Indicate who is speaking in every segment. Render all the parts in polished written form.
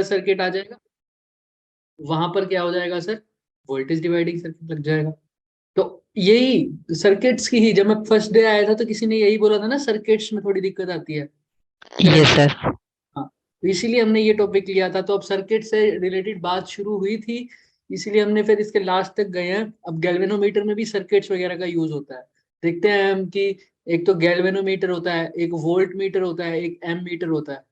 Speaker 1: Circuit आ जाएगा, वहां पर क्या हो जाएगा सर, वोल्टेज डिवाइडिंग सर्किट लग जाएगा। तो यही सर्किट्स की ही, जब मैं फर्स्ट डे आया था तो किसी ने यही बोला था ना, सर्किट्स में थोड़ी दिक्कत आती है।
Speaker 2: Yes sir.
Speaker 1: हाँ, तो इसीलिए हमने ये टॉपिक लिया था। तो अब सर्किट से रिलेटेड बात शुरू हुई थी, इसीलिए हमने फिर इसके लास्ट तक गए हैं। अब गैल्वेनोमीटर में भी सर्किट्स वगैरह का यूज होता है। देखते हैं हम कि एक तो गैल्वेनोमीटर होता है, एक वोल्ट मीटर होता है, एक एम मीटर होता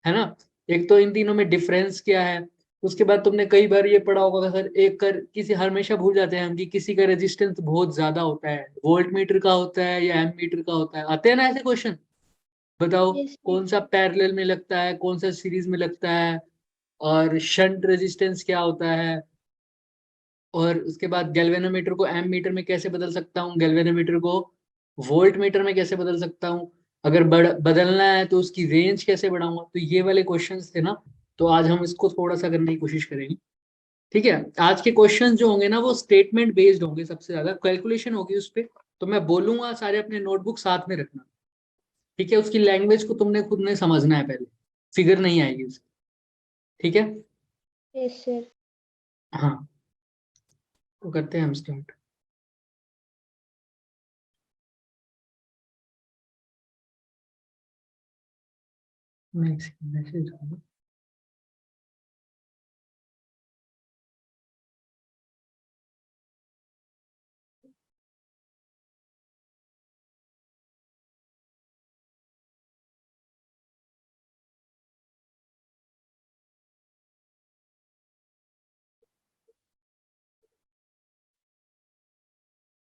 Speaker 1: है ना। एक तो इन तीनों में डिफरेंस क्या है। उसके बाद तुमने कई बार ये पढ़ा होगा सर, एक कर किसी, हमेशा भूल जाते हैं हम कि किसी का रेजिस्टेंस बहुत ज्यादा होता है, वोल्ट मीटर का होता है या एम मीटर का होता है। आते हैं ना ऐसे क्वेश्चन, बताओ
Speaker 3: यस सर।
Speaker 1: कौन सा पैरेलल में लगता है, कौन सा सीरीज में लगता है, और शंट रेजिस्टेंस क्या होता है। और उसके बाद गैल्वेनोमीटर को एम मीटर में कैसे बदल सकता हूँ, गैल्वेनोमीटर को वोल्ट मीटर में कैसे बदल सकता हूँ, अगर बदलना है तो उसकी रेंज कैसे बढ़ाऊंगा। तो ये वाले क्वेश्चंस थे ना, तो आज हम इसको थोड़ा सा करने की कोशिश करेंगे। ठीक है, आज के क्वेश्चंस जो होंगे ना वो स्टेटमेंट बेस्ड होंगे, सबसे ज्यादा कैलकुलेशन होगी उस पे। तो मैं बोलूंगा, सारे अपने नोटबुक साथ में रखना। ठीक है, उसकी लैंग्वेज को तुमने खुद ने समझना है पहले, फिगर नहीं आएगी उसकी। ठीक है।
Speaker 3: Yes sir.
Speaker 1: हाँ, तो करते हैं हम स्टार्ट। मैसेज।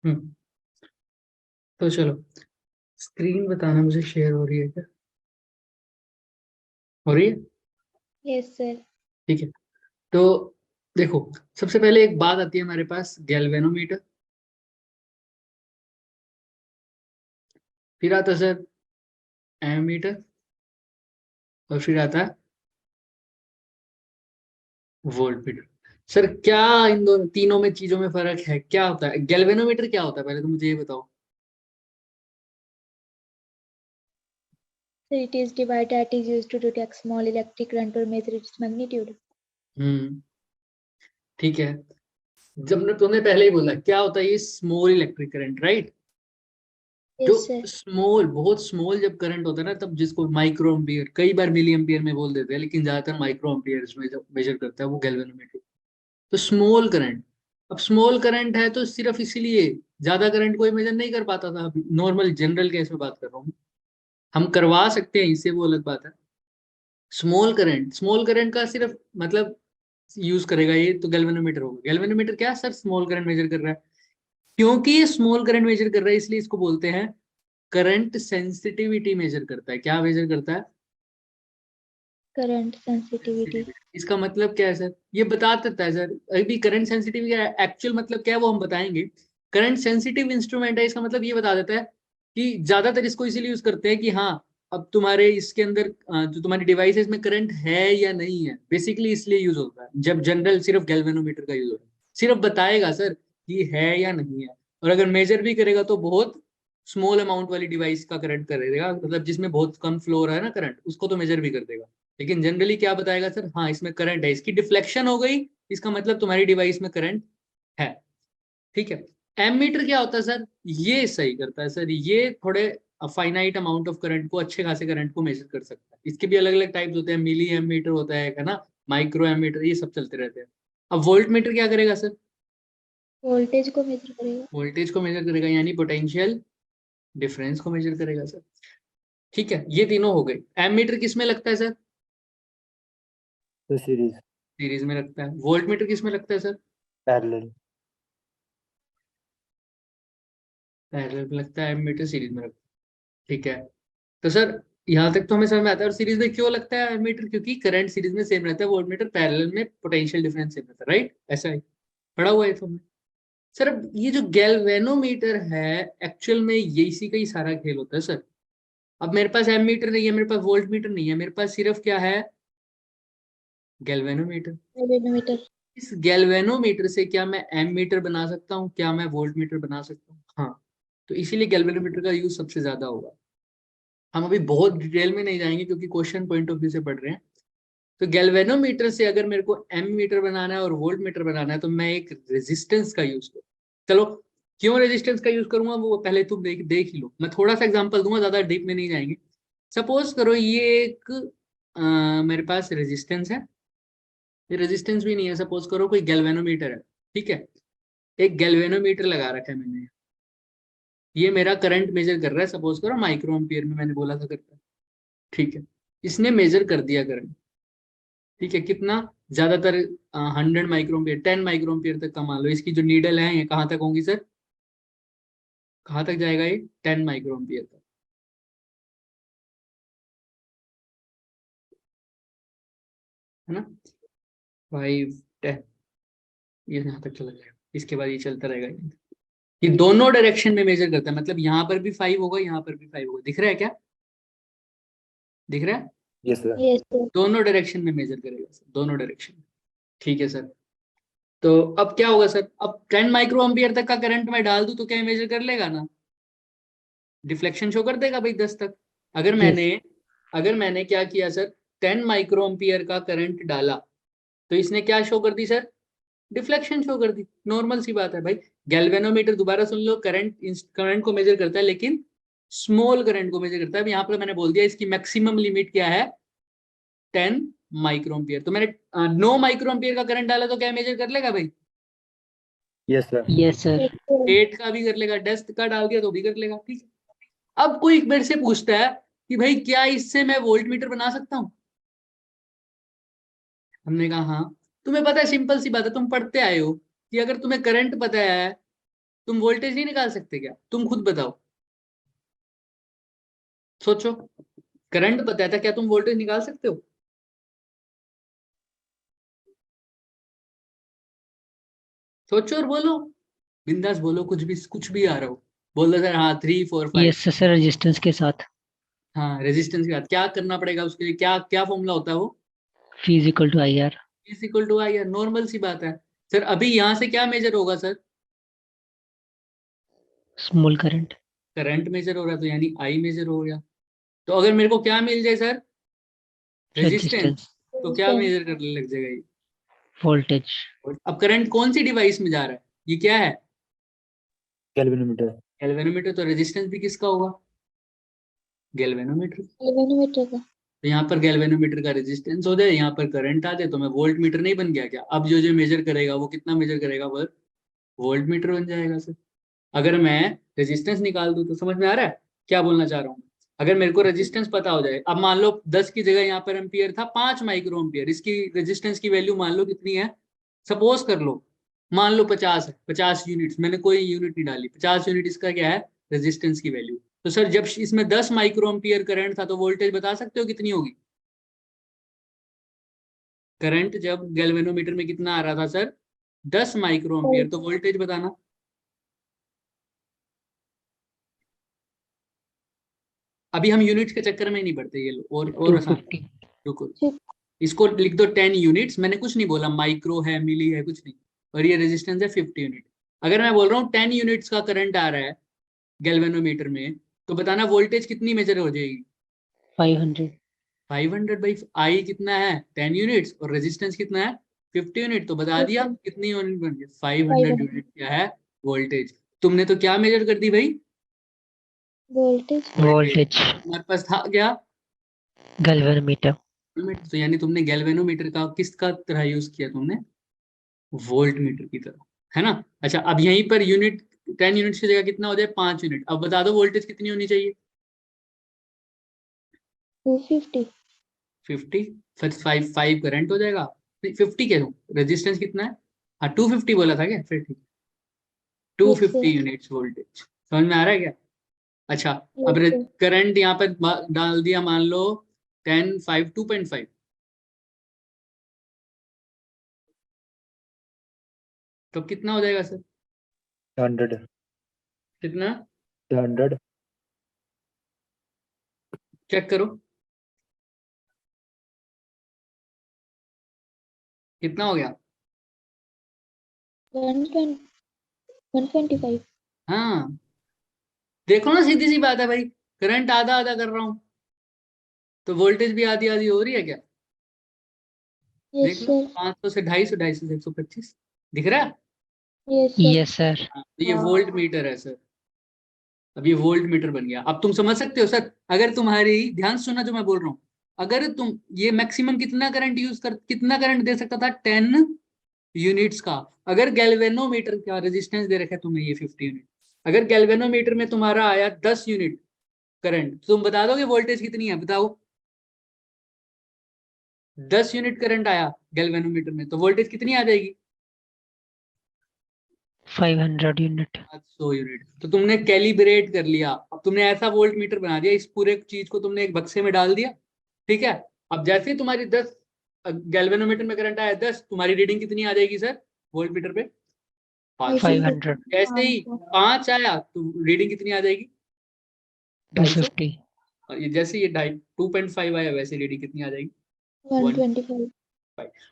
Speaker 1: हम्म, तो चलो, स्क्रीन बताना मुझे शेयर हो रही है क्या, हो रही है।
Speaker 3: Yes sir.
Speaker 1: ठीक है, तो देखो, सबसे पहले एक बात आती है हमारे पास, गैल्वेनोमीटर। फिर आता है सर एमीटर, और फिर आता है वोल्टमीटर। सर क्या इन दोनों तीनों में चीजों में फर्क है, क्या होता है गैल्वेनोमीटर, क्या होता है पहले तो मुझे ये बताओ।
Speaker 3: So it is device that is used to detect small electric current or measure its magnitude.
Speaker 1: हम्म, ठीक है। जब ने तुमने पहले ही बोला क्या होता है ये, स्मॉल इलेक्ट्रिक करंट, राइट। जो
Speaker 3: Yes sir.
Speaker 1: स्मॉल, बहुत स्मॉल जब करंट होता है ना, तब जिसको माइक्रो एम्पियर, कई बार मिली एम्पियर में बोल देते हैं, लेकिन ज्यादातर माइक्रो एम्पियर में जब मेजर करता है वो गैल्वेनोमीटर। तो स्मॉल करंट, अब स्मॉल करंट है तो सिर्फ इसीलिए, ज्यादा करंट कोई मेजर नहीं कर पाता था। नॉर्मल जनरल केस में बात कर रहा हूँ, हम करवा सकते हैं इससे, वो अलग बात है। स्मॉल करंट, स्मॉल करंट का सिर्फ मतलब यूज करेगा ये, तो गैल्वेनोमीटर होगा। गैल्वेनोमीटर क्या सर, स्मॉल करंट मेजर कर रहा है। क्योंकि ये स्मॉल करंट मेजर कर रहा है इसलिए इसको बोलते हैं करंट सेंसिटिविटी मेजर करता है। क्या मेजर करता है,
Speaker 3: Current sensitivity.
Speaker 1: सेंसिटिविटी। इसका मतलब क्या है सर, ये बता देता है सर। अभी करंट सेंसिटिविटी का एक्चुअल मतलब क्या है वो हम बताएंगे। करंट सेंसिटिव इंस्ट्रूमेंट है, इसका मतलब ये बता देता है कि ज्यादातर इसको इसीलिए यूज करते हैं कि हाँ, अब तुम्हारे इसके अंदर जो तुम्हारी डिवाइस है इसमें करंट है या नहीं है, बेसिकली इसलिए यूज होता है। जब जनरल सिर्फ गैल्वेनोमीटर का यूज होता है, सिर्फ बताएगा सर कि है या नहीं है। और अगर मेजर भी करेगा तो बहुत स्मॉल अमाउंट वाली डिवाइस का करंट करेगा, मतलब जिसमें बहुत कम फ्लो हो रहा है ना करंट, उसको तो मेजर भी कर देगा। लेकिन जनरली क्या बताएगा सर, हाँ इसमें करंट है, इसकी डिफ्लेक्शन हो गई, इसका मतलब तुम्हारी डिवाइस में करंट है। ठीक है। एमीटर क्या होता है सर, ये सही करता है सर, ये थोड़े फाइनाइट अमाउंट ऑफ करंट को, अच्छे खासे करंट को मेजर कर सकता है। इसके भी अलग अलग टाइप्स होते हैं, मिली एमीटर होता है ना, माइक्रो एमीटर, ये सब चलते रहते हैं। अब वोल्ट मीटर क्या करेगा सर,
Speaker 3: वोल्टेज को मेजर करेगा।
Speaker 1: वोल्टेज को मेजर करेगा, यानी पोटेंशियल डिफरेंस को मेजर करेगा सर। ठीक है, ये तीनों हो गए। एमीटर किस में लगता है सर,
Speaker 2: तो सीरीज।
Speaker 1: सीरीज में लगता है। वोल्ट मीटर किस में लगता है सर,
Speaker 2: पैरेलल।
Speaker 1: पैरेलल में लगता है। एमीटर सीरीज में लगता है। ठीक है, तो सर यहाँ तक तो हमें समझ में आता है। और सीरीज में क्यों लगता है एमीटर, क्योंकि करंट सीरीज में सेम रहता है, वोल्ट मीटर पैरेलल में पोटेंशियल डिफरेंस सेम रहता है, राइट। ऐसा ही पढ़ा हुआ है तो हमने। सर अब ये जो गैल्वेनोमीटर है, एक्चुअल में ये इसी का ही सारा खेल होता है सर। अब मेरे पास एमीटर नहीं है, मेरे पास वोल्ट मीटर नहीं है, मेरे पास सिर्फ क्या है, गैल्वेनोमीटर।
Speaker 3: गैल्वेनोमीटर।
Speaker 1: इस गैल्वेनोमीटर से क्या मैं एमीटर बना सकता हूँ, क्या मैं वोल्ट मीटर बना सकता हूँ, हाँ। तो इसीलिए गैल्वेनोमीटर का यूज सबसे ज्यादा होगा। हम अभी बहुत डिटेल में नहीं जाएंगे क्योंकि क्वेश्चन पॉइंट ऑफ व्यू से पढ़ रहे हैं। तो गैल्वेनोमीटर से अगर मेरे को एमीमीटर बनाना है और वोल्ट मीटर बनाना है तो मैं एक रेजिस्टेंस का यूज करूँ। चलो क्यों रेजिस्टेंस का यूज करूंगा वो पहले तुम देख ही लो, मैं थोड़ा सा एग्जांपल दूंगा, ज्यादा डीप में नहीं जाएंगे। सपोज करो ये एक मेरे पास रेजिस्टेंस है, ये रेजिस्टेंस भी नहीं है, सपोज करो कोई गैल्वेनोमीटर है, ठीक है। एक गैल्वेनोमीटर लगा रखा है मैंने, ये मेरा करंट मेजर कर रहा है, सपोज करो माइक्रो एम्पियर में मैंने बोला था करता है, ठीक है। इसने मेजर कर दिया करंट, ठीक है, कितना, ज्यादातर 100 माइक्रोएम्पियर 10 माइक्रोएम्पियर तक का मान लो। इसकी जो नीडल है ये कहाँ तक होंगी सर, कहाँ तक जाएगा ये, 10 माइक्रोएम्पियर तक, है ना, 5 10, ये यहाँ तक चला जाएगा, इसके बाद ये चलता रहेगा। ये दोनों डायरेक्शन में मेजर करता है, मतलब यहाँ पर भी 5 होगा, यहाँ पर भी 5 होगा, दिख रहा है क्या, दिख रहा है,
Speaker 2: यस सर।
Speaker 3: Yes, sir.
Speaker 1: दोनों डायरेक्शन में मेजर करेगा सर, दोनों डायरेक्शन में, ठीक है सर। तो अब क्या होगा सर, अब 10 माइक्रो एम्पियर तक का करंट मैं डाल दूं तो क्या मेजर कर लेगा ना, डिफ्लेक्शन शो कर देगा भाई 10 तक। अगर
Speaker 2: Yes.
Speaker 1: मैंने क्या किया सर, 10 माइक्रो एम्पियर का करंट डाला तो इसने क्या शो कर दी सर, डिफ्लेक्शन शो कर दी, नॉर्मल सी बात है भाई। गैल्वेनोमीटर दोबारा सुन लो, करंट को मेजर करता है लेकिन स्मॉल करंट को मेजर करता है। अब यहाँ पर मैंने बोल दिया इसकी मैक्सिमम लिमिट क्या है, 10 माइक्रोएम्पियर। तो मैंने 9 माइक्रोएम्पियर का करंट डाला तो क्या मेजर कर लेगा भाई,
Speaker 2: yes sir.
Speaker 4: Yes sir.
Speaker 3: Yes, sir.
Speaker 1: 8 का भी कर लेगा, 10 का डाल दिया तो भी कर लेगा, ठीक है। अब कोई मेरे से पूछता है कि भाई क्या इससे मैं वोल्ट मीटर बना सकता हूँ, हमने कहा हाँ। तुम्हें पता है, सिंपल सी बात है, तुम पढ़ते आए हो कि अगर तुम्हें करंट पता है तुम वोल्टेज नहीं निकाल सकते क्या, तुम खुद बताओ, सोचो, करंट पता है था, क्या तुम वोल्टेज निकाल सकते हो, सोचो और बोलो, बिंदास बोलो, कुछ भी आ रहा हो, बोल दो सर हाँ 3 4 5।
Speaker 4: यस सर, रेजिस्टेंस के साथ।
Speaker 1: हाँ रेजिस्टेंस के बाद क्या करना पड़ेगा उसके लिए, क्या क्या फॉर्मूला होता है वो,
Speaker 4: V equal to I R.
Speaker 1: Is equal to I, normal सी बात है। सर अभी यहाँ से क्या मेजर होगा sir,
Speaker 4: small current.
Speaker 1: Current measure हो रहा है तो यानी आई मेजर हो गया। तो अगर मेरे को क्या मिल जाए सर, रेजिस्टेंस,
Speaker 4: रेजिस्टेंस।
Speaker 1: तो क्या मेजर करने लग जाएगा ये,
Speaker 4: वोल्टेज।
Speaker 1: अब करंट कौन सी डिवाइस में जा रहा है, ये क्या है,
Speaker 2: गैल्वेनोमीटर।
Speaker 1: गैल्वेनोमीटर, तो रेजिस्टेंस भी किसका होगा, गैल्वेनोमीटर।
Speaker 3: Galvanometer का.
Speaker 1: तो यहाँ पर गैल्वेनोमीटर का रेजिस्टेंस हो जाए, यहाँ पर करंट आ जाए, तो मैं वोल्ट मीटर नहीं बन गया क्या, अब जो जो मेजर करेगा वो कितना मेजर करेगा, वो वोल्ट मीटर बन जाएगा सर। अगर मैं रेजिस्टेंस निकाल दूं तो समझ में आ रहा है क्या बोलना चाह रहा हूँ। अगर मेरे को रेजिस्टेंस पता हो जाए, अब मान लो 10 की जगह यहाँ पर एम्पियर था 5 माइक्रो एम्पियर, इसकी रेजिस्टेंस की वैल्यू मान लो कितनी है, सपोज कर लो, मान लो 50 है, 50 यूनिट्स, मैंने कोई यूनिट नहीं डाली, 50 यूनिट इसका क्या है, रेजिस्टेंस की वैल्यू। तो सर जब इसमें 10 माइक्रो एम्पियर करंट था तो वोल्टेज बता सकते हो कितनी होगी, करंट जब गैल्वेनोमीटर में कितना आ रहा था सर, 10 माइक्रो एम्पियर, तो वोल्टेज बताना। अभी हम यूनिट्स के चक्कर में नहीं पड़ते, ये लो और आसान,
Speaker 4: 250।
Speaker 1: रुको, इसको लिख दो 10 यूनिट्स, मैंने कुछ नहीं बोला माइक्रो है मिली है कुछ नहीं, और ये रेजिस्टेंस है 50 यूनिट। अगर मैं बोल रहा हूँ 10 यूनिट्स का करंट आ रहा है गैल्वेनोमीटर में, तो बताना वोल्टेज कितनी मेजर हो जाएगी,
Speaker 4: 500।
Speaker 1: 500 बाई आई कितना है 10 यूनिट्स, और रेजिस्टेंस कितना है 50 यूनिट, तो बता दिया कितनी यूनिट बन गई, 500 यूनिट क्या है वोल्टेज। तुमने तो क्या मेजर कर दी भाई,
Speaker 3: Voltage.
Speaker 4: वोल्टेज।
Speaker 1: तुम्हारे पास था क्या,
Speaker 4: गैल्वेनोमीटर।
Speaker 1: तो यानी तुमने गैल्वेनोमीटर का किसका तरह यूज किया, तुमने वोल्ट मीटर की तरह, है ना। अच्छा अब यहीं पर यूनिट 10 यूनिट की जगह कितना हो जाए 5 यूनिट, अब बता दो वोल्टेज कितनी होनी चाहिए,
Speaker 3: 250.
Speaker 1: 50, फिर 5 करंट हो जाएगा, 50 कह दूं, रेजिस्टेंस कितना है, हाँ 250 बोला था क्या, फिर ठीक, 250 यूनिट्स वोल्टेज, समझ में आ रहा है क्या। अच्छा अब
Speaker 3: Yes, sir.
Speaker 1: करंट यहाँ पर डाल दिया, मान लो 10 5 2.5, तो कितना हो जाएगा सर,
Speaker 2: 100।
Speaker 1: कितना,
Speaker 2: 100।
Speaker 1: चेक करो कितना हो गया,
Speaker 3: 120. 125.
Speaker 1: हाँ देखो ना सीधी सी बात है भाई, करंट आधा आधा कर रहा हूं तो वोल्टेज भी आधी आधी हो रही है क्या,
Speaker 3: Yes,
Speaker 1: देख लो,
Speaker 3: sir.
Speaker 1: 500 से 250, 250 से 125, दिख रहा है?
Speaker 3: Yes, sir.
Speaker 4: Yes, sir.
Speaker 1: हाँ, तो ये वोल्ट मीटर है सर। अब ये वोल्ट मीटर बन गया। अब तुम समझ सकते हो सर, अगर तुम्हारी, ध्यान से सुनना जो मैं बोल रहा हूँ, अगर तुम ये मैक्सिमम कितना करंट दे सकता था, 10 यूनिट्स का। अगर गैल्वेनोमीटर का रेजिस्टेंस दे रखा है तुम्हें ये 50 यूनिट, अगर गैल्वेनोमीटर में तुम्हारा आया 10 यूनिट करंट, तुम बता दोगे वोल्टेज कितनी है? बताओ। 10 यूनिट करंट आया गैल्वेनोमीटर में, तो वोल्टेज कितनी आ जाएगी?
Speaker 4: 500 unit.
Speaker 1: 100 यूनिट। तो तुमने कैलिब्रेट कर लिया। अब तुमने ऐसा वोल्ट मीटर बना दिया, इस पूरे चीज को तुमने एक बक्से में डाल दिया, ठीक है। अब जैसे ही तुम्हारी 10 गैल्वेनोमीटर में करंट आया 10, तुम्हारी रीडिंग कितनी आ जाएगी सर वोल्ट मीटर पे? 500।
Speaker 4: 500.
Speaker 1: जैसे ही 5 आया तो रीडिंग कितनी आ जाएगी? 250।
Speaker 4: 250.
Speaker 1: और ये जैसे ये 2.5 आया, वैसे रीडिंग कितनी आ जाएगी?
Speaker 3: 125.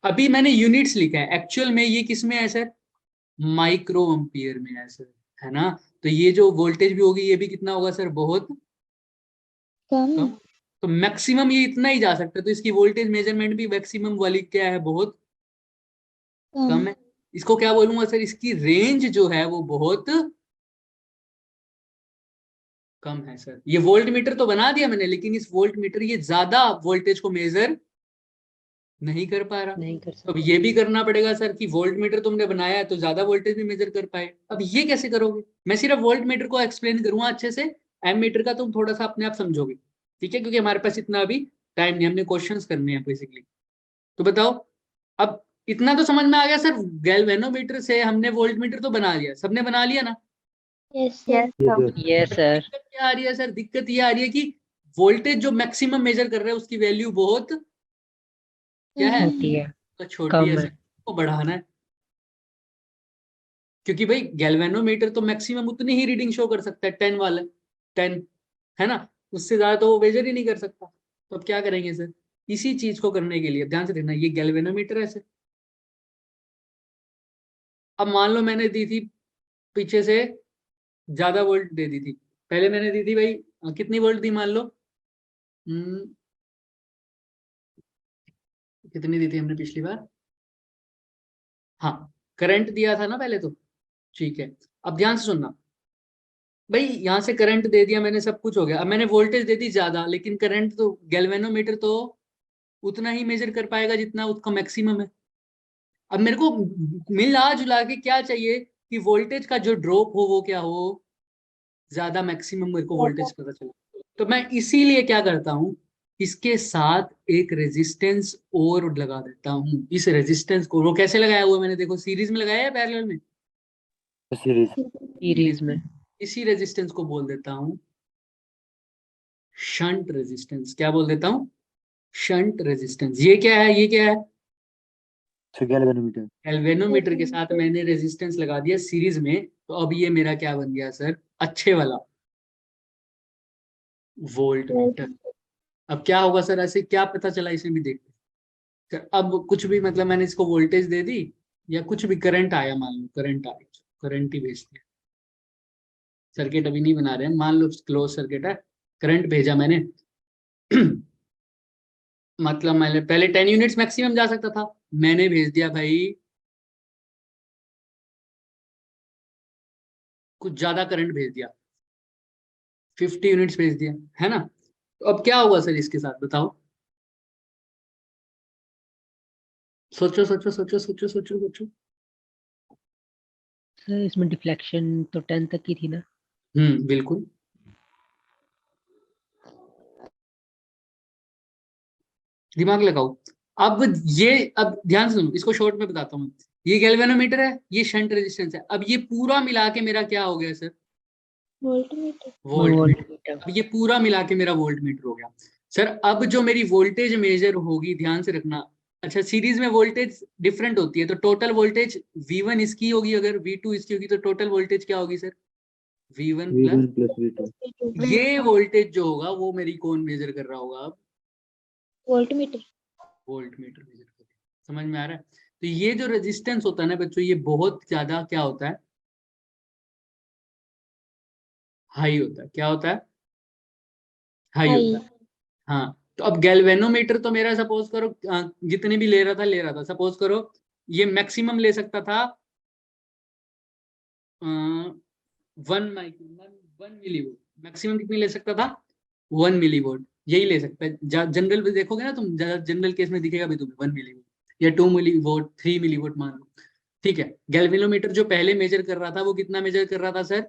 Speaker 1: अभी मैंने यूनिट्स लिखा है, एक्चुअल में ये किस में है सर? माइक्रो एम्पियर में है सर, है ना। तो ये जो वोल्टेज भी होगी ये भी कितना होगा सर? बहुत
Speaker 3: कम.
Speaker 1: कम। तो मैक्सिमम ये इतना ही जा सकता है, तो इसकी वोल्टेज मेजरमेंट भी मैक्सिमम वाली क्या है? बहुत कम है। इसको क्या बोलूंगा सर? इसकी रेंज जो है वो बहुत कम है सर। ये वोल्ट मीटर तो बना दिया मैंने, लेकिन इस वोल्ट मीटर ये ज्यादा वोल्टेज को मेजर नहीं कर पा रहा।
Speaker 4: नहीं कर
Speaker 1: तो अब
Speaker 4: सकते.
Speaker 1: ये भी करना पड़ेगा सर कि वोल्ट मीटर तुमने बनाया है तो ज्यादा वोल्टेज भी मेजर कर पाए। अब ये कैसे करोगे? मैं सिर्फ वोल्ट मीटर को एक्सप्लेन करूंगा अच्छे से, एम मीटर का तुम थोड़ा सा अपने आप समझोगे, ठीक है, क्योंकि हमारे पास इतना अभी टाइम नहीं, हमने क्वेश्चंस करने हैं बेसिकली। तो बताओ, अब इतना तो समझ में आ गया सर, गैल्वेनोमीटर से हमने वोल्ट मीटर तो बना लिया, सबने बना लिया ना।
Speaker 3: Yes, sir.
Speaker 2: Yes, sir.
Speaker 4: Yes, sir.
Speaker 1: दिक्कत क्या आ रही है सर? दिक्कत ये आ रही है कि वोल्टेज जो मैक्सिमम मेजर कर रहा है उसकी वैल्यू बहुत क्या है?
Speaker 4: छोटी है.
Speaker 1: तो छोटी है
Speaker 4: कम
Speaker 1: सर,
Speaker 4: है.
Speaker 1: को बढ़ाना है, क्योंकि भाई गैल्वेनोमीटर तो मैक्सिमम उतनी ही रीडिंग शो कर सकता है, 10 वाला, 10, है ना। उससे ज्यादा तो वो मेजर ही नहीं कर सकता। तो अब क्या करेंगे सर? इसी चीज को करने के लिए ध्यान से देखना, ये गैल्वेनोमीटर है सर। अब मान लो मैंने दी थी पीछे से ज्यादा वोल्ट दे दी थी, पहले मैंने दी थी भाई कितनी वोल्ट दी मान लो? हम्म, कितनी दी थी हमने पिछली बार? हाँ, करंट दिया था ना पहले तो, ठीक है। अब ध्यान से सुनना भाई, यहाँ से करंट दे दिया मैंने, सब कुछ हो गया। अब मैंने वोल्टेज दे दी ज्यादा, लेकिन करंट तो गैल्वेनोमीटर तो उतना ही मेजर कर पाएगा जितना उसका मैक्सिमम है। अब मेरे को मिला जुला के क्या चाहिए कि वोल्टेज का जो ड्रॉप हो वो क्या हो? ज्यादा, मैक्सिमम मेरे को वोल्टेज पता चला। तो मैं इसीलिए क्या करता हूँ, इसके साथ एक रेजिस्टेंस और लगा देता हूँ। इस रेजिस्टेंस को, वो कैसे लगाया हुआ मैंने, देखो सीरीज में लगाया है पैरेलल में?
Speaker 2: Series.
Speaker 4: सीरीज में.
Speaker 1: इसी रेजिस्टेंस को बोल देता हूँ शंट रेजिस्टेंस। क्या बोल देता हूँ? Shunt resistance. ये क्या है? ये क्या है?
Speaker 2: So galvanometer.
Speaker 1: गैल्वेनोमीटर के साथ मैंने रेजिस्टेंस लगा दिया सीरीज में, तो अब ये मेरा क्या बन गया सर? अच्छे वाला वोल्ट मीटर। अब क्या होगा सर? ऐसे क्या पता चला, इसे भी देखते हैं। अब कुछ भी मतलब मैंने इसको वोल्टेज दे दी, या कुछ भी करंट आया, मान लो करंट आया, करंट ही भेज दिया। सर्किट अभी नहीं बना रहे हैं, मान लो क्लोज सर्किट है, करंट भेजा मैंने मतलब मैंने पहले 10 यूनिट्स मैक्सिमम जा सकता था, मैंने भेज दिया भाई कुछ ज्यादा करंट भेज दिया, 50 यूनिट्स भेज दिया, है ना। तो अब क्या होगा सर इसके साथ? बताओ, सोचो सोचो सोचो सोचो सोचो सोचो।
Speaker 4: सर इसमें डिफ्लेक्शन तो 10 तक की थी ना.
Speaker 1: बिल्कुल। दिमाग लगाओ। अब ये, अब ध्यान से सुनो, इसको शॉर्ट में बताता हूँ। ये गैल्वेनोमीटर है, ये शंट रेजिस्टेंस है। अब ये पूरा मिला के मेरा क्या हो गया sir?
Speaker 3: Voltmeter.
Speaker 1: Volt meter.
Speaker 4: Voltmeter.
Speaker 1: अब ये पूरा मिला के मेरा वोल्ट मीटर हो गया सर। अब जो मेरी वोल्टेज मेजर होगी, ध्यान से रखना। अच्छा, सीरीज में वोल्टेज डिफरेंट होती है, तो टोटल वोल्टेज V1 इसकी होगी, अगर V2 इसकी होगी, तो टोटल वोल्टेज क्या होगी sir? V1 plus
Speaker 2: V1 plus V2.
Speaker 1: ये वोल्टेज जो होगा वो मेरी कौन मेजर कर रहा होगा? अब
Speaker 3: Voltmeter.
Speaker 1: वोल्ट मीटर मेजर कर रहा है। समझ में आ रहा है? तो ये जो रेजिस्टेंस होता है ना बच्चों, ये बहुत ज्यादा क्या होता है? हाई होता है। क्या होता है? हाई होता है।
Speaker 3: High.
Speaker 1: हाँ, तो अब गैल्वेनोमीटर तो मेरा सपोज करो जितने भी ले रहा था, सपोज करो ये मैक्सिमम ले सकता था 1 मिलीवोल्ट, मैक्सिमम कितनी ले सकता था 1 मिलीवोल्ट, यही ले सकता है। जनरल में देखोगे ना तुम, जनरल केस में दिखेगा भी तुम्हें 1 मिलीवोल्ट या 2 मिलीवोल्ट 3 मिलीवोल्ट मान लो, ठीक है। गैल्वेनोमीटर जो पहले मेजर कर रहा था वो कितना मेजर कर रहा था सर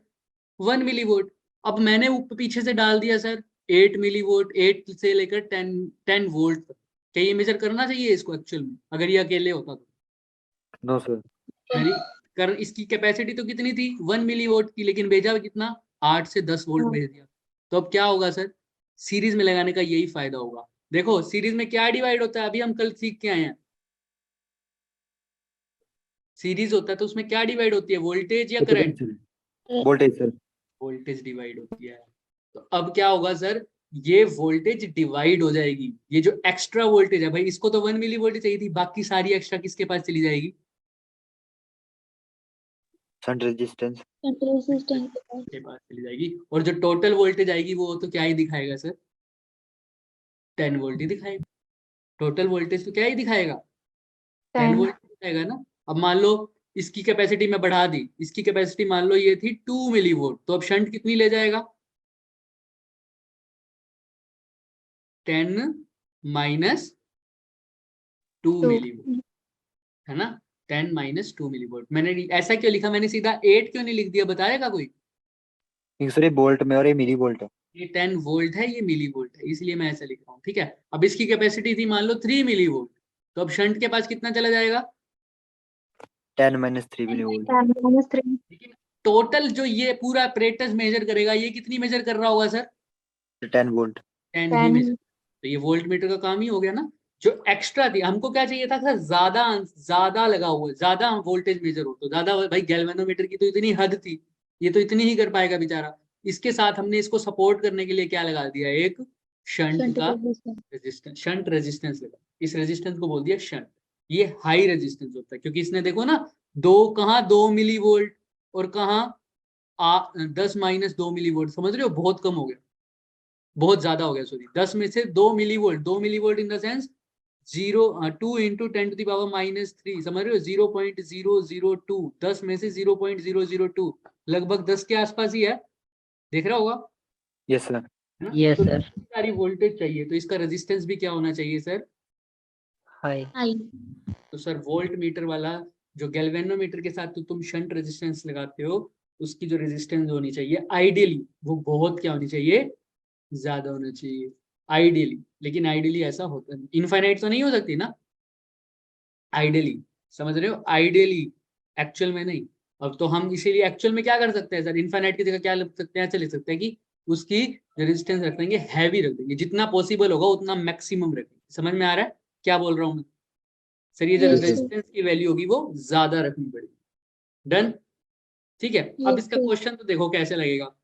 Speaker 1: 1 मिलीवोल्ट। अब मैंने ऊपर पीछे से डाल दिया सर 8 मिलीवोल्ट, 8 से लेकर 10 वोल्ट तक। क्या ये मेजर करना चाहिए इसको एक्चुअल में अगर ये अकेले होता तो?
Speaker 2: No sir.
Speaker 1: मेरी कर इसकी कैपेसिटी तो कितनी थी 1 मिलीवोल्ट की, लेकिन भेजा कितना 8 से 10 वोल्ट भेज दिया। तो अब क्या होगा सर, सीरीज में लगाने का यही फायदा होगा। देखो सीरीज में क्या डिवाइड होता है, अभी हम कल सीख के आए हैं। सीरीज होता है तो उसमें क्या डिवाइड होती है, वोल्टेज या current?
Speaker 2: Voltage sir.
Speaker 1: Voltage divide होती है। तो अब क्या होगा सर, ये वोल्टेज डिवाइड हो जाएगी। ये जो एक्स्ट्रा वोल्टेज है भाई, इसको तो 1 मिली वोल्ट चाहिए थी, बाकी सारी एक्स्ट्रा किसके पास चली जाएगी?
Speaker 2: शंट रेजिस्टेंस
Speaker 1: के पास चली जाएगी। और जो टोटल वोल्टेज आएगी वो तो क्या ही दिखाएगा सर, 10 वोल्ट ही दिखाएगा। टोटल वोल्टेज तो क्या ही दिखाएगा 10 वोल्ट दिखाएगा ना। अब मान लो इसकी कैपेसिटी में बढ़ा दी, इसकी कैपेसिटी मान लो ये थी 2 मिली वोल्ट, तो अब शंट कितनी ले जाएगा 10 माइनस 2 मिली वोल्ट, है ना। 10 माइनस 2 मिली वोल्ट। मैंने ऐसा क्यों लिखा, मैंने सीधा 8 क्यों नहीं लिख दिया, बताएगा कोई?
Speaker 2: सर ये वोल्ट में और ये मिली वोल्ट है।
Speaker 1: ये 10 वोल्ट है, ये मिली वोल्ट है, इसलिए मैं ऐसा लिख रहा हूँ, ठीक है। अब इसकी कैपेसिटी थी मान लो 3 मिली वोल्ट, तो अब शंट के पास कितना चला जाएगा
Speaker 2: 10 माइनस 3 मिली वोल्ट।
Speaker 1: लेकिन टोटल जो ये पूरा अपरेटस मेजर करेगा ये कितनी मेजर कर रहा होगा सर
Speaker 2: 10 वोल्ट।
Speaker 1: 10 ही मेजर। तो ये वोल्ट मीटर का काम ही हो गया ना। जो एक्स्ट्रा थी, हमको क्या चाहिए था सर, ज्यादा लगा हुआ, ज्यादा वोल्टेज मेजर हो तो ज्यादा। भाई गैल्वेनोमीटर की तो इतनी हद थी, ये तो इतनी ही कर पाएगा बेचारा। इसके साथ हमने इसको सपोर्ट करने के लिए क्या लगा दिया, एक शंट का रेजिस्टेंस, शंट रेजिस्टेंस लगा। इस रेजिस्टेंस को बोल दिया शंट। ये हाई रेजिस्टेंस होता है क्योंकि इसने देखो ना दो मिली वोल्ट और कहाँ 10 माइनस 2 मिली वोल्ट, समझ रहे हो, बहुत कम हो गया, बहुत ज्यादा हो गया, सॉरी 10 में से 2 millivolt in the sense 2 into 10 to the power minus 3, समझ रहे हो 0.002, 10 में से 0.002, लगभग 10 के आसपास ही है, देख रहा होगा।
Speaker 2: Yes sir.
Speaker 4: यस
Speaker 1: तो
Speaker 4: सर।
Speaker 1: सारी वोल्टेज चाहिए तो इसका रेजिस्टेंस भी क्या होना चाहिए सर,
Speaker 4: हाई।
Speaker 1: तो सर वोल्ट मीटर वाला जो गैल्वेनोमीटर के साथ तो तुम शंट रेजिस्टेंस लगाते हो, उसकी जो रेजिस्टेंस होनी चाहिए आइडियली वो बहुत क्या होनी चाहिए, ज्यादा होना चाहिए आइडियली। लेकिन आइडियली ऐसा होता नहीं, इनफाइनाइट तो नहीं हो सकती ना आइडियली, समझ रहे हो, आइडियली, एक्चुअल में नहीं। अब तो हम इसीलिए एक्चुअल में क्या कर सकते हैं सर, इनफाइनाइट की जगह क्या लिख सकते हैं, ऐसे लिख सकते हैं कि उसकी रेजिस्टेंस रख देंगे हैवी रख देंगे, जितना पॉसिबल होगा उतना मैक्सिमम रखेंगे। समझ में आ रहा है क्या बोल रहा हूँ मैं सर, ये जो रेजिस्टेंस की वैल्यू होगी वो ज्यादा रखनी पड़ेगी। डन, ठीक है। अब इसका क्वेश्चन तो देखो कैसे लगेगा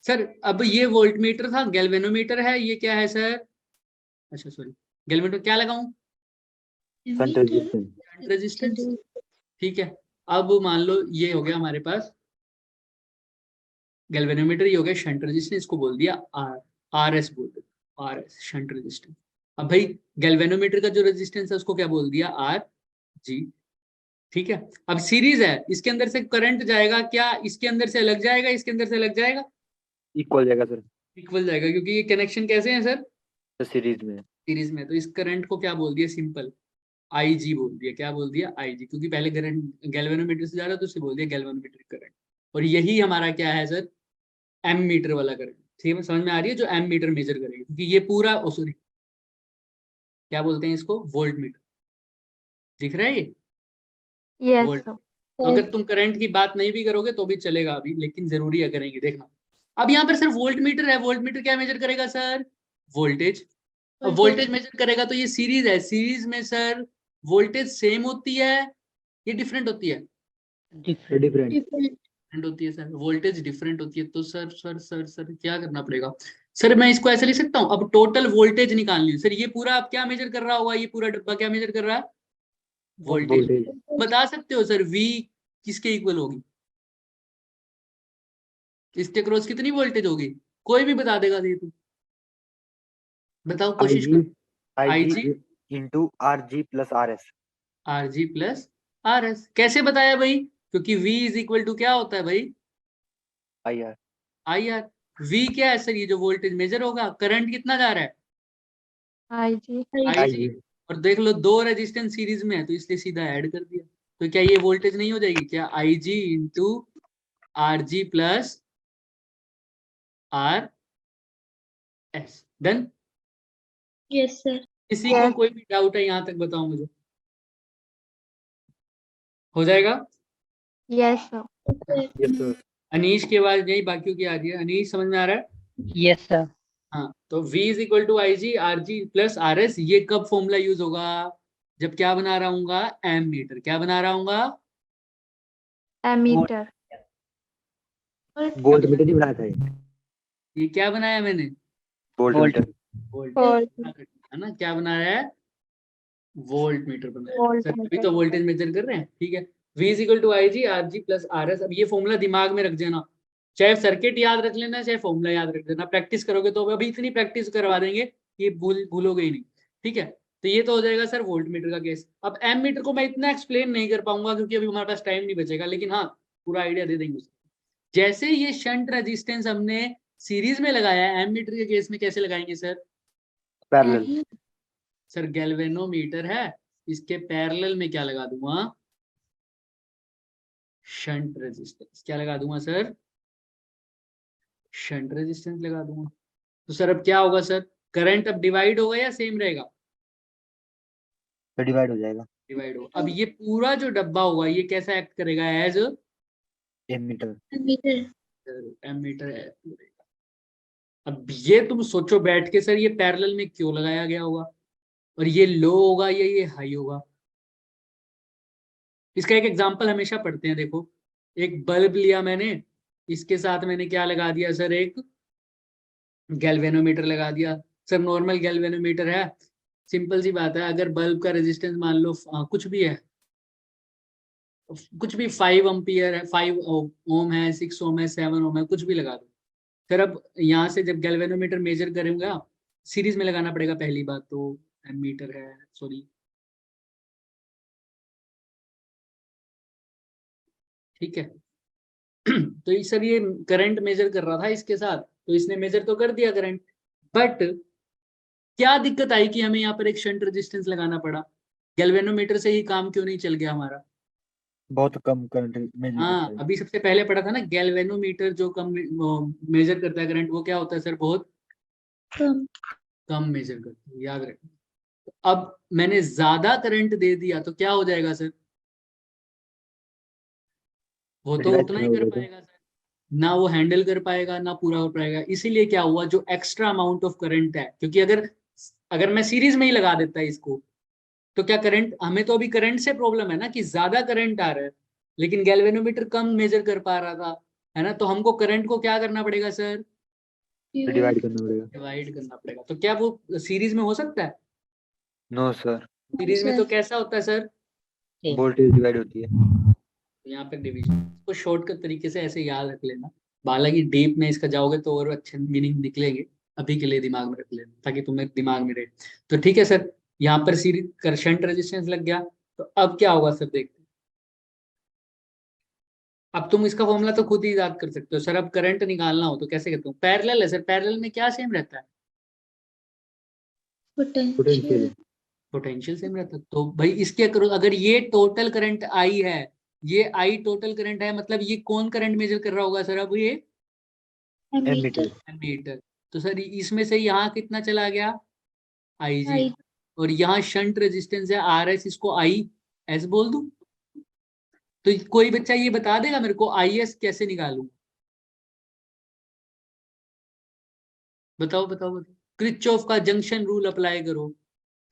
Speaker 1: सर। अब ये वोल्टमीटर था, गैल्वेनोमीटर है, ये क्या है सर, अच्छा सॉरी, गैल्वेनोमीटर क्या लगाऊं,
Speaker 2: शंट रेजिस्टेंस।
Speaker 1: रेजिस्टेंस, ठीक है। अब मान लो ये हो गया हमारे पास गैल्वेनोमीटर, ये हो गया शंट रेजिस्टेंस, इसको बोल दिया आर एस बोल दिया, आर एस शंट रेजिस्टेंस। अब भाई गैल्वेनोमीटर का जो रेजिस्टेंस है उसको क्या बोल दिया, आर जी, ठीक है। अब सीरीज है, इसके अंदर से करंट जाएगा क्या, इसके अंदर से अलग जाएगा, इसके अंदर से अलग जाएगा,
Speaker 2: इक्वल जाएगा सर।
Speaker 1: इक्वल जाएगा, क्योंकि ये कनेक्शन कैसे है सर,
Speaker 2: तो सीरीज में।
Speaker 1: सीरीज में। तो इस करंट को क्या बोल दिया, सिंपल आई जी बोल दिया, क्या बोल दिया आई जी, क्योंकि पहले करंट गैल्वेनोमीटर से जा रहा है तो उसे बोल दिया गैल्वेनोमीटर करंट। और यही हमारा क्या है सर, एम मीटर वाला करंट, ठीक है, समझ में आ रही है, जो एम मीटर मेजर करेगा, क्योंकि ये पूरा सॉरी क्या बोलते हैं इसको, वोल्ट मीटर, दिख रहा है ये वोल्ट। तो अगर तुम करंट की बात नहीं भी करोगे तो भी चलेगा अभी, लेकिन जरूरी है करेंगे, देखना। अब यहाँ पर सर वोल्ट मीटर है, वोल्ट मीटर क्या मेजर करेगा सर, वोल्टेज। अब वोल्टेज मेजर करेगा तो ये सीरीज है, सीरीज में सर वोल्टेज सेम होती है ये डिफरेंट होती है,
Speaker 2: डिफरेंट
Speaker 1: होती है सर, वोल्टेज डिफरेंट होती है। तो सर सर सर सर क्या करना पड़ेगा सर, मैं इसको ऐसे लिख सकता हूँ, अब टोटल वोल्टेज निकालनी है सर, ये पूरा अब क्या मेजर कर रहा होगा, ये पूरा डब्बा क्या मेजर कर रहा है, वोल्टेज। बता सकते हो सर V किसके इक्वल होगी, इसके क्रॉस कितनी वोल्टेज होगी, कोई भी बता देगा ये तो, बताओ, कोशिश
Speaker 2: IG
Speaker 1: करो।
Speaker 2: IG
Speaker 1: IG
Speaker 2: into RG plus RS.
Speaker 1: RG plus RS कैसे बताया भाई? क्योंकि V इज इक्वल टू क्या होता है भाई?
Speaker 2: IR.
Speaker 1: IR। V क्या है सर? ये जो वोल्टेज मेजर होगा, करंट कितना जा रहा है?
Speaker 3: IG
Speaker 1: IG। और देख लो दो रेजिस्टेंस सीरीज में है तो इसलिए सीधा ऐड कर दिया। तो क्या ये वोल्टेज नहीं हो जाएगी क्या? IG into RG plus RS। Done.
Speaker 3: yes sir
Speaker 1: किसी को कोई भी डाउट है यहाँ तक बताओ मुझे। हो जाएगा?
Speaker 3: yes sir
Speaker 2: Yes sir.
Speaker 1: Anish की आवाज नहीं, बाकियों की आ रही है। अनीश समझ में आ रहा है?
Speaker 4: Yes, sir.
Speaker 1: हाँ, तो V is equal to IG RG plus RS। ये कब फॉर्मूला यूज होगा? जब क्या बना रहा हूँ? एमीटर। क्या बना रहा हूँ?
Speaker 3: ammeter
Speaker 2: वोल्ट मीटर नहीं बनाया था
Speaker 1: ये क्या बनाया मैंने?
Speaker 2: Volt
Speaker 4: Volt.
Speaker 2: मीटर.
Speaker 1: वोल्ट है ना? क्या बनाया है? वोल्ट मीटर बनाया है। सर अभी तो वोल्टेज मेजर कर रहे हैं, ठीक है। V is equal to IG RG plus RS। अब ये फॉर्मूला दिमाग में रख देना, चाहे सर्किट याद रख लेना चाहे फॉर्मूला याद रख देना। प्रैक्टिस करोगे तो अभी इतनी प्रैक्टिस करवा देंगे कि भूलोगे ही नहीं, ठीक है। तो ये तो हो जाएगा सर वोल्ट मीटर का केस। अब एम मीटर को मैं इतना एक्सप्लेन नहीं कर पाऊंगा क्योंकि अभी हमारे पास टाइम नहीं बचेगा, लेकिन हाँ पूरा आइडिया दे देंगे। जैसे ये शंट रेजिस्टेंस हमने सीरीज में लगाया है, एम मीटर के केस में कैसे लगाएंगे सर?
Speaker 2: पैरेलल.
Speaker 1: सर गैल्वेनोमीटर है, इसके पैरेलल में क्या लगा दूंगा? Shunt resistance. क्या लगा दूंगा सर? शंट रेजिस्टेंस लगा दूंगा। तो सर अब क्या होगा सर? करंट अब डिवाइड होगा या सेम रहेगा?
Speaker 2: तो डिवाइड हो जाएगा.
Speaker 1: डिवाइड होगा। अब ये पूरा जो डब्बा होगा ये कैसा एक्ट करेगा? As
Speaker 2: ammeter.
Speaker 1: एमीटर। अब ये तुम सोचो बैठ के, सर ये पैरेलल में क्यों लगाया गया होगा? और ये लो होगा या ये हाई होगा? इसका एक एग्जांपल हमेशा पढ़ते हैं। देखो, एक बल्ब लिया मैंने, इसके साथ मैंने क्या लगा दिया सर? एक गैल्वेनोमीटर लगा दिया। सर नॉर्मल गैल्वेनोमीटर है, सिंपल सी बात है। अगर बल्ब का रेजिस्टेंस मान लो कुछ भी है, कुछ भी 5 एम्पियर है, 5 ओम है, 6 ओम है, 7 ओम है, कुछ भी लगा दो। सर अब यहाँ से जब गैल्वेनोमीटर मेजर करूंगा, सीरीज में लगाना पड़ेगा पहली बात तो। एमीटर है, सॉरी, ठीक है। तो सर ये करंट मेजर कर रहा था इसके साथ, तो इसने मेजर तो कर दिया करंट, बट क्या दिक्कत आई कि हमें यहाँ पर एक शंट रेजिस्टेंस लगाना पड़ा? गैल्वेनोमीटर से ही काम क्यों नहीं चल गया हमारा?
Speaker 2: बहुत कम करंट मेजर
Speaker 1: हाँ,
Speaker 2: करता है.
Speaker 1: अभी सबसे पहले पढ़ा था ना, गैल्वेनोमीटर जो कम मेजर करता है करंट, वो क्या होता है सर? बहुत
Speaker 3: कम
Speaker 1: कम मेजर करता है, याद रखना। तो अब मैंने ज्यादा करंट दे दिया तो क्या हो जाएगा सर? वो तो
Speaker 2: डिवाइड
Speaker 1: उतना ही
Speaker 2: हो
Speaker 1: कर
Speaker 2: जाएगा.
Speaker 1: पाएगा सर, ना वो हैंडल कर पाएगा ना पूरा कर पाएगा। इसीलिए क्या हुआ, जो एक्स्ट्रा अमाउंट ऑफ करंट है, क्योंकि अगर अगर मैं सीरीज में ही लगा देता है इसको, तो क्या करंट, हमें तो अभी करंट से प्रॉब्लम है ना कि ज्यादा करंट आ रहा है, लेकिन गैल्वेनोमीटर कम मेजर कर पा रहा था, है ना। तो हमको करंट को क्या करना पड़ेगा सर?
Speaker 2: तो डिवाइड करना पड़ेगा.
Speaker 1: डिवाइड करना पड़ेगा। तो क्या वो सीरीज में हो सकता है?
Speaker 2: No sir.
Speaker 1: सीरीज में तो कैसा होता है सर?
Speaker 4: Same.
Speaker 2: वोल्टेज डिवाइड होती है.
Speaker 1: तो यहाँ पे डिवीजन को शॉर्टकट तरीके से ऐसे याद रख लेना। हालांकि डीप में इसका जाओगे तो और अच्छे मीनिंग निकलेंगे, अभी के लिए दिमाग में रख लेना ताकि तुम्हें दिमाग में रहे। तो ठीक है सर, यहाँ पर सीरीज कर शंट रेजिस्टेंस लग गया। तो अब क्या होगा सर? देखते हैं। अब तुम इसका फॉर्मूला तो खुद ही याद कर सकते हो सर। अब करंट निकालना हो तो कैसे करते हो? पैरेलल है सर, पैरेलल में क्या सेम रहता है?
Speaker 2: पोटेंशियल.
Speaker 1: पोटेंशियल सेम रहता है। तो भाई इसके अगर ये टोटल करंट आई है, ये आई टोटल करंट है, मतलब ये कौन करंट मेजर कर रहा होगा सर? अब ये
Speaker 2: एमीटर.
Speaker 1: एमीटर। तो सर इसमें से यहाँ कितना चला गया? IG।
Speaker 3: IG।
Speaker 1: और यहाँ शंट रेजिस्टेंस है RS, इसको IS बोल दूं? तो कोई बच्चा ये बता देगा मेरे को IS कैसे निकालूं? बताओ बताओ बताओ। क्रिचॉफ का जंक्शन रूल अप्लाई करो।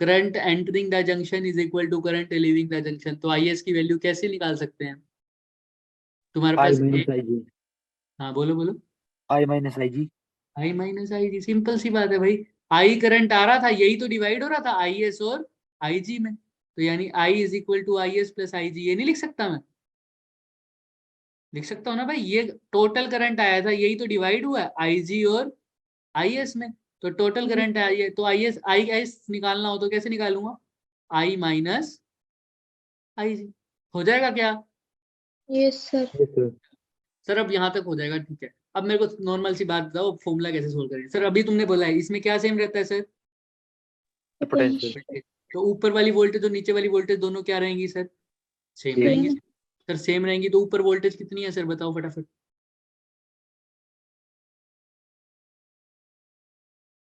Speaker 1: Current entering the junction is equal to current leaving the junction. तो IS की वैल्यू कैसे निकाल सकते हैं? तुम्हारे
Speaker 2: आई
Speaker 1: पास
Speaker 2: माइनस आई जी.
Speaker 1: हाँ बोलो बोलो।
Speaker 2: I minus I G.
Speaker 1: I minus IG, simple सी बात है भाई। I करंट आ रहा था, यही तो डिवाइड हो रहा था IS और IG में। तो यानी I is equal to IS plus IG। ये नहीं लिख सकता मैं? लिख सकता हूँ ना भाई, ये टोटल करंट आया था, यही तो डिवाइड हुआ है IG और IS में। तो टोटल करंट है आई, तो आई एस निकालना हो तो कैसे निकालूंगा, आई माइनस आई जी, हो जाएगा क्या
Speaker 3: yes sir.
Speaker 2: Yes, sir.
Speaker 1: Sir? अब यहाँ तक हो जाएगा, ठीक है। अब मेरे को नॉर्मल सी बात बताओ, फॉर्मूला कैसे सोल्व करें सर? अभी तुमने बोला है इसमें क्या सेम रहता है सर?
Speaker 2: Potential.
Speaker 1: तो ऊपर वाली वोल्टेज और नीचे वाली वोल्टेज दोनों क्या रहेंगी सर? Same
Speaker 2: Same.
Speaker 1: रहेंगी सर। सेम रहेंगी तो ऊपर वोल्टेज कितनी है सर, बताओ फटाफट।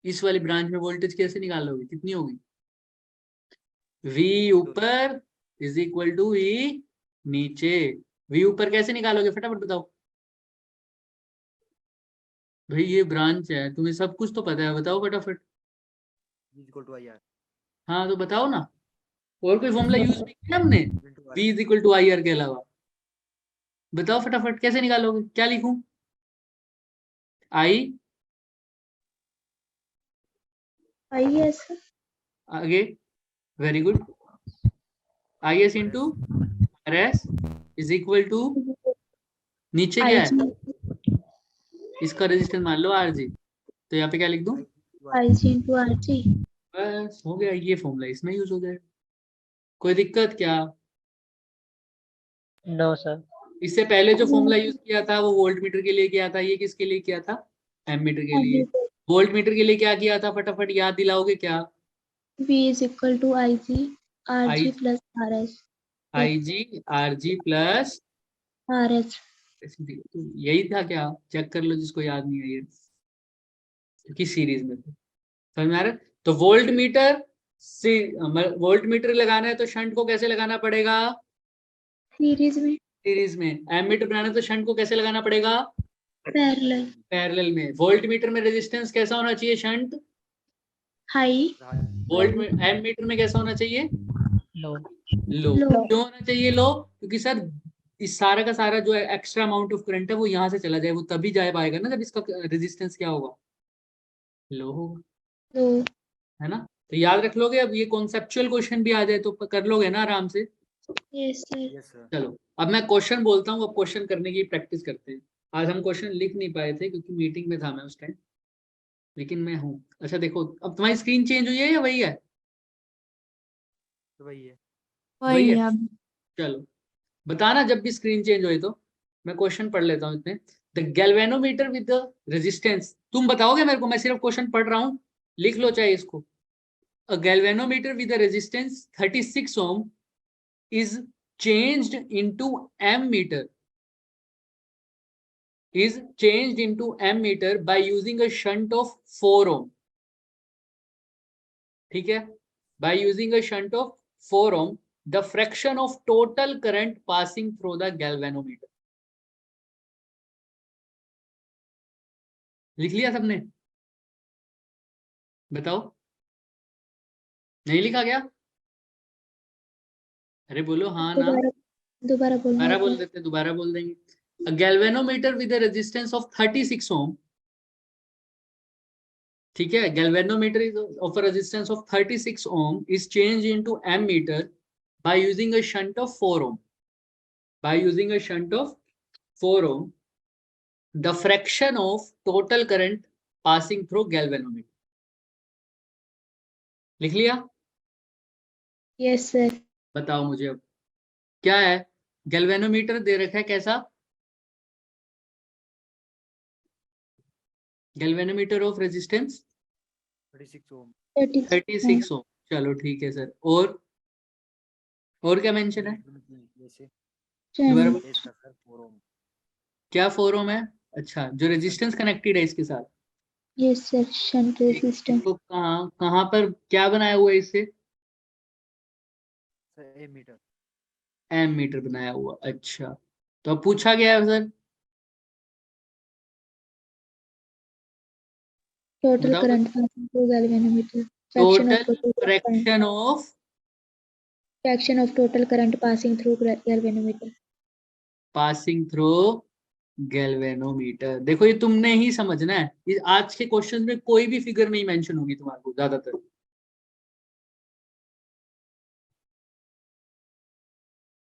Speaker 1: इस वाली ब्रांच में वोल्टेज कैसे निकालोगे, कितनी होगी? V ऊपर इज इक्वल टू V नीचे। V ऊपर कैसे निकालोगे फटाफट बताओ भाई, ये ब्रांच है, तुम्हें सब कुछ तो पता है, बताओ फटाफट।
Speaker 2: V equal to IR.
Speaker 1: हाँ तो बताओ ना, और कोई फॉर्मूला यूज नहीं किया हमने
Speaker 2: Into
Speaker 1: V is equal to IR के अलावा? बताओ फटाफट कैसे निकालोगे, क्या लिखूं? I
Speaker 3: आई एस
Speaker 1: आगे, very good, IS into RS is equal to नीचे
Speaker 3: आई
Speaker 1: क्या है,
Speaker 3: जी
Speaker 1: इसका रेजिस्टेंस मान लो RG, तो यहाँ पे क्या लिख दूं?
Speaker 3: आई जी इंटू आर जी।
Speaker 1: बस हो गया, ये फॉर्मूला इसमें यूज हो जाएगा। कोई दिक्कत क्या?
Speaker 4: No sir.
Speaker 1: इससे पहले जो फॉर्मूला यूज किया था वो वोल्ट मीटर के लिए किया था, ये किसके लिए किया था? एमीटर के लिए। वोल्ट मीटर के लिए क्या किया था, फटाफट याद दिलाओगे क्या?
Speaker 3: V is equal to I G R G plus R S.
Speaker 1: IG RG plus
Speaker 3: R S.
Speaker 1: तो यही था क्या? चेक कर लो जिसको याद नहीं है ये, क्योंकि सीरीज में था। समझ में आ रहा है? तो वोल्ट मीटर से वोल्ट मीटर लगाना है तो शंट को कैसे लगाना पड़ेगा?
Speaker 3: सीरीज में।
Speaker 1: सीरीज में। एमीटर बनाना है तो शंट को कैसे लगाना पड़ेगा?
Speaker 3: पैरेलल।
Speaker 1: पैरेलल में। वोल्ट मीटर में रेजिस्टेंस कैसा होना चाहिए, शंट?
Speaker 3: हाई।
Speaker 1: वोल्ट में एमीटर में कैसा होना चाहिए?
Speaker 4: लो।
Speaker 1: लो।
Speaker 3: लो।
Speaker 1: क्यों होना चाहिए लो? क्योंकि सर इस सारा का सारा जो एक्स्ट्रा अमाउंट ऑफ करंट है वो यहाँ से चला जाए, वो तभी जा पाएगा ना जब इसका रेजिस्टेंस क्या होगा, लो होगा,
Speaker 3: लो।
Speaker 1: है ना? तो याद रख लोगे, अब ये कॉन्सेप्चुअल क्वेश्चन भी आ जाए तो कर लोगे ना आराम से।
Speaker 3: Yes sir.
Speaker 2: Yes, sir.
Speaker 1: चलो अब मैं क्वेश्चन बोलता हूँ, अब क्वेश्चन करने की प्रैक्टिस करते हैं। आज हम क्वेश्चन लिख नहीं पाए थे क्योंकि मीटिंग में था मैं उस टाइम, लेकिन मैं हूँ। अच्छा देखो, अब तुम्हारी स्क्रीन चेंज हुई है या वही है?
Speaker 2: तो वही है.
Speaker 1: वही है। चलो बताना जब भी स्क्रीन चेंज होए तो। मैं क्वेश्चन पढ़ लेता हूँ इतने। The galvanometer with the resistance, तुम बताओगे मेरे को, मैं सिर्फ क्वेश्चन पढ़ रहा हूँ, लिख लो चाहे इसको। A galvanometer with the resistance 36 ohm is changed into ammeter by using a shunt of 4 ohm. ठीक है, by using a shunt of 4 ohm, the fraction of total current passing through the galvanometer. लिख लिया सबने? बताओ, नहीं लिखा क्या? अरे बोलो हाँ ना।
Speaker 3: दोबारा बोलना
Speaker 1: दोबारा
Speaker 3: एक
Speaker 1: बोल
Speaker 3: बार।
Speaker 1: देते, दोबारा बोल देंगे। A galvanometer with a resistance of 36 ohm, ठीक है, galvanometer of a resistance of 36 ohm is changed into ammeter by using a shunt of 4 ohm. By using a shunt of 4 ohm, the fraction of total current passing through galvanometer. लिख लिया?
Speaker 3: Yes sir.
Speaker 1: बताओ मुझे अब क्या है। Galvanometer दे रखा है कैसा, गैल्वेनोमीटर ऑफ रेजिस्टेंस
Speaker 2: 36 ohm.
Speaker 1: 36 ओम। चलो ठीक है सर, और क्या मेंशन है?
Speaker 2: जैसे
Speaker 1: दोबारा बोलो।
Speaker 2: इसका सर 4 ohm.
Speaker 1: क्या 4 ओम है? अच्छा, जो रेजिस्टेंस कनेक्टेड है इसके साथ।
Speaker 3: Yes sir, shunt resistance.
Speaker 1: तो कहाँ कहाँ पर क्या बनाया हुआ है इससे?
Speaker 2: Sir ammeter.
Speaker 1: एम मीटर बनाया हुआ। अच्छा, तो अब पूछा गया है सर,
Speaker 3: टोटल
Speaker 1: बताओ।
Speaker 3: Current passing through galvanometer.
Speaker 1: Total fraction of
Speaker 3: total current passing through galvanometer.
Speaker 1: Passing through galvanometer. देखो ये तुमने ही समझना है, इस आज के क्वेश्चन में कोई भी फिगर नहीं मेंशन होगी तुम्हारे को ज्यादातर।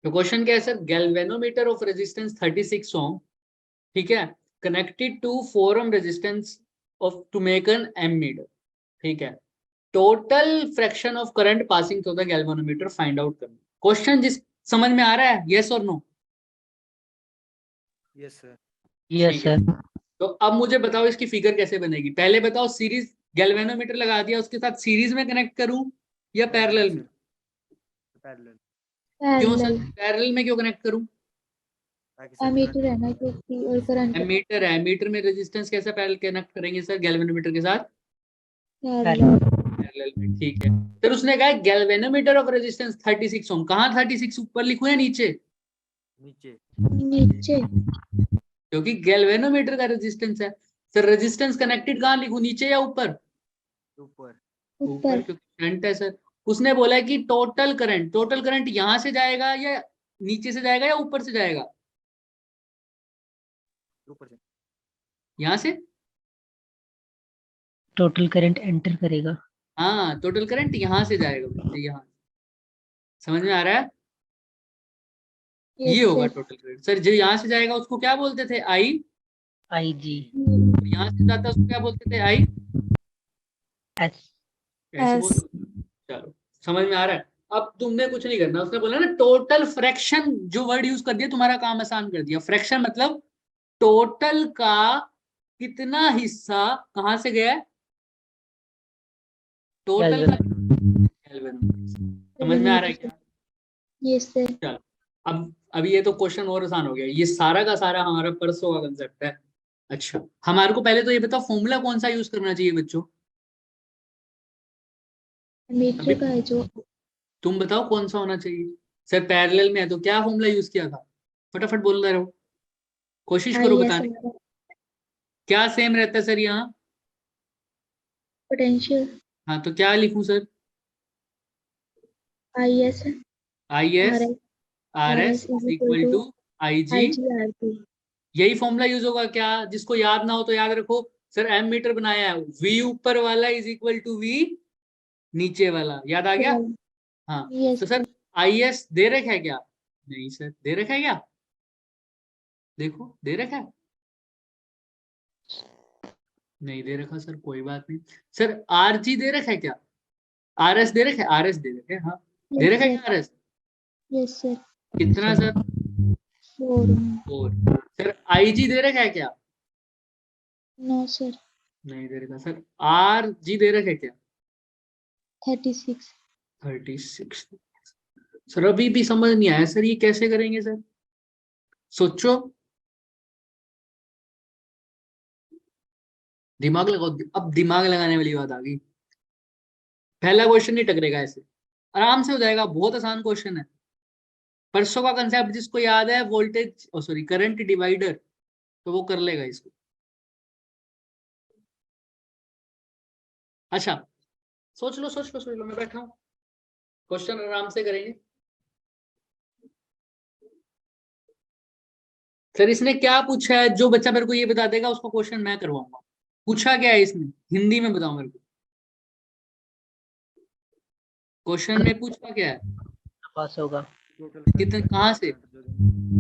Speaker 1: तो क्वेश्चन क्या है sir, galvanometer of resistance 36 ohm, ठीक है, connected to 4 ohm resistance of to make an ammeter. ठीक है, total fraction of current passing through the galvanometer find out करना। क्वेश्चन जिस समझ में आ रहा है, यस और नो?
Speaker 2: Yes sir.
Speaker 4: यस
Speaker 1: ठीक है,
Speaker 4: सर।
Speaker 1: तो अब मुझे बताओ इसकी फिगर कैसे बनेगी। पहले बताओ, सीरीज गैल्वेनोमीटर लगा दिया, उसके साथ सीरीज में कनेक्ट करूं या पैरेलल में?
Speaker 2: पैरेलल,
Speaker 1: क्यों सर
Speaker 3: पैरेलल
Speaker 1: पैरेलल में क्यों कनेक्ट करूं?
Speaker 2: ताकि सर
Speaker 3: एमीटर है ना क्योंकि और करंट
Speaker 1: एमीटर है, एमीटर में रेजिस्टेंस कैसे पैरेलल कनेक्ट करेंगे सर गैल्वेनोमीटर के साथ?
Speaker 3: पैरेलल
Speaker 1: पैरेलल में, ठीक है। फिर उसने कहा गैल्वेनोमीटर ऑफ रेजिस्टेंस 36 ओम, कहां 36 ऊपर लिखूं या नीचे?
Speaker 2: नीचे।
Speaker 3: नीचे
Speaker 1: क्योंकि गैल्वेनोमीटर का रेजिस्टेंस है। सर रेजिस्टेंस कनेक्टेड कहां लिखूं, नीचे या ऊपर?
Speaker 2: ऊपर।
Speaker 3: ऊपर
Speaker 1: क्योंकि शंट है सर। उसने बोला है कि टोटल करंट यहां से जाएगा या नीचे से जाएगा या ऊपर से जाएगा?
Speaker 2: ऊपर से।
Speaker 1: यहां से।
Speaker 4: टोटल करंट एंटर करेगा।
Speaker 1: हाँ, टोटल करंट यहां से जाएगा बच्चे, यहाँ। समझ में आ रहा है? ये
Speaker 3: यस
Speaker 1: होगा
Speaker 3: सर
Speaker 1: टोटल करंट। सर जो यहाँ से जाएगा उसको क्या बोलते थे, आई।
Speaker 4: आई जी
Speaker 1: यहाँ से जाता है उसको क्या बोलते थे, आई।
Speaker 4: एस।
Speaker 1: ऐसे बोल। चलो, समझ में आ रहा है? अब तुमने कुछ नहीं करना, उसने बोला ना टोटल फ्रैक्शन, जो वर्ड यूज कर दिया तुम्हारा काम आसान कर दिया। फ्रैक्शन मतलब टोटल का कितना हिस्सा कहां से गया है, टोटल का। समझ में आ रहा है क्या?
Speaker 3: यस सर
Speaker 1: चलो, अब ये तो क्वेश्चन और आसान हो गया, ये सारा का सारा हमारा परसों का कंसेप्ट है। अच्छा, हमारे को पहले तो ये बताओ फॉर्मूला कौन सा यूज करना चाहिए बच्चों?
Speaker 3: एमीटर का है जो
Speaker 1: तुम बताओ कौन सा होना चाहिए। सर पैरेलल में है तो क्या फॉर्मूला यूज किया था? फटाफट बोल रहे हो, कोशिश करो
Speaker 3: आई एस
Speaker 1: बताने। क्या सेम रहता है सर यहाँ?
Speaker 3: पोटेंशियल
Speaker 1: हाँ, तो क्या लिखूं sir?
Speaker 3: I S
Speaker 1: I
Speaker 3: R
Speaker 1: S
Speaker 3: S
Speaker 1: R
Speaker 3: R
Speaker 1: S
Speaker 3: S is equal
Speaker 1: equal
Speaker 3: to
Speaker 1: to I G.
Speaker 3: I G R P
Speaker 1: यही फॉर्मूला यूज होगा क्या? जिसको याद ना हो तो याद रखो। सर एम मीटर बनाया है, वी ऊपर वाला इज इक्वल टू वी नीचे वाला, याद आ गया? हाँ।
Speaker 3: यस
Speaker 1: तो सर आई एस दे रखा है क्या? नहीं सर, दे रखा है क्या? देखो दे रखा है, नहीं दे रखा सर, कोई बात नहीं। सर आर जी दे रखा है क्या? आर एस दे रखा है, आर एस दे रखा है, हाँ दे
Speaker 3: यस
Speaker 1: रखा है
Speaker 3: सर
Speaker 1: क्या आर एस?
Speaker 3: यस सर
Speaker 1: कितना सर?
Speaker 3: 4
Speaker 1: 4। सर आई जी दे रखा है क्या?
Speaker 3: नो सर
Speaker 1: नहीं दे रखा। सर आर जी दे रखा है क्या?
Speaker 3: 36
Speaker 1: 36। सर अभी भी समझ नहीं आया सर, ये कैसे करेंगे सर? सोचो, दिमाग लगाओ। अब दिमाग लगाने वाली बात आ गई। पहला क्वेश्चन नहीं टकरेगा ऐसे, आराम से हो जाएगा, बहुत आसान क्वेश्चन है। परसों का कंसेप्ट जिसको याद है, वोल्टेज सॉरी करंट डिवाइडर, तो वो कर लेगा इसको। अच्छा, सोच लो, मैं बैठा हूं, क्वेश्चन आराम से करेंगे। सर इसने क्या पूछा है, जो बच्चा मेरे को ये बता देगा उसको क्वेश्चन मैं करवाऊंगा। पूछा क्या है इसने, हिंदी में बताओ मेरे को। क्वेश्चन में पूछा क्या है?
Speaker 4: पास होगा
Speaker 1: कितने, कहाँ से?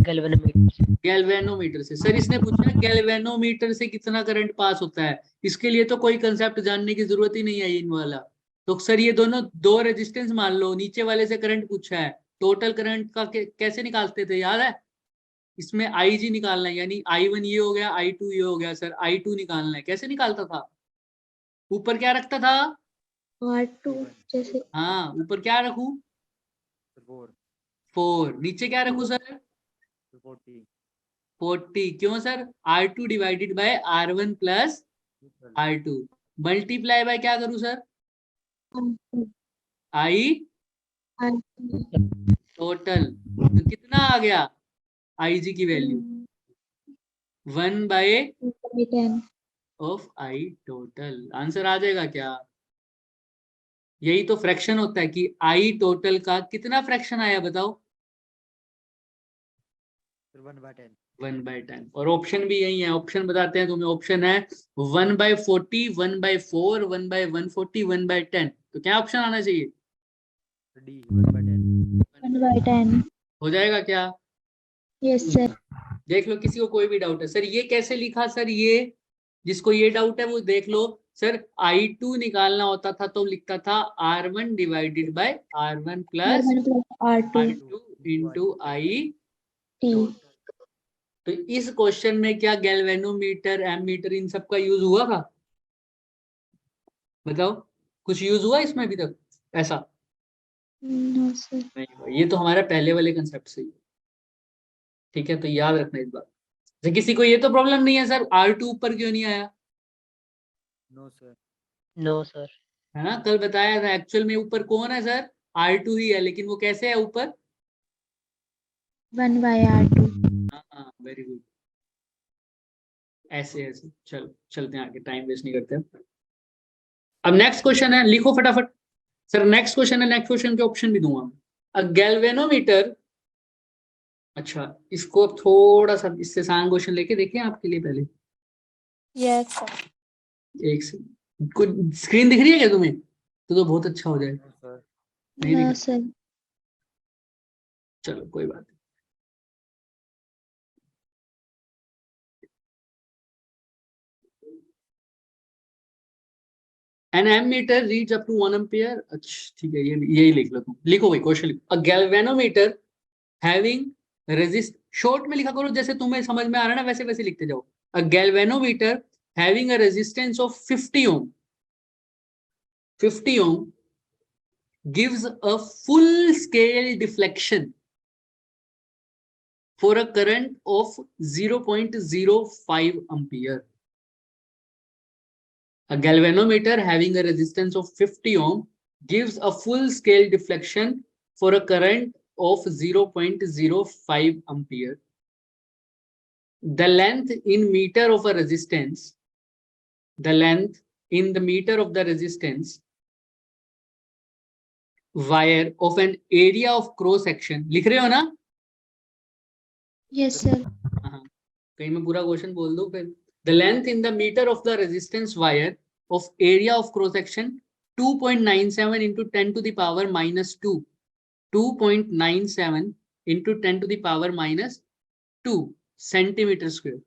Speaker 4: गैल्वेनोमीटर।
Speaker 1: गैल्वेनोमीटर से। सर इसने पूछा गैल्वेनोमीटर से कितना करंट पास होता है, इसके लिए तो कोई कंसेप्ट जानने की जरूरत ही नहीं है इन वाला। तो सर ये दोनों दो रेजिस्टेंस मान लो, नीचे वाले से करंट पूछा है, टोटल करंट का कैसे निकालते थे याद है? इसमें आई जी निकालना है, यानी आई वन ये हो गया, आई टू ये हो गया। सर आई टू निकालना है, कैसे निकालता था? ऊपर क्या रखता था?
Speaker 3: R2 जैसे
Speaker 1: हाँ, ऊपर क्या रखूं?
Speaker 2: 4
Speaker 1: 4। नीचे क्या रखूं सर?
Speaker 2: 40
Speaker 1: 40। क्यों sir? R2 divided by R1 plus R2। Multiply by क्या करूं सर? आई टोटल। तो कितना आ गया आई जी की value? 1/10 of I total. Answer आ जाएगा क्या? यही तो फ्रैक्शन होता है कि आई टोटल का कितना फ्रैक्शन आया बताओ?
Speaker 2: 1/10
Speaker 1: 1/10। और ऑप्शन भी यही है, ऑप्शन बताते हैं तुम्हें। ऑप्शन है 1/40, 1/4, 1/140, 1/10। तो क्या ऑप्शन आना चाहिए?
Speaker 2: डी 1/10
Speaker 3: 1/10
Speaker 1: हो जाएगा क्या?
Speaker 3: यस सर
Speaker 1: देख लो किसी को कोई भी डाउट है। सर ये कैसे लिखा? सर ये जिसको ये डाउट है वो देख लो। सर I2 निकालना होता था तो लिखता था R1 divided by R1 plus
Speaker 3: R1 plus R2
Speaker 1: R2 into I।
Speaker 3: T.
Speaker 1: तो इस क्वेश्चन में क्या गैल्वेनोमीटर, एमीटर इन सब का यूज हुआ था? बताओ, कुछ यूज हुआ इसमें अभी तक ऐसा?
Speaker 3: No sir.
Speaker 1: नहीं हुआ। ये तो हमारे पहले वाले कंसेप्ट से ही। ठीक है, तो याद रखना इस बात। तो किसी को ये तो प्रॉब्लम नहीं है सर R2 ऊपर क्यों नहीं आया,
Speaker 2: नो सर।
Speaker 4: No sir.
Speaker 1: है ना? कल बताया था एक्चुअल में ऊपर कौन है सर, R2 ही है, लेकिन वो कैसे है ऊपर?
Speaker 3: 1 by R2.
Speaker 1: हाँ, वेरी गुड। ऐसे ऐसे चलो चलते हैं आगे, टाइम वेस्ट नहीं करते। अब नेक्स्ट क्वेश्चन है, लिखो फटाफट। सर नेक्स्ट क्वेश्चन है, नेक्स्ट क्वेश्चन के ऑप्शन भी दूंगा। अ गैल्वेनोमीटर, अच्छा इसको अब थोड़ा सा इससे आसान क्वेश्चन लेके देखें आपके लिए पहले।
Speaker 3: Yes sir.
Speaker 1: एक से कुछ स्क्रीन दिख रही है क्या तुम्हें? तो बहुत अच्छा हो जाए।
Speaker 2: No sir.
Speaker 1: नहीं
Speaker 3: No
Speaker 1: दिख,
Speaker 3: sir.
Speaker 1: चलो कोई बात नहीं। An ammeter reads up to 1 ampere। अच्छा ठीक है, ये यही लिख लो तुम, लिखो भाई क्वेश्चन लिखो। अ गैल्वेनोमीटर हैविंग रेजिस्ट, शॉर्ट में लिखा करो, जैसे तुम्हें समझ में आ रहा है ना वैसे वैसे लिखते जाओ। अ galvanometer having a resistance of 50 ohm, 50 ohm gives a full scale deflection for a current of 0.05 ampere. A galvanometer having a resistance of 50 ohm gives a full scale deflection for a current of 0.05 ampere. The length in meter of a resistance, the length in the meter of the resistance wire of an area of cross section, लिख रहे हो ना?
Speaker 3: Yes sir.
Speaker 1: हाँ, कहीं मैं पूरा question बोल दूं फिर। The length in the meter of the resistance wire of area of cross section 2.97 into 10 to the power minus 2, 2.97 into 10 to the power minus 2 centimeter square.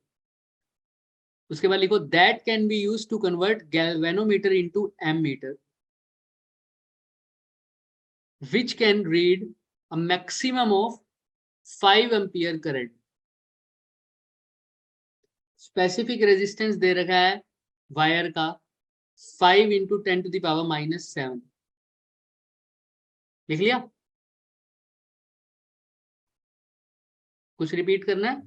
Speaker 1: उसके बाद लिखो that can be used to convert galvanometer into ammeter, which can read a maximum of 5 ampere current. Specific resistance दे रखा है wire का 5 into 10 to the power minus 7। लिख लिया? कुछ रिपीट करना है?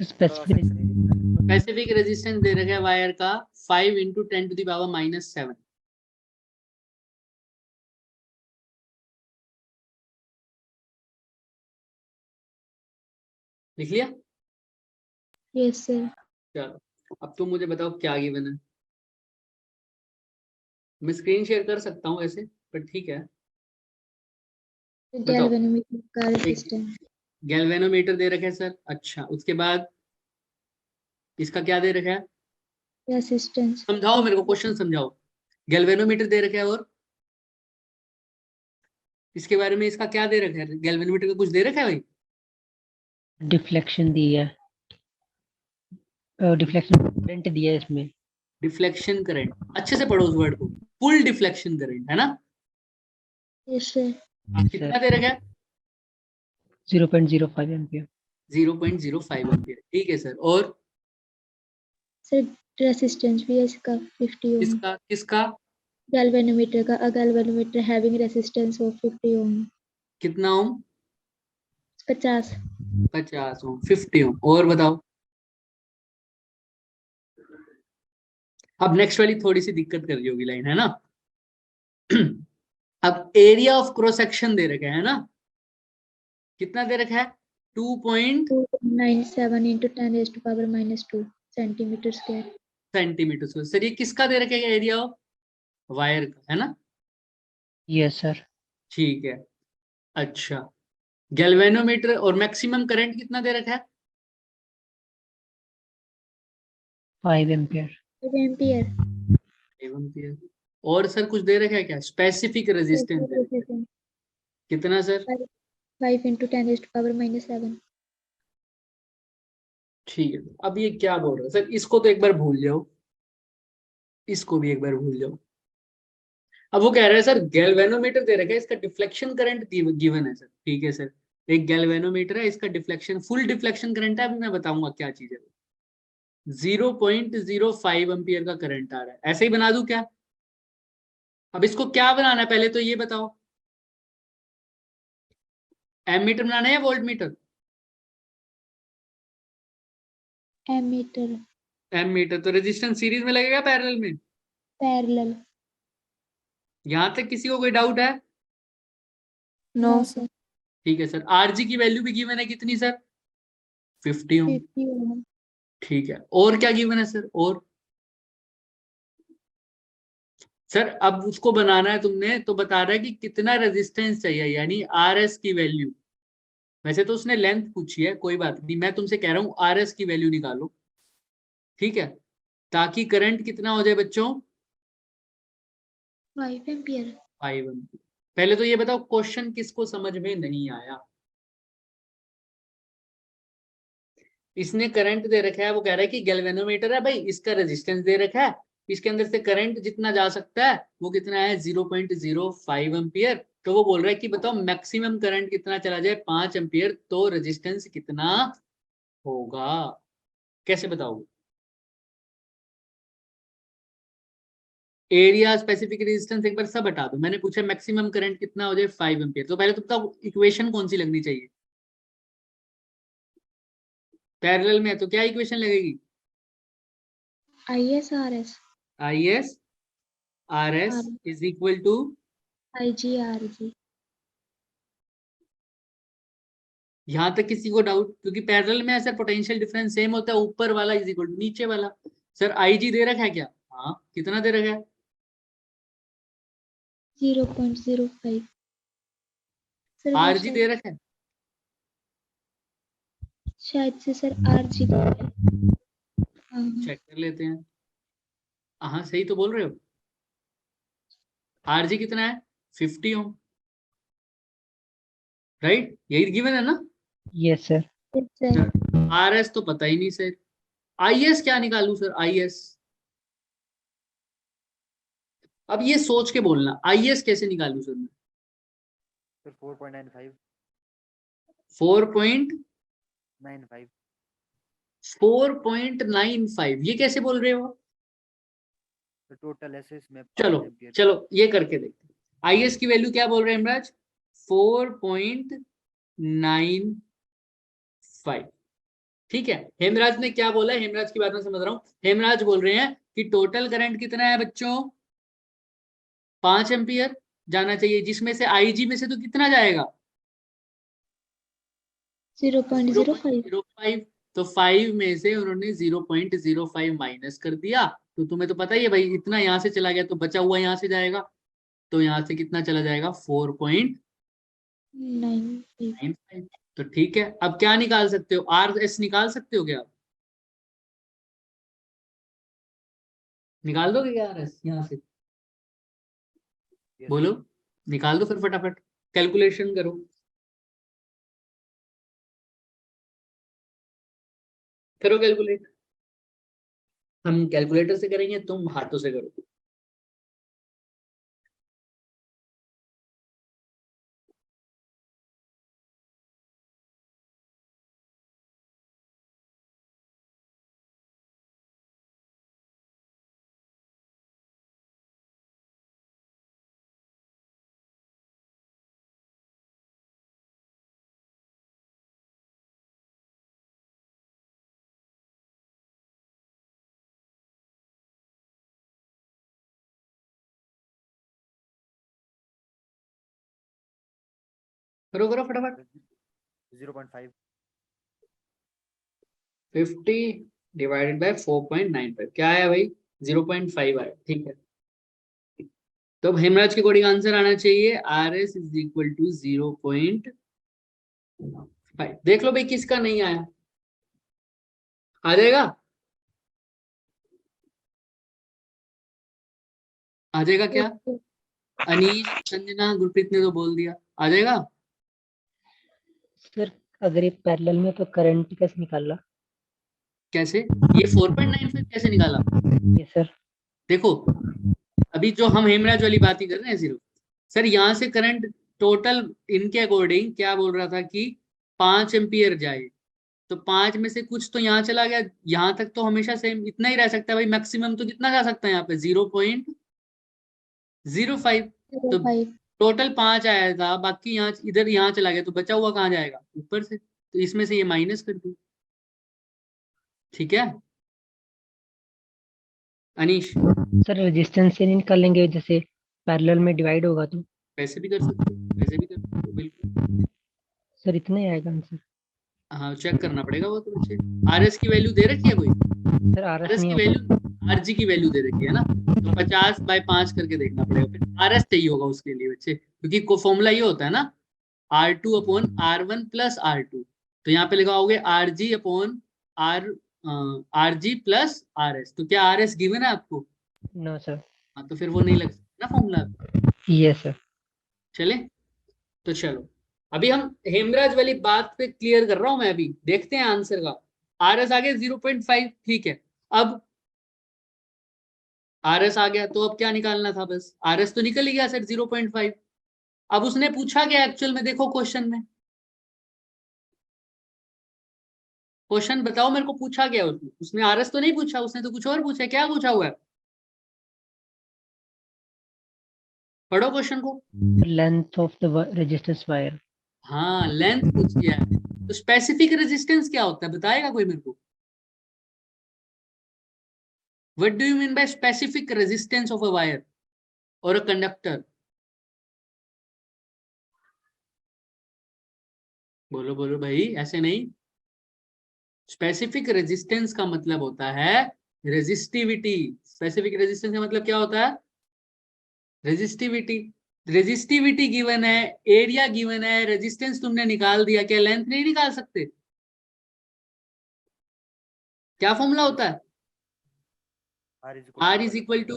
Speaker 1: स्पेसिफिक रेजिस्टेंस दे रखा है वायर का 5 into 10 to the power minus 7। लिख लिया?
Speaker 3: Yes sir.
Speaker 1: चलो अब तुम मुझे बताओ क्या गिवन है। मैं स्क्रीन शेयर कर सकता हूँ ऐसे, पर ठीक है। बताओ।
Speaker 3: Galvanometer का resistance.
Speaker 1: गैल्वेनोमीटर दे रखा है सर, अच्छा उसके बाद इसका क्या दे रखा है?
Speaker 3: Resistance.
Speaker 1: समझाओ मेरे को, क्वेश्चन समझाओ। गैल्वेनोमीटर दे रखा है और इसके बारे में इसका क्या दे रखा है? गैल्वेनोमीटर का कुछ दे रखा है भाई?
Speaker 4: डिफ्लेक्शन दी है, डिफ्लेक्शन करंट दिया है इसमें।
Speaker 1: डिफ्लेक्शन करंट, अच्छे से पढ़ो उस वर्ड को, फुल डिफ्लेक्शन करंट है ना?
Speaker 3: Yes sir.
Speaker 1: कितना दे रखा है?
Speaker 4: 0.05 एम्पियर।
Speaker 1: 0.05 एम्पियर, ठीक है सर। और
Speaker 3: Sir resistance भी है इसका 50 ohm.
Speaker 1: किसका किसका?
Speaker 3: Galvanometer का, a galvanometer having resistance of 50 ohm.
Speaker 1: कितना ओम?
Speaker 3: 50.
Speaker 1: 50 ओम, 50 ओम। और बताओ। अब नेक्स्ट वाली थोड़ी सी दिक्कत कर रही होगी लाइन, है ना? अब एरिया ऑफ क्रॉस सेक्शन दे रखा है ना, कितना दे रखा है?
Speaker 3: 2.97 into 10 raised to power minus 2 centimeter square.
Speaker 1: Centimetre square. Sir ये किसका दे रखा है एरिया ऑफ वायर का, है ना?
Speaker 4: Yes sir.
Speaker 1: ठीक है। अच्छा, गैल्वेनोमीटर और मैक्सिमम करंट कितना दे रखा है?
Speaker 4: 5 एम्पियर।
Speaker 3: 5 ampere.
Speaker 1: एम्पियर। और सर कुछ दे रखा है क्या? स्पेसिफिक रेजिस्टेंस दे रखा है। कितना sir?
Speaker 3: 5 into 10 raised to power minus 7.
Speaker 1: ठीक है, अब ये क्या बोल रहा है सर, इसको तो एक बार भूल जाओ। इसको भी एक बार भूल जाओ। अब वो कह रहा है सर गैल्वेनोमीटर दे रखा है, इसका डिफ्लेक्शन करंट गिवन है सर। ठीक है सर, एक गैल्वेनोमीटर है, इसका डिफ्लेक्शन फुल डिफ्लेक्शन करंट है, अभी मैं बताऊंगा क्या चीज है। 0.05 एम्पियर का करंट आ रहा है, ऐसे ही बना दूं क्या? अब इसको क्या बनाना है पहले तो ये बताओ, एमीटर बनाना है या वोल्ट मीटर?
Speaker 3: एमीटर।
Speaker 1: एमीटर। तो रेजिस्टेंस सीरीज में लगेगा पैरेलल में?
Speaker 3: पैरेलल।
Speaker 1: यहां तक किसी को कोई डाउट है?
Speaker 3: No sir.
Speaker 1: ठीक है सर, आरजी की वैल्यू भी गिवन है कितनी सर? 50 ओम।
Speaker 3: 50 ओम।
Speaker 1: ठीक है, और क्या गिवन है सर? और सर अब उसको बनाना है तुमने, तो बता रहा है कि कितना रेजिस्टेंस चाहिए, यानी आर एस की वैल्यू। वैसे तो उसने लेंथ पूछी है, कोई बात नहीं, मैं तुमसे कह रहा हूं आर एस की वैल्यू निकालो। ठीक है, ताकि करंट कितना हो जाए बच्चों?
Speaker 3: 5 एम्पियर।
Speaker 1: 5 एम्पियर। पहले तो ये बताओ क्वेश्चन किसको समझ में नहीं आया? इसने करंट दे रखा है, वो कह रहा है कि गैल्वेनोमीटर है भाई, इसका रेजिस्टेंस दे रखा है, इसके अंदर से करंट जितना जा सकता है वो कितना है? 0.05 एम्पियर। तो वो बोल रहा है कि बताओ मैक्सिमम करंट कितना चला जाए 5 एम्पियर, तो रेजिस्टेंस कितना होगा? कैसे बताओगे? एरिया, स्पेसिफिक रेजिस्टेंस एक बार सब हटा दो, मैंने पूछा मैक्सिमम करंट कितना हो जाए 5 एम्पियर। तो पहले तो बताओ इक्वेशन कौन सी लगनी चाहिए? पैरेलल में है तो क्या इक्वेशन लगेगी?
Speaker 3: IS RS।
Speaker 1: I S R S is equal to
Speaker 3: IG RG।
Speaker 1: यहां तक किसी को डाउट? क्योंकि पैरेलल में ऐसा पोटेंशियल डिफरेंस सेम होता है, ऊपर वाला इज इक्वल टू नीचे वाला। सर आई जी दे रखा है क्या? हाँ, कितना दे रखा है?
Speaker 3: 0.05। सर वो
Speaker 1: आर जी दे रखा है?
Speaker 3: शायद से सर RG दे रहा है। हाँ।
Speaker 1: चेक कर लेते हैं। हाँ सही तो बोल रहे हो। आर जी कितना है? 50 ओम, राइट? यही गिवन है ना?
Speaker 4: Yes, sir.
Speaker 3: Yes, sir।
Speaker 1: Are S तो पता ही नहीं सर। आई एस क्या निकालू सर? आई एस, अब ये सोच के बोलना, आई एस कैसे निकालू सर मैं?
Speaker 2: सर 4.95।
Speaker 1: 4.95।
Speaker 2: 95
Speaker 1: ये कैसे बोल रहे हो?
Speaker 2: तो टोटल ऐसे इसमें 5
Speaker 1: चलो
Speaker 2: एम्पियर।
Speaker 1: चलो ये करके देखते हैं। आई एस की वैल्यू क्या बोल रहे हैं हेमराज? 4.95। ठीक है, हेमराज ने क्या बोला है? हेमराज की बात मैं समझ रहा हूँ। हेमराज बोल रहे हैं कि टोटल करंट कितना है बच्चों? 5 एम्पियर जाना चाहिए, जिसमें से आईजी में से तो कितना जाएगा?
Speaker 3: 0.05।
Speaker 1: 0.05। तो 5 में से उन्होंने 0.05 माइनस कर दिया। तो तुम्हें तो पता ही है भाई, इतना यहां से चला गया तो बचा हुआ यहां से जाएगा, तो यहां से कितना चला जाएगा?
Speaker 3: 95।
Speaker 1: 4.95। तो ठीक है, अब क्या निकाल सकते हो? आर एस निकाल सकते हो क्या आप? निकाल दोगे क्या आर एस यहां से?
Speaker 2: Yes,
Speaker 1: बोलो, निकाल दो फिर फटाफट, कैलकुलेशन करो। करो कैलकुलेट। हम कैलकुलेटर से करेंगे, तुम हाथों से करो। करो करो फटाफट।
Speaker 2: 0.5।
Speaker 1: 50 डिवाइडेड बाय 4.95 क्या आया भाई? 0.5 आया। ठीक है, तो अब हेमराज के अकॉर्डिंग आंसर आना चाहिए R S is equal to 0.5। देख लो भाई किसका नहीं आया, आ जाएगा? आ जाएगा क्या? अनीश, संजना, गुरप्रीत ने तो बोल दिया आ जाएगा।
Speaker 4: सर अगर ये पैरेलल में तो करंट कैसे निकाला?
Speaker 1: कैसे? ये 4.95 कैसे निकाला?
Speaker 4: Yes, sir.
Speaker 1: देखो अभी जो हम हेमराज वाली बात ही कर रहे हैं सिर्फ, सर यहाँ से करंट टोटल इनके अकॉर्डिंग क्या बोल रहा था कि 5 एम्पियर जाए, तो 5 में से कुछ तो यहाँ चला गया, यहाँ तक तो हमेशा सेम इतना ही रह सकता है भाई, मैक्सिमम तो कितना जा सकता है यहाँ पे 0.05। तो
Speaker 3: 0.5
Speaker 1: टोटल 5 आया था, बाकी यहाँ इधर यहाँ चला गया, तो बचा हुआ कहाँ जाएगा, ऊपर से, तो इसमें से ये माइनस कर दो। ठीक है अनीश,
Speaker 4: सर रेजिस्टेंस से नहीं निकालेंगे, जैसे पैरेलल में डिवाइड होगा तो?
Speaker 1: वैसे भी कर सकते हो, वैसे भी कर सकते हो, बिल्कुल।
Speaker 4: सर इतना ही आएगा आंसर?
Speaker 1: हाँ चेक करना पड़ेगा वो तो बच्चे। आर एस की वैल्यू दे रखी है कोई,
Speaker 4: सर
Speaker 1: आर
Speaker 4: RS
Speaker 1: एस
Speaker 4: नहीं
Speaker 1: की
Speaker 4: होगा।
Speaker 1: वैल्यू, आर जी की वैल्यू दे रखी है ना, तो 50/5 करके देखना पड़ेगा, फिर आर एस चाहिए होगा उसके लिए बच्चे, क्योंकि फॉर्मूला ये होता है ना R2/R1 प्लस R2, तो यहाँ पे लगाओगे RG प्लस RS, तो क्या RS गिवन है आपको?
Speaker 4: No sir.
Speaker 1: हाँ तो फिर वो नहीं लग सकता ना फॉर्मूला।
Speaker 4: Yes sir.
Speaker 1: चले तो चलो, अभी हम हेमराज वाली बात पे क्लियर कर रहा हूं मैं, अभी देखते हैं आंसर का। आर एस आ गया 0.5, ठीक है। अब आर एस आ गया, तो अब क्या निकालना था, बस आर एस तो निकल ही गया सर 0.5। अब उसने पूछा क्या एक्चुअल में, देखो क्वेश्चन में, क्वेश्चन बताओ मेरे को, पूछा क्या उसने? उसने आर एस तो नहीं पूछा, उसने तो कुछ और पूछा, क्या पूछा हुआ है, पढ़ो क्वेश्चन को।
Speaker 4: Length of the resistance wire.
Speaker 1: हाँ लेंथ पूछ गया है, तो स्पेसिफिक रेजिस्टेंस क्या होता है, बताएगा कोई मेरे को? What do you mean by specific resistance of a wire और अ कंडक्टर? बोलो बोलो भाई, ऐसे नहीं। स्पेसिफिक रेजिस्टेंस का मतलब होता है रेजिस्टिविटी। स्पेसिफिक रेजिस्टेंस का मतलब क्या होता है? रेजिस्टिविटी। रेजिस्टिविटी गिवन है, एरिया गिवन है, रेजिस्टेंस तुमने निकाल दिया, क्या लेंथ नहीं निकाल सकते? क्या फॉर्मूला होता है? R is equal to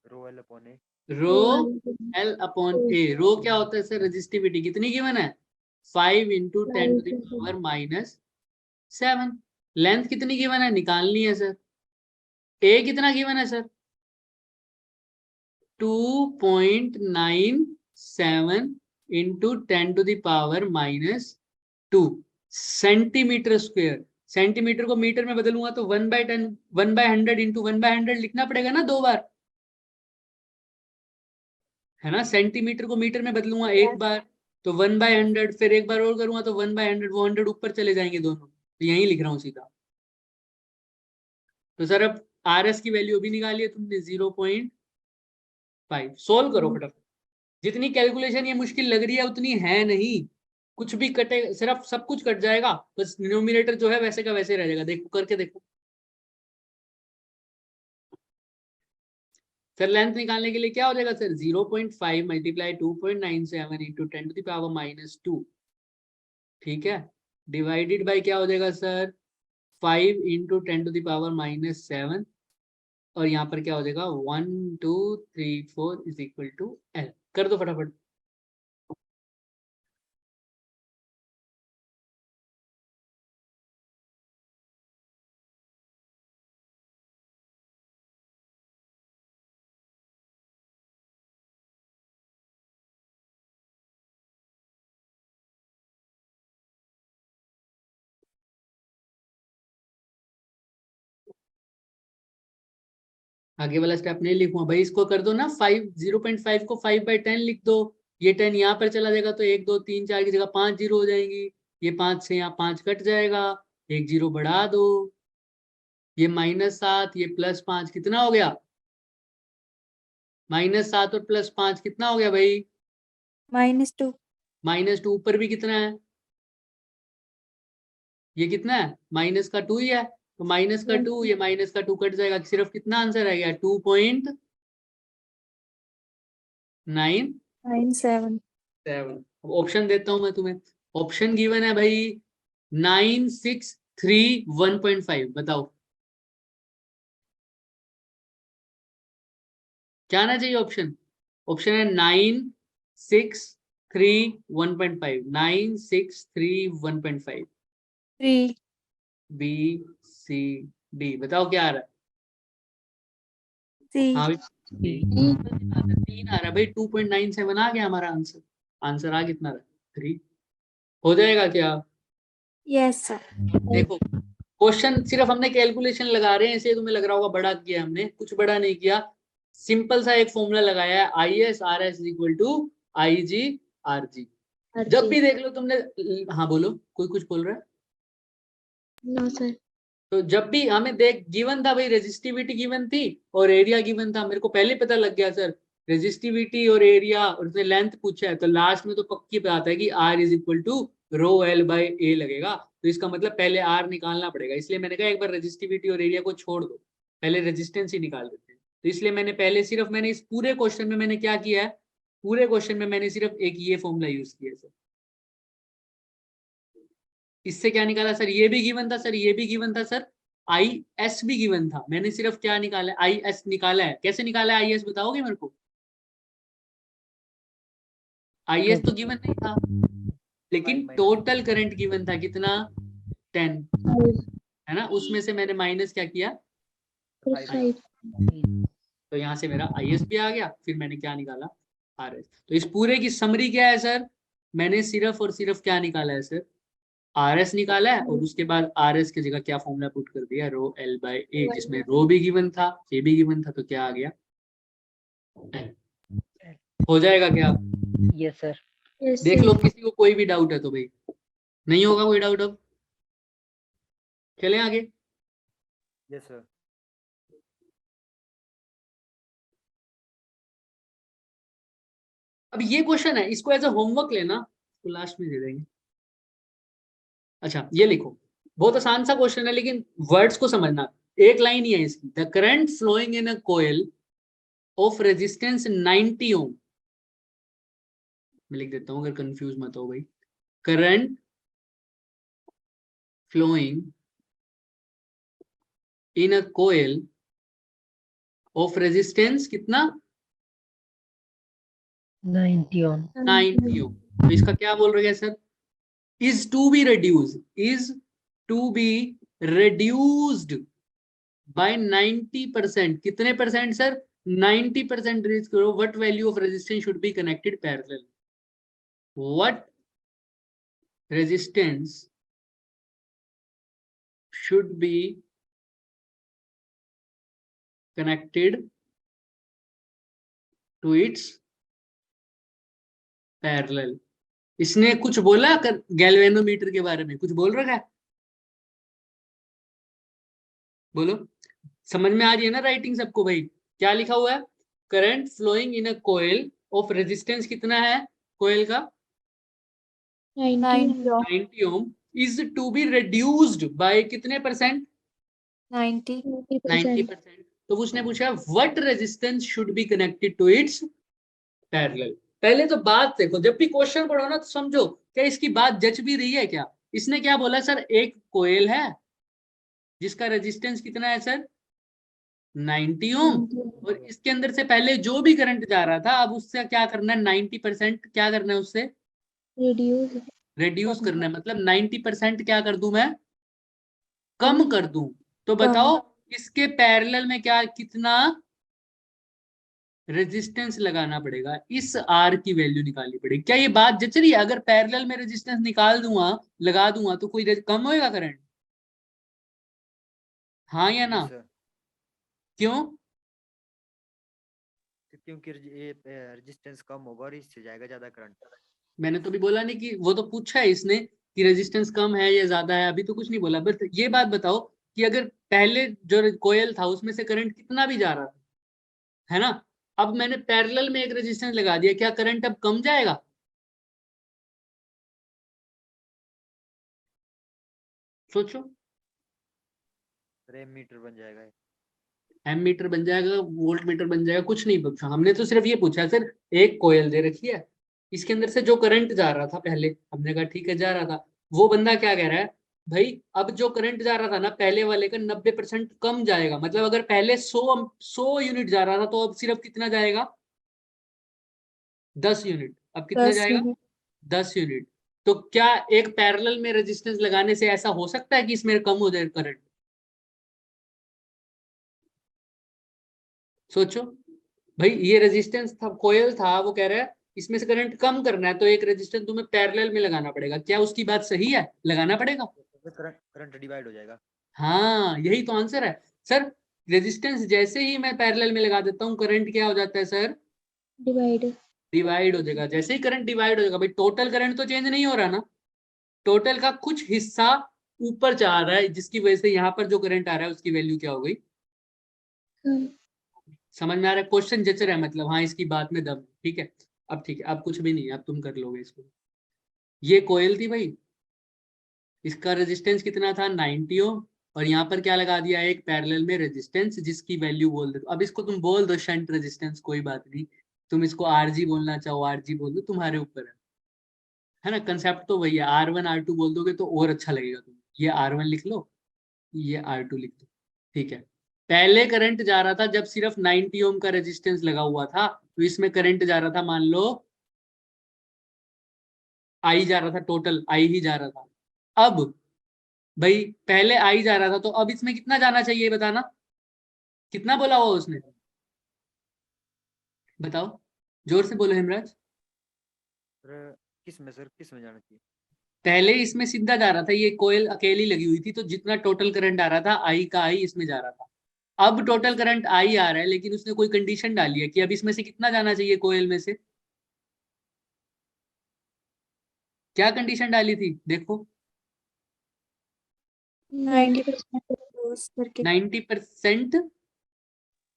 Speaker 2: rho L upon A.
Speaker 1: Rho L upon A. Rho क्या होता है सर? रेजिस्टिविटी कितनी गिवन है? 5 × 10⁻⁷। लेंथ कितनी गिवन है, निकालनी है सर। ए कितना गिवन है सर? 2.97 × 10⁻⁻2 centimetre square. सेंटीमीटर को मीटर में बदलूंगा तो 1/10 1/100 × 1/100 लिखना पड़ेगा ना 2 बार, है ना। सेंटीमीटर को मीटर में बदलूंगा एक बार तो 1/100, फिर एक बार और करूंगा तो 1/100, वो 100 ऊपर चले जाएंगे दोनों, तो यही लिख रहा हूँ सीधा। तो सर अब आर एस की वैल्यू भी निकाली है तुमने 0.5। सोल्व करो फटाफट। जितनी कैलकुलेशन ये मुश्किल लग रही है उतनी है नहीं, कुछ भी कटे, सिर्फ सब कुछ कट जाएगा, बस डिनोमिनेटर जो है वैसे का वैसे रह जाएगा। देखो करके देखो। सर लेंथ निकालने के लिए क्या हो जाएगा सर? 0.5 × 2.97 × 10⁻², ठीक है, डिवाइडेड बाय क्या हो जाएगा सर? 5 × 10⁻⁷, और यहाँ पर क्या हो जाएगा? 1 2 3 4 इज इक्वल टू एल। कर दो फटाफट। आगे वाला स्टेप नहीं लिखूंगा भाई, इसको कर दो ना 0.5 को 5/10 लिख दो। ये 10 यहाँ पर चला जाएगा तो 1 2 3 4 की जगह 5 जीरो हो जाएंगी। ये 5 से यहाँ 5 कट जाएगा, एक जीरो बढ़ा दो, ये -7, ये +5, कितना हो गया? -7 और +5 कितना हो गया भाई?
Speaker 3: -2
Speaker 1: -2। ऊपर भी कितना है? ये कितना है? -2 ही है, तो -2, ये -2 कट जाएगा, सिर्फ कितना आंसर आ गया? 2.97। ऑप्शन देता हूं मैं तुम्हें। ऑप्शन गिवन है भाई 9 6 3 1.5। बताओ क्या आना चाहिए ऑप्शन? ऑप्शन है 9 6 3 1.5। 9 6 3 1.5।
Speaker 3: 3
Speaker 1: बी सी डी, बताओ क्या आ रहा है?
Speaker 5: सी
Speaker 1: हाँ भाई 3 आ रहा है भाई, 2.97 आ गया हमारा आंसर। आंसर आ कितना रहा 3। हो जाएगा क्या?
Speaker 5: Yes sir.
Speaker 1: देखो क्वेश्चन सिर्फ हमने कैलकुलेशन लगा रहे हैं, इसे तुम्हें लग रहा होगा बड़ा किया हमने, कुछ बड़ा नहीं किया। सिंपल सा एक फॉर्मूला लगाया है, I S R S equal to I G R G. जब भी देख लो तुमने, हाँ बोलो, कोई कुछ बोल रहा है?
Speaker 3: No sir.
Speaker 1: तो जब भी हमें देख गिवन था भाई, रेजिस्टिविटी गिवन थी और एरिया गिवन था, मेरे को पहले पता लग गया सर रेजिस्टिविटी और एरिया, और उसने लेंथ पूछा है तो लास्ट में तो पक्की बात है कि R is equal to rho L by A लगेगा। तो इसका मतलब पहले आर निकालना पड़ेगा, इसलिए मैंने कहा एक बार रेजिस्टिविटी और एरिया को छोड़ दो, पहले रेजिस्टेंस ही निकाल देते हैं। तो इसलिए मैंने पहले सिर्फ मैंने इस पूरे क्वेश्चन में मैंने क्या किया है, पूरे क्वेश्चन में मैंने सिर्फ एक ये फॉर्मूला यूज किया है सर। इससे क्या निकाला सर, ये भी गिवन था सर, ये भी गिवन था सर, आई एस भी गिवन था, मैंने सिर्फ क्या निकाला है, आई एस निकाला है। कैसे निकाला है आई एस बताओगे मेरे को? आई एस तो गिवन नहीं था, लेकिन टोटल करंट गिवन था कितना, 10, है ना, उसमें से मैंने माइनस क्या किया, तो यहाँ से मेरा आई एस भी आ गया, फिर मैंने क्या निकाला, आर एस। तो इस पूरे की समरी क्या है सर, मैंने सिर्फ और सिर्फ क्या निकाला है सर, आर एस निकाला है, और उसके बाद आर एस की जगह क्या फॉर्मूला पुट कर दिया, रो एल बाई ए, जिसमें रो भी गिवन था ए भी गिवन था, तो क्या आ गया, हो जाएगा क्या?
Speaker 4: Yes sir.
Speaker 1: देख लो किसी को कोई भी डाउट है तो भाई, नहीं होगा कोई डाउट अब, चले आगे।
Speaker 2: Yes sir.
Speaker 1: अब ये क्वेश्चन है, इसको एज अ होमवर्क लेना, तो लास्ट में दे देंगे। अच्छा ये लिखो, बहुत आसान सा क्वेश्चन है लेकिन वर्ड्स को समझना, एक लाइन ही है इसकी, the current flowing in a coil of resistance 90 ohm, मैं लिख देता हूं अगर कंफ्यूज मत हो भाई, current flowing in a coil of resistance कितना,
Speaker 4: 90 ओम।
Speaker 1: 90 ओम। तो इसका क्या बोल रहे हैं sir, is to be reduced, is to be reduced by 90%, कितने परसेंट सर, 90% रीच करो, what value of resistance should be connected parallel, what resistance should be connected to its parallel. इसने कुछ बोला कर गैल्वेनोमीटर के बारे में, कुछ बोल रखा है, बोलो, समझ में आ रही है ना राइटिंग सबको भाई, क्या लिखा हुआ है, current flowing in a coil of resistance कितना है कोयल का, 90 ohm, is to be reduced by कितने परसेंट, 90%। तो उसने पूछा what resistance should be connected to its parallel. पहले तो बात देखो, जब भी क्वेश्चन पढ़ो ना तो समझो क्या इसकी बात जच भी रही है क्या। इसने क्या बोला सर, एक कोयल है जिसका रेजिस्टेंस कितना है सर, 90 ओम, और इसके अंदर से पहले जो भी करंट जा रहा था अब उससे क्या करना है, 90% क्या करना है, उससे रिड्यूस करना है, मतलब 90% क्या कर दूं मैं, कम कर दूं। तो बताओ इसके पैरेलल में क्या कितना रेजिस्टेंस लगाना पड़ेगा, इस आर की वैल्यू निकालनी पड़ेगी। क्या ये बात जच रही है, अगर पैरेलल में रेजिस्टेंस निकाल दूंगा लगा दूंगा तो कोई कम होएगा करंट, हाँ या ना,
Speaker 2: यस सर।
Speaker 1: क्यों?
Speaker 2: क्योंकि ये रेजिस्टेंस कम होगा और इससे जाएगा ज्यादा करंट।
Speaker 1: मैंने तो भी बोला नहीं कि, वो तो पूछा है इसने कि रेजिस्टेंस कम है या ज्यादा है, अभी तो कुछ नहीं बोला, बस ये बात बताओ कि अगर पहले जो कोयल था उसमें से करंट कितना भी जा रहा था, है ना, अब मैंने पैरेलल में एक रेजिस्टेंस लगा दिया, क्या करंट अब कम जाएगा, सोचो,
Speaker 2: मीटर बन जाएगा।
Speaker 1: एम मीटर बन जाएगा, वोल्ट मीटर बन जाएगा, कुछ नहीं पूछा हमने, तो सिर्फ ये पूछा सर एक कोयल दे रखी है, इसके अंदर से जो करंट जा रहा था पहले, हमने कहा ठीक है जा रहा था, वो बंदा क्या कह रहा है भाई, अब जो करंट जा रहा था ना पहले वाले का 90% कम जाएगा, मतलब अगर पहले 100 यूनिट जा रहा था तो अब सिर्फ कितना जाएगा, 10 यूनिट, अब कितना जाएगा, 10 यूनिट। तो क्या एक पैरेलल में रेजिस्टेंस लगाने से ऐसा हो सकता है कि इसमें कम हो जाए करंट, सोचो भाई, ये रेजिस्टेंस था, कोयल था, वो कह रहा है इसमें से करंट कम करना है तो एक रेजिस्टेंस तुम्हें पैरेलल में लगाना पड़ेगा। क्या उसकी बात सही है? लगाना पड़ेगा।
Speaker 2: करंट करंट डिवाइड हो जाएगा।
Speaker 1: हाँ, यही तो आंसर है सर। रेजिस्टेंस जैसे ही मैं पैरेलल में लगा देता हूँ, करंट क्या हो जाता है सर?
Speaker 3: डिवाइड।
Speaker 1: डिवाइड हो जाएगा। जैसे ही करंट डिवाइड हो जाएगा भाई, टोटल करंट तो चेंज नहीं हो रहा ना, टोटल का कुछ हिस्सा ऊपर जा रहा है, जिसकी वजह से यहाँ पर जो करंट आ रहा है उसकी वैल्यू क्या हो गई? समझ में आ रहा है? क्वेश्चन जच रहा है, मतलब हाँ इसकी बात में दम है। ठीक है, अब ठीक है, अब कुछ भी नहीं है, अब तुम कर लोगे इसको। ये कोयल थी भाई, इसका रेजिस्टेंस कितना था? 90 ओम। और यहाँ पर क्या लगा दिया? एक पैरेलल में रेजिस्टेंस जिसकी वैल्यू बोल दो। अब इसको तुम बोल दो शंट रेजिस्टेंस, कोई बात नहीं। तुम इसको आरजी बोलना चाहो आरजी बोल दो, तुम्हारे ऊपर है ना। कंसेप्ट तो वही है। R1 R2 बोल दोगे तो और अच्छा लगेगा। तुम ये R1 लिख लो, ये R2 लिख दो। ठीक है, पहले करंट जा रहा था जब सिर्फ 90 ओम का रेजिस्टेंस लगा हुआ था, तो इसमें करंट जा रहा था, मान लो आई जा रहा था, टोटल आई ही जा रहा था। अब भाई पहले आई जा रहा था, तो अब इसमें कितना जाना चाहिए बताना? कितना बोला हुआ उसने? बताओ, जोर से बोलो हेमराज।
Speaker 2: सर किस में जाना चाहिए?
Speaker 1: पहले इसमें सीधा जा रहा था, ये कोयल अकेली लगी हुई थी, तो जितना टोटल करंट आ रहा था आई का आई इसमें जा रहा था। अब टोटल करंट आई आ रहा है, लेकिन उसने कोई कंडीशन डाली है कि अब इसमें से कितना जाना चाहिए कोयल में से। क्या कंडीशन डाली थी देखो?
Speaker 5: 90% reduce करके
Speaker 1: 90%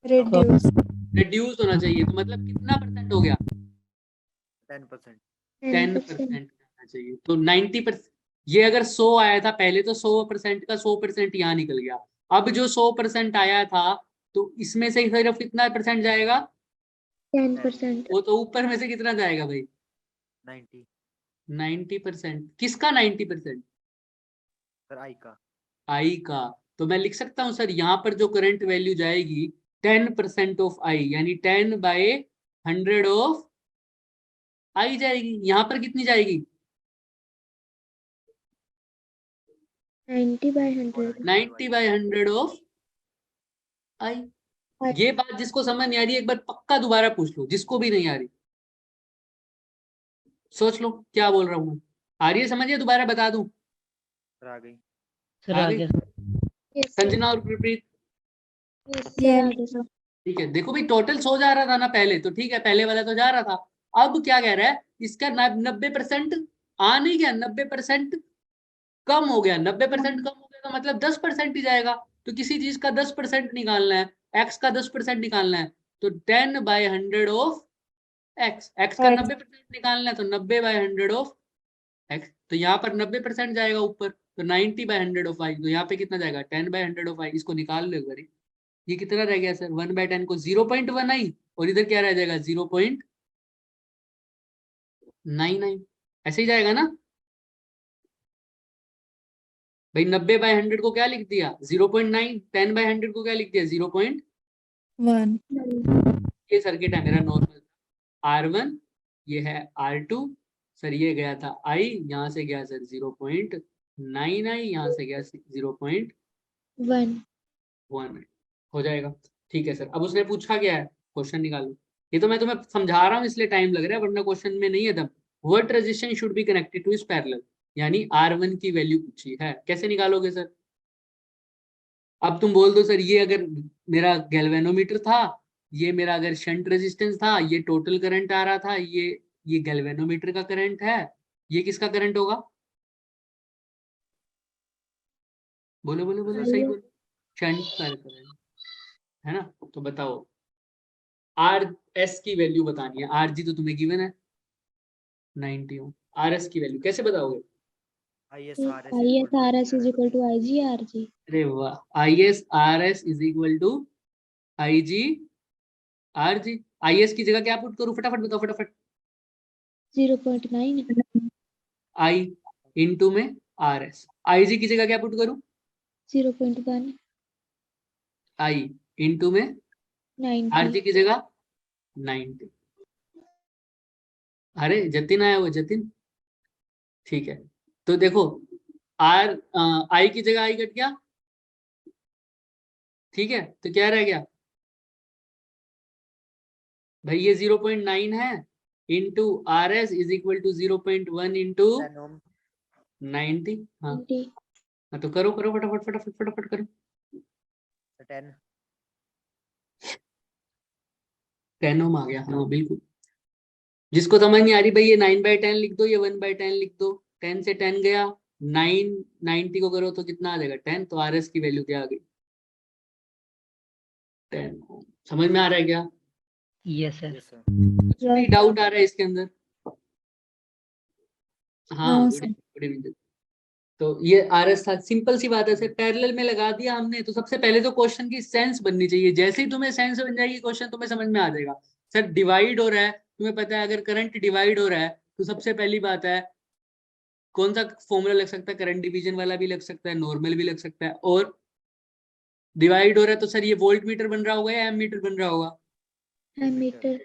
Speaker 5: reduce
Speaker 1: रिड्यूस होना चाहिए। तो मतलब कितना परसेंट हो गया?
Speaker 2: 10%।
Speaker 1: 10% होना चाहिए। तो 90%, ये अगर 100 आया था पहले, तो 100% का 100% यहाँ निकल गया। अब जो 100% आया था, तो इसमें से सिर्फ कितना परसेंट जाएगा?
Speaker 3: 10%।
Speaker 1: वो तो ऊपर में से कितना जाएगा भाई?
Speaker 2: 90।
Speaker 1: 90%। किसका 90%?
Speaker 2: सर आई का।
Speaker 1: आई का। तो मैं लिख सकता हूँ सर, यहाँ पर जो करंट वैल्यू जाएगी 10% ऑफ आई, यानी 10/100 ऑफ आई जाएगी। यहाँ पर कितनी जाएगी?
Speaker 3: 90/100।
Speaker 1: 90/100 ऑफ आई। ये बात जिसको समझ नहीं आ रही, एक बार पक्का दोबारा पूछ लो, जिसको भी नहीं आ रही सोच लो क्या बोल रहा हूँ। आ रही है समझ? या दोबारा बता दूं?
Speaker 2: सर आ गई।
Speaker 4: सर
Speaker 1: आ
Speaker 4: आ
Speaker 1: गई?
Speaker 4: गया सर।
Speaker 1: संजना और गुरप्रीत?
Speaker 3: सर आ गया सर।
Speaker 1: ठीक है, देखो भाई, टोटल 100 जा रहा था ना पहले, तो ठीक है, पहले वाला तो जा रहा था। अब क्या कह रहा है? इसका 90% आ नहीं गया, 90% कम हो गया। 90% कम हो गया तो मतलब 10% ही जाएगा। तो किसी चीज का 10% निकालना है, एक्स का 10% निकालना है, तो 10/100 ऑफ एक्स। एक्स का 90% निकालना है, तो 90/100 ऑफ एक्स। तो यहाँ पर 90% जाएगा ऊपर, तो 90/100 ऑफ आई। तो यहाँ पे कितना जाएगा? 10/100 ऑफ आई। इसको निकाल लो एक बारी। ये कितना रह गया सर? 1/10 को 0.1 आई, और इधर क्या रह जाएगा? 0.99। ऐसे ही जाएगा ना भाई? 90/100 को क्या लिख दिया? 0.9। 10/100 को क्या लिख दिया?
Speaker 5: 1
Speaker 1: ये सर्किट है मेरा नॉर्मल। R1, ये है R2। सर ये गया था I, यहाँ से गया सर 0.9 आई, यहाँ से गया 0.1 हो जाएगा। ठीक है सर, अब उसने पूछा क्या है? क्वेश्चन निकालो। ये तो मैं तुम्हें समझा रहा हूँ इसलिए टाइम लग रहा है, वरना क्वेश्चन में नहीं है दम। What resistance should be connected to इस पैरेलल, यानी R1 की वैल्यू पूछी है, कैसे निकालोगे सर? अब तुम बोल दो सर, ये अगर मेरा गैल्वेनोमीटर था, ये मेरा अगर शंट रेजिस्टेंस था, ये टोटल करंट आ रहा था, ये गैल्वेनोमीटर का करंट है, ये किसका करंट होगा? बोलो बोलो बोलो, सही बोलो। शंट का करंट है ना। तो बताओ, आर एस की वैल्यू बतानी है। आर जी तो तुम्हें गिवन है 90 ओम। आर एस की वैल्यू कैसे बताओगे?
Speaker 3: ISRS is equal to IGRG।
Speaker 1: अरे वाह, I S R S is equal to I G R G. I S की जगह क्या पुट करूं? फटाफट बताओ, फटाफट।
Speaker 3: 0.9।
Speaker 1: आई इंटू में आर एस। आई जी की जगह क्या पुट करूं?
Speaker 3: 0.1।
Speaker 1: आई इंटू में आर
Speaker 3: 90।
Speaker 1: जी की जगह 90। अरे जतिन आया हुआ, जतिन। ठीक है, तो देखो, आर आई की जगह आई कट गया, ठीक है, तो क्या रह गया? भाई ये 0.9 है into R S is equal to 0.1 into
Speaker 2: 10 ohm
Speaker 1: 90। हाँ
Speaker 3: 20.
Speaker 1: हाँ, तो करो करो फटाफट फटाफट फटाफट करो।
Speaker 2: 10
Speaker 1: 10 ओम आ गया, हाँ बिल्कुल। जिसको समझ नहीं आ रही भाई ये 9/10 लिख दो, ये 1/10 लिख दो। 10 से 10 गया, 990 को करो तो कितना आ जाएगा 10, तो आर एस की वैल्यू क्या आ गई 10 ओम। समझ में आ रहा है क्या?
Speaker 4: Yes sir.
Speaker 2: यस सर
Speaker 1: कुछ भी
Speaker 3: Yes,
Speaker 1: डाउट आ रहा है इसके अंदर? हाँ
Speaker 5: No,
Speaker 1: good
Speaker 5: sir.
Speaker 1: Good evening. तो ये आर एस था, सिंपल सी बात है सर, पैरेलल में लगा दिया हमने। तो सबसे पहले तो क्वेश्चन की सेंस बननी चाहिए, जैसे ही तुम्हें सेंस बन जाएगी क्वेश्चन तुम्हें समझ में आ जाएगा। सर डिवाइड हो रहा है, तुम्हें पता है अगर करंट डिवाइड हो रहा है तो सबसे पहली बात है कौन सा फॉर्मूला लग सकता है, करंट डिवीजन वाला भी लग सकता है, नॉर्मल भी लग सकता है। और डिवाइड हो रहा है तो सर ये वोल्ट मीटर बन रहा होगा या एम मीटर बन रहा होगा?
Speaker 3: ammeter.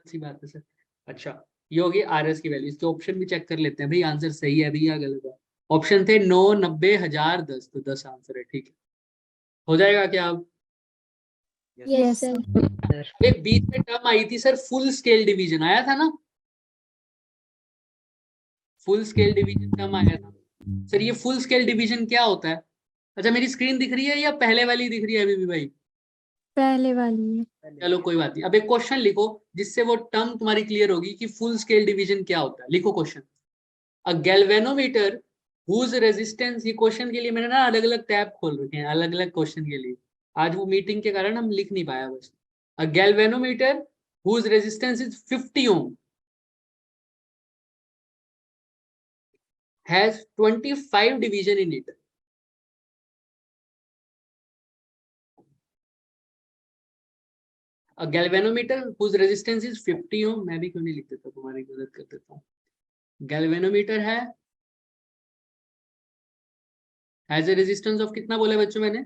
Speaker 1: सी बात है सर। अच्छा ये होगी आर एस की वैल्यू। इसके ऑप्शन भी चेक कर लेते हैं भाई, आंसर सही है अभी या गलत है। ऑप्शन थे 9, 90, 1000, 10, तो 10 आंसर है। ठीक है, हो जाएगा क्या अब?
Speaker 2: Yes
Speaker 3: Yes,
Speaker 5: Yes,
Speaker 3: sir.
Speaker 5: sir.
Speaker 1: ये बीच में टर्म आई थी सर, फुल स्केल डिवीजन आया था ना, फुल स्केल डिवीजन टर्म आया था सर। ये फुल स्केल डिवीजन क्या होता है? अच्छा मेरी स्क्रीन दिख रही है या पहले वाली दिख रही है अभी भी भाई?
Speaker 5: पहले वाली है.
Speaker 1: चलो कोई बात नहीं, अब एक क्वेश्चन लिखो जिससे वो टर्म तुम्हारी क्लियर होगी कि फुल स्केल डिवीजन क्या होता है। लिखो question, a galvanometer whose resistance. ये क्वेश्चन के लिए मैंने ना अलग अलग टैब खोल रखे हैं, अलग अलग क्वेश्चन के लिए। आज वो मीटिंग के कारण हम लिख नहीं पाया बस। A galvanometer whose resistance is 50 ohm has 25 division in it. A galvanometer whose resistance is 50 ohm, मैं भी क्यों नहीं लिख देता, तुम्हारी मदद कर देता हूँ। गैल्वेनोमीटर है, हैज ए रेजिस्टेंस ऑफ कितना बोला बच्चों मैंने?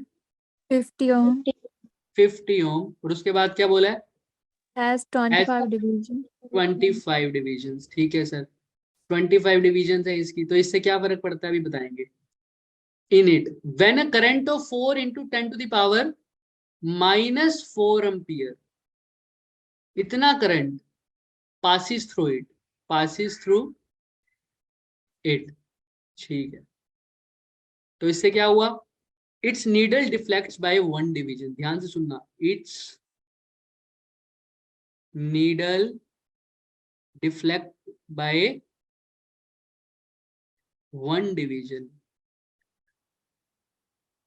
Speaker 5: 50 ohm
Speaker 1: 50 ओम। और उसके बाद क्या बोला है?
Speaker 5: has 25 division.
Speaker 1: 25 डिविजन्स। ठीक है सर, 25 डिविजन्स है इसकी। तो इससे क्या फर्क पड़ता है अभी बताएंगे। In it when a current of 4 into 10 to the power -4 ampere, इतना current passes through it, passes through it। ठीक है, तो इससे क्या हुआ? Its needle deflects by 1 division. ध्यान से सुनना, its needle deflect by 1 division.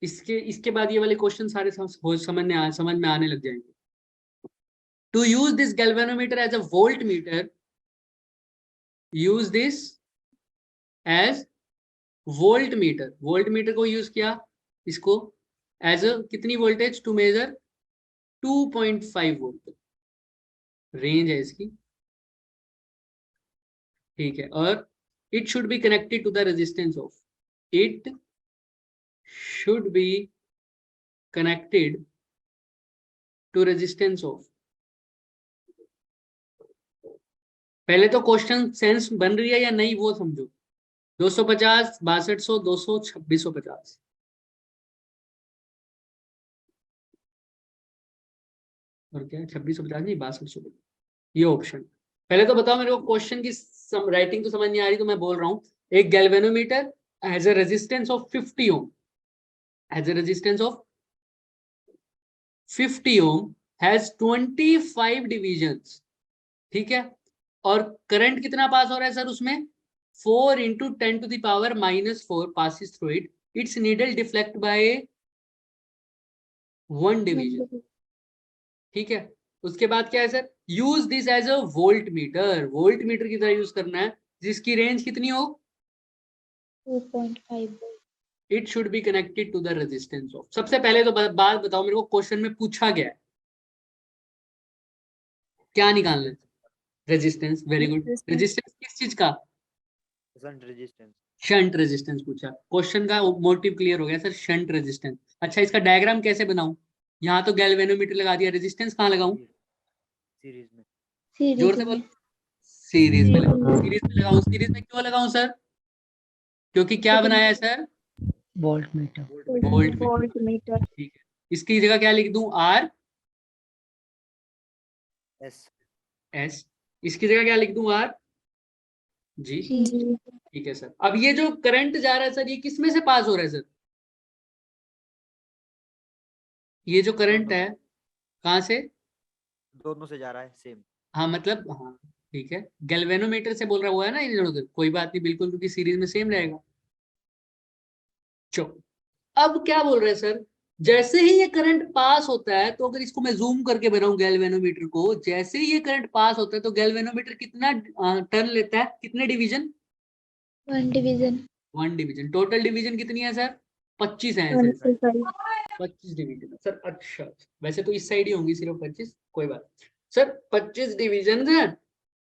Speaker 1: इसके बाद ये वाले क्वेश्चन सारे समझ में आने लग जाएंगे। To use this galvanometer as a voltmeter, use this as voltmeter. Voltmeter को यूज किया इसको एज अ कितनी voltage to measure 2.5 volt range है इसकी। ठीक है, और it should be connected to the resistance of, it should be connected to resistance of. पहले तो क्वेश्चन सेंस बन रही है या नहीं वो समझो। 250, 6200, 200, 2650। और क्या 2650 नहीं 6250, ये ऑप्शन। पहले तो बताओ मेरे को क्वेश्चन की राइटिंग तो समझ नहीं आ रही, तो मैं बोल रहा हूँ। एक galvanometer has a resistance of 50 ohm, has a resistance of 50 ohm, has 25 divisions. ठीक है, और करंट कितना पास हो रहा है सर उसमें? 4 into 10 to the power -4 passes through it. Its needle deflect by 1 division। ठीक है, उसके बाद क्या है sir? Use this as a voltmeter. Voltmeter की तरह यूज करना है, जिसकी रेंज कितनी हो?
Speaker 3: 2.5 volt.
Speaker 1: It should be connected to the resistance of. सबसे पहले तो बात बताओ मेरे को, क्वेश्चन में पूछा गया है क्या निकालना है? Resistance. Very good.
Speaker 5: Resistance.
Speaker 1: Resistance किस चीज का?
Speaker 2: शंट रेजिस्टेंस
Speaker 1: शंट रेजिस्टेंस पूछा। क्वेश्चन का मोटिव क्लियर हो गया सर, शंट रेजिस्टेंस। अच्छा इसका डायग्राम कैसे बनाऊं? यहाँ तो गैल्वेनोमीटर लगा दिया, रेजिस्टेंस कहाँ लगाऊं?
Speaker 2: सीरीज में
Speaker 1: जोर
Speaker 3: Series
Speaker 1: से बोल।
Speaker 3: में.
Speaker 1: सीरीज में लगाऊं।
Speaker 5: Series.
Speaker 1: सीरीज में लगाऊं, सीरीज में क्यों लगाऊं सर? क्योंकि क्या बनाया है sir?
Speaker 4: Volt meter.
Speaker 1: Volt meter.
Speaker 5: Voltmeter.
Speaker 1: ठीक है, इसकी जगह क्या लिख दूं? Are
Speaker 2: S.
Speaker 1: एस, इसकी जगह क्या लिख दूं, आर जी।
Speaker 3: जी
Speaker 1: ठीक है सर। अब ये जो करंट जा रहा है सर, ये किस में से पास हो रहा है सर? ये जो करंट है कहाँ से?
Speaker 2: दोनों से जा रहा है सेम।
Speaker 1: हाँ मतलब, हाँ ठीक है, गैल्वेनोमीटर से बोल रहा हुआ है ना इधर उधर, कोई बात नहीं बिल्कुल, क्योंकि सीरीज में सेम रहेगा। चलो, अब क्या बोल रहे हैं सर, जैसे ही ये करंट पास होता है, तो अगर इसको मैं जूम करके बनाऊं गैल्वेनोमीटर को, जैसे ही ये करंट पास होता है तो गैल्वेनोमीटर कितना टर्न लेता है, कितने division?
Speaker 3: 1 division.
Speaker 1: 1 division. Total division कितनी है सर? 25 है सर।
Speaker 5: 25।
Speaker 1: 25 division sir. अच्छा, वैसे तो इस साइड ही होंगी सिर्फ 25, कोई बात नहीं। सर 25 डिवीजन है।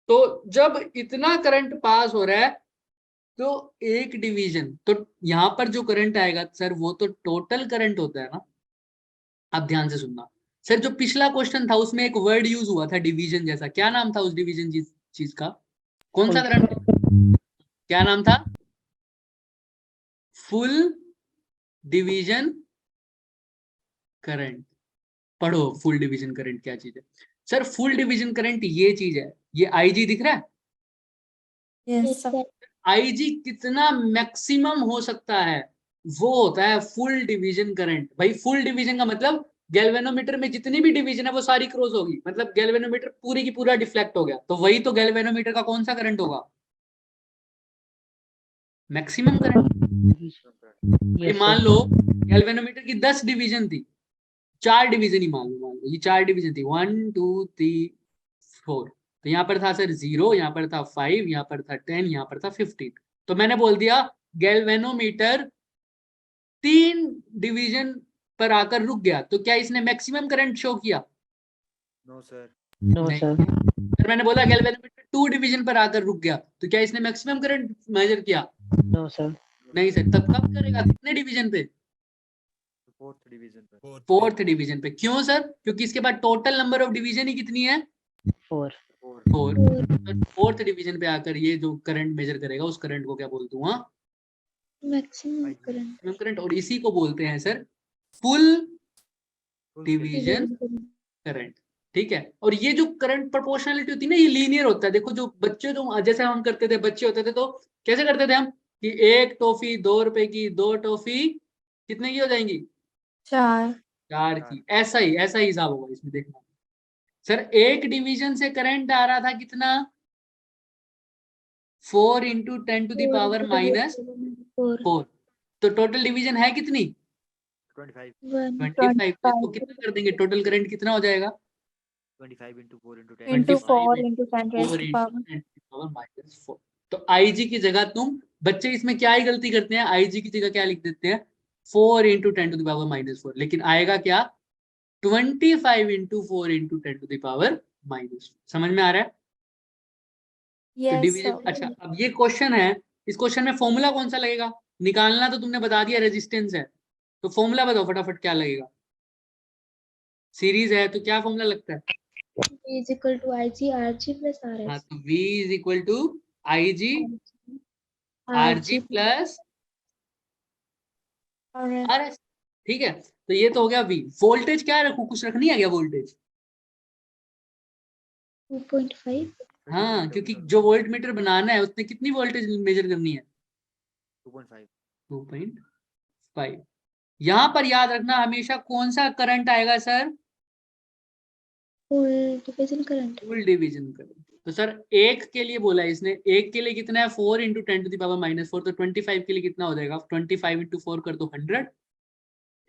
Speaker 1: तो जब इतना करंट पास हो रहा है, तो एक डिवीजन, तो यहाँ पर जो करंट आएगा सर, वो तो टोटल करंट होता है ना। अब ध्यान से सुनना सर, जो पिछला क्वेश्चन था उसमें एक वर्ड यूज हुआ था डिवीजन जैसा, क्या नाम था उस डिवीजन चीज का? कौन सा करंट? क्या नाम था? Full division current. पढ़ो फुल डिवीजन करंट क्या चीज है सर। फुल डिवीजन करंट ये चीज है, ये आईजी दिख रहा है।
Speaker 5: Yes sir.
Speaker 1: आईजी कितना मैक्सिमम हो सकता है, वो होता है फुल डिवीजन करंट। भाई फुल डिवीजन का मतलब गैल्वेनोमीटर में जितनी भी डिवीजन है वो सारी क्रॉस होगी, मतलब गैल्वेनोमीटर पूरी की पूरा डिफ्लेक्ट हो गया, तो वही तो गैल्वेनोमीटर का कौन सा करंट होगा? Maximum current. भाई
Speaker 4: यस
Speaker 1: मान
Speaker 4: सर।
Speaker 1: लो गैल्वेनोमीटर की 10 डिवीजन थी, 4 डिवीजन ही मान लो ये 4 डिवीजन थी, 1 2 3 4। तो यहाँ पर था सर 0, यहाँ पर था 5, यहाँ पर था 10, यहाँ पर था 15। तो मैंने बोल दिया गैल्वेनोमीटर 3 डिवीजन पर आकर रुक गया, तो क्या इसने मैक्सिमम करंट शो किया?
Speaker 2: No sir.
Speaker 4: नो
Speaker 1: नहीं।
Speaker 4: सर।
Speaker 1: फिर मैंने बोला गैल्वेनोमीटर 2 डिवीजन पर आकर रुक गया, तो क्या इसने मैक्सिमम करंट मेजर किया?
Speaker 4: No sir.
Speaker 1: नहीं सर। तब कब करेगा, कितने डिवीजन पे?
Speaker 2: फोर्थ डिवीजन पर।
Speaker 1: 4th डिवीजन पे। क्यों सर? क्योंकि इसके बाद टोटल नंबर ऑफ डिवीजन ही कितनी है?
Speaker 4: 4।
Speaker 1: 4। 4th डिवीजन पे आकर ये जो करंट मेजर करेगा, उस करंट को क्या बोल दूंगा?
Speaker 3: Maximum current.
Speaker 1: Maximum current. और इसी को बोलते हैं सर फुल डिवीजन करंट। ठीक है। और ये जो करंट प्रोपोर्शनलिटी होती है ना, ये लीनियर होता है। देखो जो बच्चे, जो जैसे हम करते थे, बच्चे होते थे तो कैसे करते थे हम, कि एक टॉफी 2 रुपए की, 2 टॉफी कितने की हो जाएंगी?
Speaker 5: 4।
Speaker 1: 4 की। ऐसा ही हिसाब होगा इसमें, देखना सर। एक डिवीजन से करंट आ रहा था कितना? 4 इंटू 10⁻⁻⁴।
Speaker 3: 4।
Speaker 1: तो टोटल डिवीजन है कितनी?
Speaker 2: 25।
Speaker 3: 1।
Speaker 1: 25। तो इसको
Speaker 5: 25
Speaker 1: कितना कर देंगे, टोटल करंट कितना हो जाएगा?
Speaker 2: 25 into 4 into 10
Speaker 5: into 4
Speaker 1: 25
Speaker 5: into 10 raised
Speaker 1: 4
Speaker 5: to
Speaker 1: into
Speaker 5: power
Speaker 1: 10⁻⁴। तो आईजी की जगह तुम बच्चे इसमें क्या ही गलती करते हैं, आईजी की जगह क्या लिख देते हैं? 4 इंटू 10⁻⁻⁴। लेकिन आएगा क्या? 25 इंटू 4 इंटू 10⁻⁻⁴। समझ में आ रहा है? तो
Speaker 5: yes sir
Speaker 1: डिवीजन। अच्छा, अब ये क्वेश्चन है, इस क्वेश्चन में फॉर्मूला कौन सा लगेगा? निकालना तो तुमने बता दिया, रेजिस्टेंस है, तो फॉर्मूला बताओ फटाफट क्या लगेगा। सीरीज है तो क्या फॉर्मूला लगता है?
Speaker 3: V is equal to IG RG plus
Speaker 1: हाँ,
Speaker 3: RS।
Speaker 1: तो V is equal to I G R G
Speaker 3: RG
Speaker 1: plus
Speaker 5: और
Speaker 1: आर एस। ठीक है, तो ये तो हो गया V। वोल्टेज क्या रखू, कुछ रखनी है क्या वोल्टेज?
Speaker 3: 2.5।
Speaker 1: हाँ, क्योंकि जो वोल्ट मीटर बनाना है उसने कितनी वोल्टेज मेजर करनी है?
Speaker 2: 2.5।
Speaker 1: 2.5। यहाँ पर याद रखना हमेशा कौन सा करंट आएगा sir?
Speaker 3: Full division current.
Speaker 1: Full division current. तो सर एक के लिए बोला है इसने, एक के लिए कितना है? 4 इंटू 10⁻⁻⁴। तो 25 के लिए कितना हो जाएगा? 25 इंटू 4 कर दो 100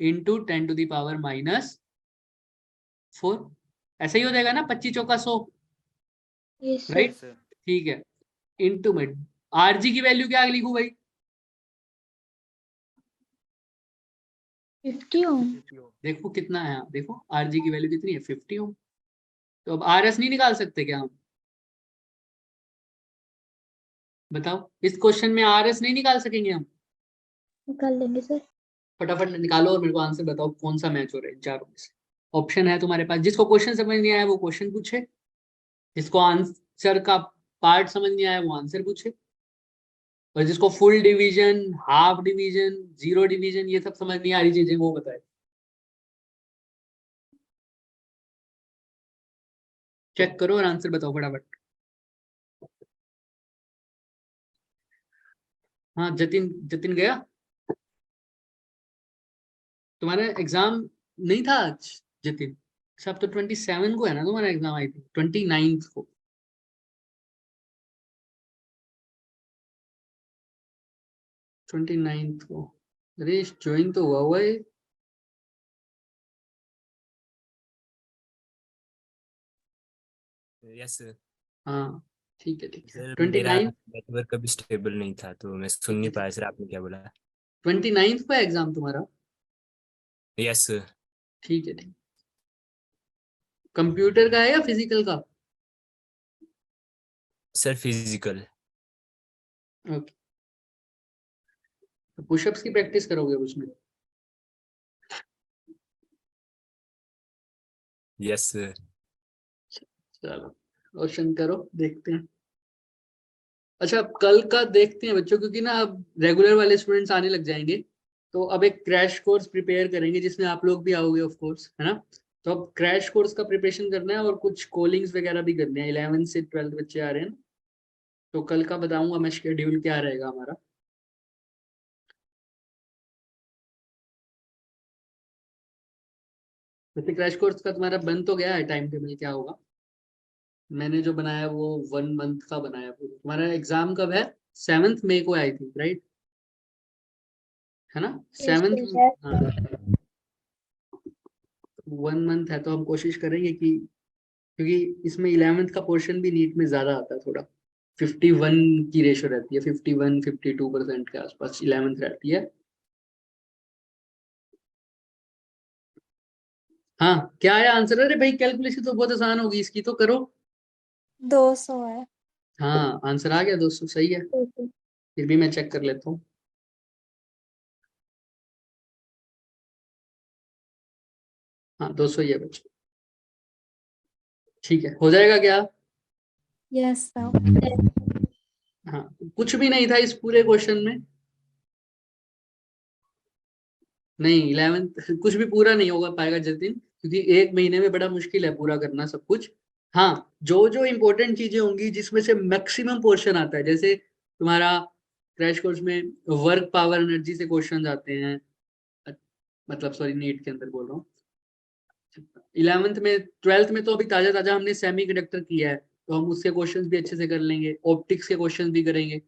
Speaker 1: इंटू 10⁻⁻⁴। ऐसा ही हो जाएगा ना, 25 चौका 100,
Speaker 3: यस सर।
Speaker 1: राइट? ठीक है। इंटू में आरजी की वैल्यू क्या लिखूं भाई?
Speaker 3: 50 ओम।
Speaker 1: देखो कितना है, देखो आरजी की वैल्यू कितनी है? 50 ओम। तो अब आरएस नहीं निकाल सकते क्या हम? बताओ, इस क्वेश्चन में आरएस नहीं निकाल सकेंगे हम?
Speaker 3: निकाल लेंगे सर।
Speaker 1: फटाफट निकालो और मेरे को आंसर बताओ कौन सा मैच हो रहा है इन चारों में से। ऑप्शन है तुम्हारे पास, जिसको क्वेश्चन समझ नहीं आया वो क्वेश्चन पूछे, जिसको आंसर का पार्ट समझ नहीं आया वो आंसर पूछे, और जिसको full division, half division, zero division, ये सब समझ नहीं आ रही चीजें, वो बताए। चेक करो और आंसर बताओ फटाफट। हाँ जतिन, जतिन गया? तुम्हारा एग्जाम नहीं था आज जतिन? अच्छा अब तो 27 को है ना तुम्हारा एग्जाम, आई थिंक 29 को। ट्वेंटी नाइन्थ को। अरे ज्वाइन तो हुआ है।
Speaker 6: Yes sir.
Speaker 1: हाँ ठीक है
Speaker 6: सर
Speaker 1: 29।
Speaker 6: मेरा नेटवर्क अभी स्टेबल नहीं था तो मैं सुन नहीं पाया सर, आपने क्या बोला?
Speaker 1: 29 को है एग्जाम तुम्हारा?
Speaker 6: Yes sir.
Speaker 1: ठीक है ठीक। कंप्यूटर का है या फिजिकल का?
Speaker 6: Sir physical.
Speaker 1: ओके। तो पुशअप्स की प्रैक्टिस करोगे उसमें?
Speaker 6: Yes sir.
Speaker 1: चलो क्वेश्चन करो, देखते हैं। अच्छा अब कल का देखते हैं बच्चों, क्योंकि ना अब रेगुलर वाले स्टूडेंट्स आने लग जाएंगे, तो अब एक क्रैश कोर्स प्रिपेयर करेंगे जिसमें आप लोग भी आओगे ऑफ कोर्स, है ना। तो अब क्रैश कोर्स का प्रिपरेशन करना है और कुछ कॉलिंग्स वगैरह भी करने हैं। 11 से 12 बच्चे आ रहे हैं ना, तो कल का बताऊंगा मैं शेड्यूल क्या रहेगा हमारा। वैसे क्रैश कोर्स का तुम्हारा बन तो गया है टाइम टेबल, क्या होगा? मैंने जो बनाया वो 1 मंथ का बनाया। तुम्हारा एग्जाम कब है? 7 मई को आई थिंक, राइट? है ना?
Speaker 3: Yes,
Speaker 1: 7।
Speaker 3: sir.
Speaker 1: हाँ 1 मंथ है, तो हम कोशिश करेंगे कि, क्योंकि इसमें 11th का पोर्शन भी नीट में ज्यादा आता है थोड़ा। 51 की रेशो रहती है, 51-52% के आसपास 11th रहती है। हाँ क्या है आंसर? अरे भाई कैलकुलेशन तो बहुत आसान होगी इसकी, तो करो।
Speaker 5: 200 है।
Speaker 1: हाँ आंसर आ गया 200, सही है।
Speaker 3: Okay.
Speaker 1: फिर भी मैं चेक कर लेता हूँ। हाँ 200 ही है बच्चों। ठीक है, हो जाएगा क्या?
Speaker 5: Yes sir.
Speaker 1: हाँ कुछ भी नहीं था इस पूरे क्वेश्चन में। नहीं 11th कुछ भी पूरा नहीं होगा पाएगा जतिन, क्योंकि 1 महीने में बड़ा मुश्किल है पूरा करना सब कुछ। हाँ जो जो इंपॉर्टेंट चीजें होंगी जिसमें से मैक्सिमम पोर्शन आता है, जैसे तुम्हारा क्रैश कोर्स में वर्क पावर एनर्जी से क्वेश्चन आते हैं, मतलब सॉरी नीट के अंदर बोल रहा हूँ। 11th में 12th में तो अभी ताजा ताजा हमने सेमीकंडक्टर किया है, तो हम उसके क्वेश्चंस भी अच्छे से कर लेंगे, ऑप्टिक्स के क्वेश्चंस भी करेंगे,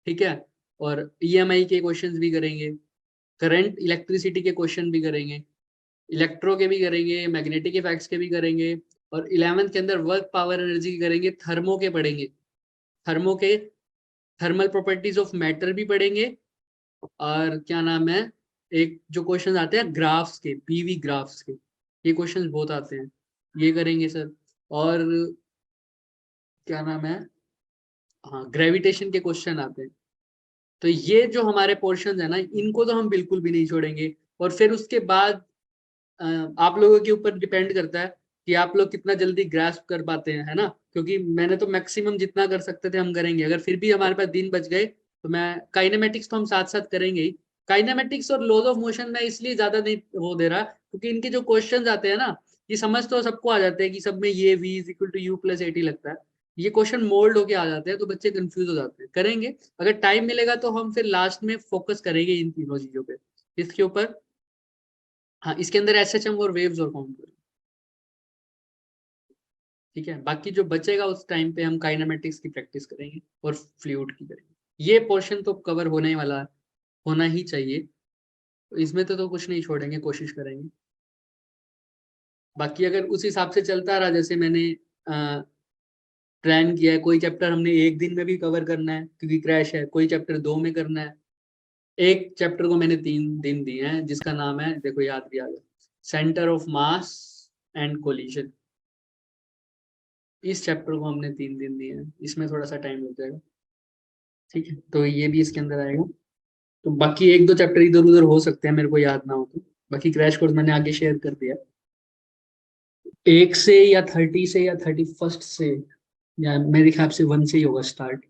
Speaker 1: ठीक है। और ईएमआई के क्वेश्चंस भी करेंगे, करंट इलेक्ट्रिसिटी के क्वेश्चन भी करेंगे, इलेक्ट्रो के भी करेंगे, मैग्नेटिक इफेक्ट्स के भी करेंगे, और 11th के अंदर वर्क पावर एनर्जी के करेंगे, थर्मो के पढ़ेंगे, थर्मो के थर्मल प्रॉपर्टीज ऑफ मैटर भी पढ़ेंगे, और क्या नाम है, एक जो क्वेश्चन आते हैं ग्राफ्स के, पीवी ग्राफ्स के, ये क्वेश्चन बहुत आते हैं, ये करेंगे सर। और क्या नाम है, हाँ ग्रेविटेशन के क्वेश्चन आते हैं। तो ये जो हमारे पोर्शन है ना, इनको तो हम बिल्कुल भी नहीं छोड़ेंगे। और फिर उसके बाद आप लोगों के ऊपर डिपेंड करता है कि आप लोग कितना जल्दी ग्रास्प कर पाते हैं, है ना। क्योंकि मैंने तो मैक्सिमम जितना कर सकते थे हम करेंगे, अगर फिर भी हमारे पास दिन बच गए तो मैं काइनेमेटिक्स तो हम साथ साथ करेंगे ही। काइनेमेटिक्स और लॉज ऑफ मोशन में इसलिए ज्यादा नहीं वो दे रहा, क्योंकि इनके जो क्वेश्चन आते हैं ना, ये समझ तो सबको आ जाते हैं कि सब में ये v is equal to U plus AT लगता है। ये क्वेश्चन मोल्ड होके आ जाते हैं, तो बच्चे कंफ्यूज हो जाते हैं। करेंगे, अगर टाइम मिलेगा तो हम फिर लास्ट में फोकस करेंगे इन तीनों चीजों पे, इसके ऊपर। हाँ इसके अंदर एसएचएम और वेव्स और काउंट करें, ठीक है। बाकी जो बचेगा उस टाइम पे हम काइनेमेटिक्स की प्रैक्टिस करेंगे और फ्लूइड की करेंगे। ये पोर्शन तो कवर होने वाला है, होना ही चाहिए, तो इसमें तो कुछ नहीं छोड़ेंगे, कोशिश करेंगे। बाकी अगर उस हिसाब से चलता रहा, जैसे मैंने प्लान किया है, कोई चैप्टर हमने 1 दिन में भी कवर करना है क्योंकि क्रैश है, कोई चैप्टर 2 में करना है, एक चैप्टर को मैंने 3 दिन दिए हैं, जिसका नाम है, देखो याद भी आ गया, centre of mass and collision. इस चैप्टर को हमने 3 दिन दिए हैं, इसमें थोड़ा सा टाइम लग जाएगा, ठीक है। तो ये भी इसके अंदर आएगा। तो बाकी 1-2 चैप्टर इधर उधर हो सकते हैं, मेरे को याद ना हो तो। बाकी क्रैश कोर्स मैंने आगे शेयर कर दिया, 1 से या 30 से या 31 से, या मेरे ख्याल से 1 से ही होगा स्टार्ट।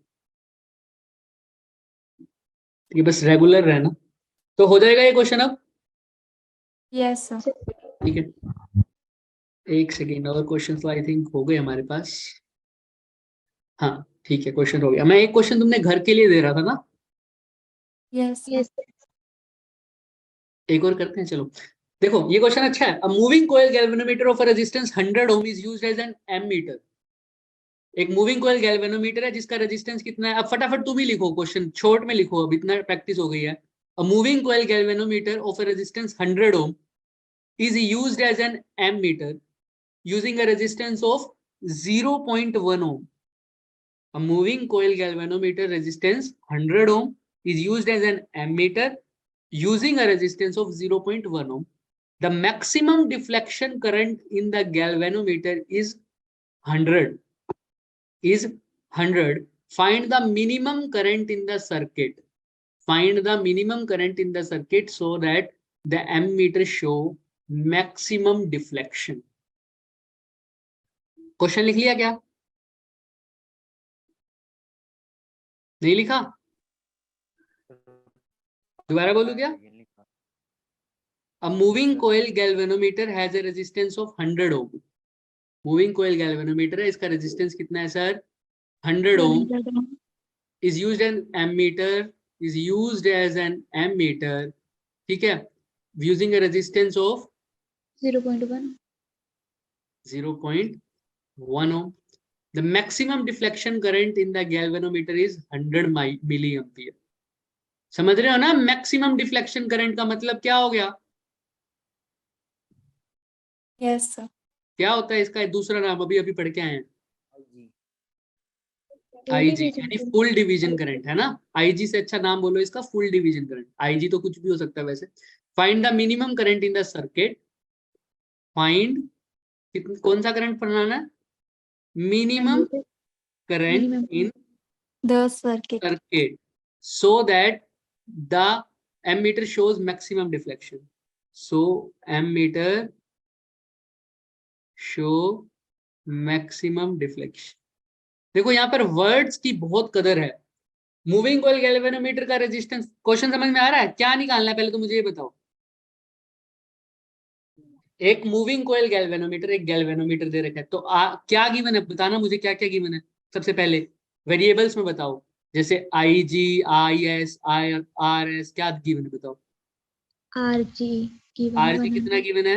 Speaker 1: ये बस रेगुलर रहना, तो हो जाएगा ये क्वेश्चन अब,
Speaker 5: यस सर।
Speaker 1: ठीक है। एक सेकेंड, और क्वेश्चन तो आई थिंक हो गए हमारे पास। हाँ ठीक है, क्वेश्चन हो गया। मैं एक क्वेश्चन तुमने घर के लिए दे रहा था ना,
Speaker 5: Yes.
Speaker 3: Yes.
Speaker 1: एक और करते हैं चलो। देखो ये क्वेश्चन अच्छा है। A moving coil galvanometer of a resistance 100 ohm is used as an ammeter. एक मूविंग कोयल गैल्वेनोमीटर है जिसका रेजिस्टेंस कितना है। अब फटाफट तुम ही लिखो क्वेश्चन, शॉर्ट में लिखो, अब इतना प्रैक्टिस हो गई है। A moving coil galvanometer of a resistance 100 ohm is used as an ammeter using a resistance of 0.1 ohm. A moving coil galvanometer resistance 100 ohm is used as an ammeter using a resistance of 0.1 ohm. The maximum deflection current in the galvanometer is 100. Find the minimum current in the circuit. Find the minimum current in the circuit so that the ammeter show maximum deflection. Question लिख लिया क्या? नहीं लिखा? दोबारा बोलूं क्या? A moving coil galvanometer has a resistance of 100 ohm. Moving coil galvanometer है, इसका रेजिस्टेंस कितना है sir? 100 ohm.
Speaker 5: 100 ohm.
Speaker 1: Is used an ammeter. Is used as an ammeter. ठीक है? Using a resistance of
Speaker 3: 0.1.
Speaker 1: 0.1 ohm. The maximum deflection current in the galvanometer is 100 milliampere. समझ रहे हो ना? मैक्सिमम डिफ्लेक्शन करंट का मतलब क्या हो गया?
Speaker 5: Yes, sir.
Speaker 1: क्या होता है इसका दूसरा नाम? अभी अभी पढ़ के आए हैं,
Speaker 3: Full
Speaker 1: आईजी,
Speaker 3: division
Speaker 1: यानी
Speaker 3: current.
Speaker 1: फुल डिवीजन करंट है ना। आईजी से अच्छा नाम बोलो इसका, फुल डिवीजन करंट। आईजी तो कुछ भी हो सकता है वैसे। Find the minimum current in the circuit. Find कौन सा करंट बनाना है? Minimum
Speaker 3: Ammeter.
Speaker 1: Current
Speaker 3: Minimum.
Speaker 1: In
Speaker 5: The circuit.
Speaker 1: circuit so that the ammeter shows maximum deflection. So ammeter show maximum deflection. देखो यहाँ पर वर्ड्स की बहुत कदर है। मूविंग कॉइल गैल्वेनोमीटर का रेजिस्टेंस, क्वेश्चन समझ में आ रहा है? क्या निकालना है पहले तो मुझे ये बताओ। एक मूविंग कॉइल गैल्वेनोमीटर, एक गैल्वेनोमीटर दे रखा है, तो क्या गिवन है बताना मुझे, क्या क्या गिवन है। सबसे पहले वेरिएबल्स में बताओ, जैसे I G, I S, I R S, क्या गिवन है बताओ।
Speaker 3: RG given
Speaker 1: आर जी कितना गिवन है?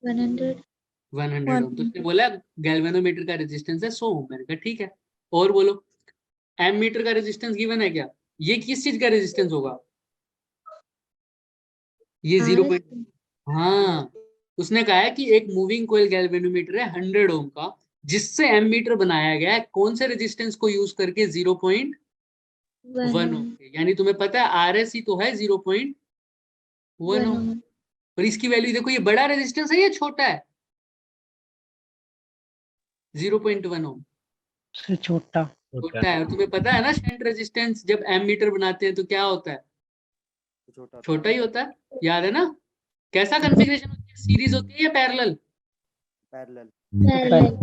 Speaker 3: 100.
Speaker 1: 100 ओम। तो उसने बोला गैल्वेनोमीटर का रेजिस्टेंस है 100 ओम। मैंने कहा ठीक है। और बोलो, एमीटर का रेजिस्टेंस गिवन है क्या? ये किस चीज का रेजिस्टेंस होगा? ये 0.
Speaker 3: RS.
Speaker 1: हाँ, उसने कहा है कि एक मूविंग कोइल गैल्वेनोमीटर है 100 ओम का, जिससे एमीटर बनाया गया है कौन से रेजिस्टेंस को यूज करके? 0.1 ओम के। यानी तुम्हें पता है आरएस ही तो है 0.1 ओम। और इसकी वैल्यू देखो, ये बड़ा रेजिस्टेंस है या छोटा है? 0.1 ओम
Speaker 4: से छोटा।
Speaker 1: छोटा है। और तुम्हें पता है ना शंट रेजिस्टेंस जब एमीटर बनाते हैं तो क्या होता है? छोटा ही होता है, याद है ना? कैसा कॉन्फ़िगरेशन होती है? सीरीज होती है या पैरेलल?
Speaker 2: पैरेलल।
Speaker 3: Parallel.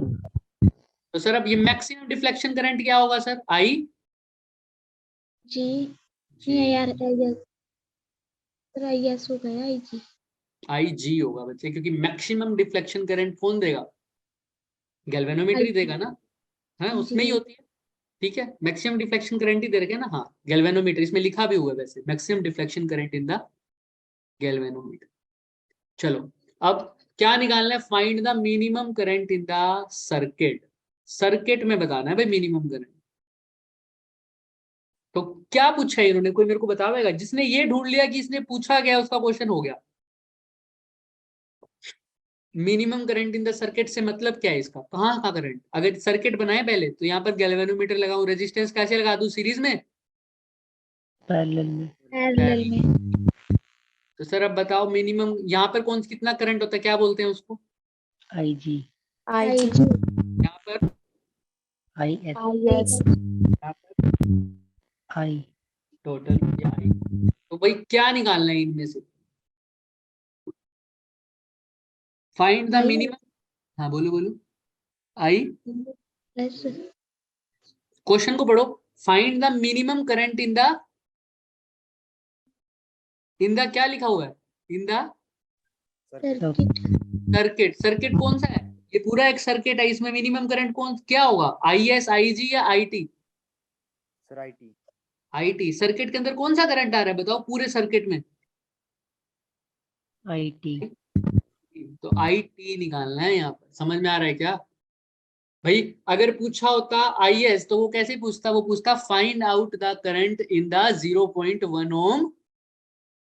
Speaker 1: तो सर अब ये मैक्सिमम डिफ्लेक्शन करंट क्या होगा सर? आई
Speaker 3: G. नहीं यार, IS हो गया IG.
Speaker 1: आई जी होगा बच्चे, क्योंकि मैक्सिमम डिफ्लेक्शन करंट कौन देगा? गैल्वेनोमीटर ही देगा ना। हाँ, उसमें ही होती है। ठीक है, मैक्सिमम डिफ्लेक्शन करंट ही दे रखे ना। हाँ, गैल्वेनोमीटर, इसमें लिखा भी हुआ है वैसे, maximum deflection current in the galvanometer. चलो अब क्या निकालना है? Find the minimum current in the circuit. Circuit में बताना है भाई मिनिमम करंट। तो क्या पूछा है इन्होंने, कोई मेरे को बतावेगा? जिसने ये ढूंढ लिया कि इसने पूछा गया, उसका क्वेश्चन हो गया। Minimum current in the circuit से मतलब क्या है इसका? कहाँ का करंट? अगर सर्किट बनाए पहले तो यहाँ पर गैल्वेनोमीटर लगाऊं, रेजिस्टेंस कैसे लगा दूं? सीरीज में,
Speaker 4: पैरेलल में।
Speaker 3: Parallel में.
Speaker 1: तो सर अब बताओ मिनिमम यहाँ पर कौन कितना करंट होता है, क्या बोलते हैं उसको?
Speaker 4: IG,
Speaker 5: IG.
Speaker 1: यहाँ पर
Speaker 4: IS,
Speaker 5: IS.
Speaker 1: यहाँ पर
Speaker 4: I,
Speaker 1: टोटल या आई। तो भाई क्या निकालना है इनमें से? Find the
Speaker 3: I.
Speaker 1: मिनिमम। हाँ बोलो बोलो। आई,
Speaker 3: Plus.
Speaker 1: क्वेश्चन को पढ़ो। Find the minimum current in the क्या लिखा हुआ है? In the
Speaker 3: Circuit.
Speaker 1: Circuit, circuit कौन सा है? ये पूरा एक सर्किट है, इसमें मिनिमम करंट कौन क्या होगा? IS, IG या IT?
Speaker 2: Sir IT.
Speaker 1: IT। Circuit के अंदर कौन सा करंट आ रहा है बताओ पूरे सर्किट में?
Speaker 4: IT।
Speaker 1: तो IT निकालना है यहाँ पर, समझ में आ रहा है क्या भाई? अगर पूछा होता IS तो वो कैसे पूछता? वो पूछता find out the current in the 0.1 ohm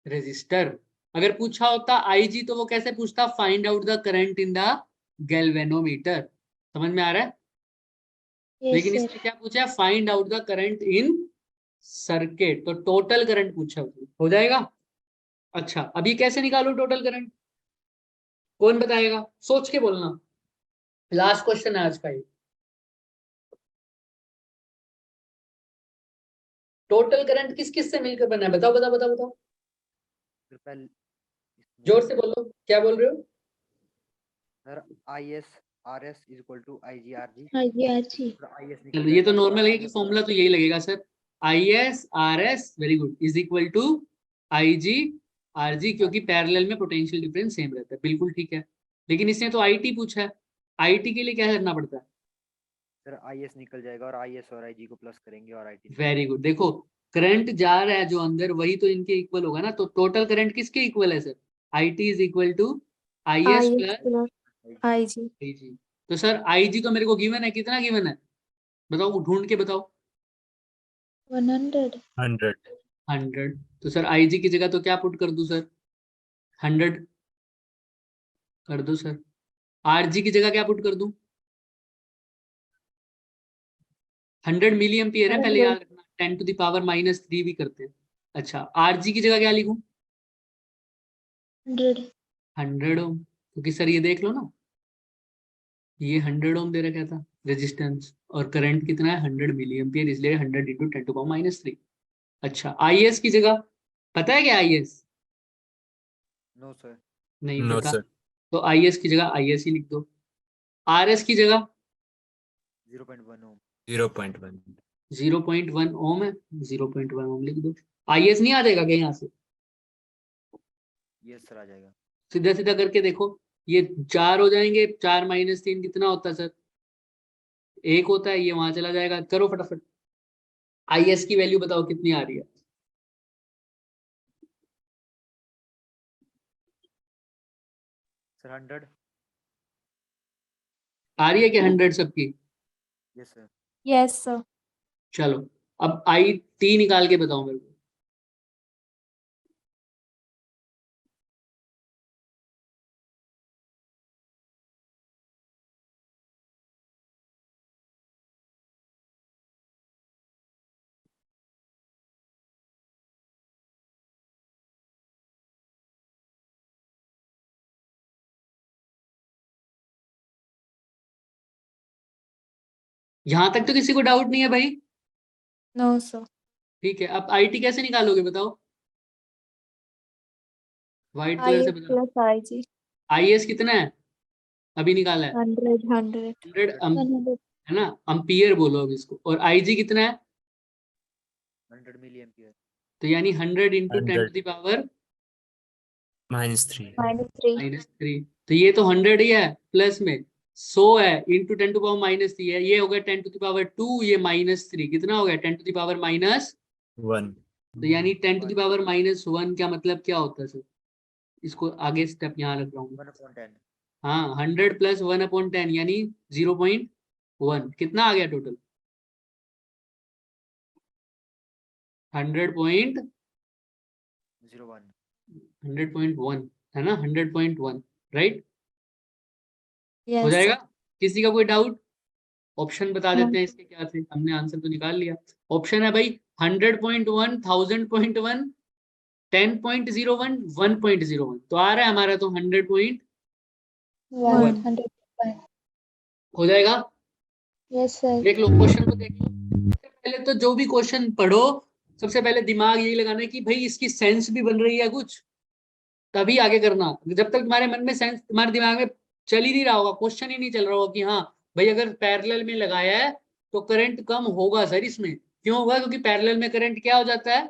Speaker 1: resistor. अगर पूछा होता IG तो वो कैसे पूछता? Find out the current in the galvanometer. समझ में आ रहा है?
Speaker 3: Yes,
Speaker 1: लेकिन
Speaker 3: sir.
Speaker 1: इसमें क्या पूछा है? Find out the current in circuit, तो टोटल करंट पूछा उसने। हो जाएगा? अच्छा, अभी कैसे निकालू टोटल करंट? कौन बताएगा? सोच के बोलना। लास्ट क्वेश्चन है आज का ये। टोटल करंट किस किस से मिलकर बना है? बताओ बताओ बताओ बताओ,
Speaker 2: सर पहले
Speaker 1: जोर से बोलो, क्या बोल रहे हो?
Speaker 2: Sir IS RS is equal to IG RG।
Speaker 3: IGRG.
Speaker 2: IS निकल
Speaker 1: चलो ये तो
Speaker 2: जाएगा।
Speaker 1: नॉर्मल है कि फॉर्मूला तो यही लगेगा sir. IS RS very good is equal to IG RG, क्योंकि पैरेलल में पोटेंशियल डिफरेंस सेम रहता है। बिल्कुल ठीक है, लेकिन इसने तो IT पूछा है। IT के लिए क्या करना पड़ता है?
Speaker 2: सर IS निकल जाएगा और IS और IG को प्लस करेंगे और IT
Speaker 1: वेरी गुड। देखो करंट जा रहा है जो अंदर, वही तो इनके इक्वल होगा ना। तो टोटल करंट किसके इक्वल है sir? IT is equal to IS
Speaker 5: IS
Speaker 1: plus
Speaker 5: plus IG.
Speaker 1: IG। तो सर IG तो मेरे को गिवन है, कितना गिवन है बताओ, ढूंढ के बताओ।
Speaker 3: 100.
Speaker 6: 100।
Speaker 1: 100। तो सर IG की जगह तो क्या पुट कर दूं सर? 100 कर दो सर। RG की जगह क्या पुट कर दूं? 100 मिली एम्पियर है, पहले
Speaker 5: 100.
Speaker 1: याद रखना। 10⁻³ भी करते हैं। अच्छा, RG की जगह क्या लिखूं?
Speaker 3: 100.
Speaker 1: 100 ओम। क्योंकि सर ये देख लो ना, ये 100 ओम दे रखा था रेजिस्टेंस, और करंट कितना है? 100 मिली एम्पियर, इसलिए 100 इंटू 10⁻³ अच्छा, IS की जगह पता है क्या? IS
Speaker 2: no sir.
Speaker 1: नहीं
Speaker 6: नो
Speaker 1: पता,
Speaker 6: सर।
Speaker 1: तो IS की जगह IS ही लिख दो। RS की जगह
Speaker 2: 0.1 ओम।
Speaker 6: 0.1।
Speaker 1: 0.1 ओम है, 0.1 ओम लिख दो। IS नहीं आ जाएगा क्या यहाँ से?
Speaker 2: यस सर आ जाएगा।
Speaker 1: सीधा सीधा करके देखो, ये 4 हो जाएंगे, 4 - 3 कितना होता है सर? 1 होता है, ये वहां चला जाएगा। करो फटाफट, IS की वैल्यू बताओ कितनी आ रही है?
Speaker 2: सर 100।
Speaker 1: आ रही है क्या 100 सबकी?
Speaker 2: Yes sir.
Speaker 5: Yes, sir.
Speaker 1: चलो, अब IT निकाल के बताओ मेरे को। यहां तक तो किसी को डाउट नहीं है भाई?
Speaker 5: No, sir.
Speaker 1: ठीक है, अब IT कैसे निकालोगे बताओ? व्हाइट कलर से
Speaker 5: IS
Speaker 1: बता।
Speaker 5: plus IG.
Speaker 1: IS कितना है? अभी निकाला है
Speaker 5: 100, 100.
Speaker 1: 100
Speaker 3: 100.
Speaker 1: है ना, अम्पियर बोलो अब इसको। और IG कितना है?
Speaker 2: 100 मिली एम्पियर।
Speaker 1: तो यानी 100 इंटू
Speaker 6: 100
Speaker 1: 10⁻³
Speaker 6: -3।
Speaker 5: -3.
Speaker 1: -3। तो ये तो 100 ही है, प्लस में 100 है, इंटू 10⁻³ है, ये हो गया 10⁻², ये -3 कितना हो गया? 10⁻⁻1।
Speaker 6: 1।
Speaker 1: तो यानी 10⁻⁻1 का मतलब क्या होता है सर? इसको आगे स्टेप यहाँ रख रहा हूँ।
Speaker 2: 1/10।
Speaker 1: हाँ, 100 प्लस 1/10 यानी 0.1 कितना आ गया टोटल? 100.1
Speaker 2: 01।
Speaker 1: 100.1 है ना, 100.1 राइट। हो
Speaker 5: Yes,
Speaker 1: जाएगा?
Speaker 5: sir.
Speaker 1: किसी का कोई डाउट? ऑप्शन बता
Speaker 5: No.
Speaker 1: देते हैं इसके क्या थे, हमने आंसर तो निकाल लिया। ऑप्शन है भाई 100.1, 1000.1, 10.01, 1.01। तो आ रहा है हमारा तो 100.1
Speaker 3: 1. 100.
Speaker 1: हो जाएगा।
Speaker 3: Yes, sir.
Speaker 1: देख लो क्वेश्चन को, देख लो। सबसे पहले तो जो भी क्वेश्चन पढ़ो, सबसे पहले दिमाग यही लगाना है कि भाई इसकी सेंस भी बन रही है कुछ, तभी आगे करना। जब तक तुम्हारे मन में सेंस, तुम्हारे दिमाग में चल ही नहीं रहा होगा, क्वेश्चन ही नहीं चल रहा होगा कि हाँ भाई अगर पैरेलल में लगाया है तो करंट कम होगा सर इसमें। क्यों होगा? क्योंकि पैरेलल में करंट क्या हो जाता है?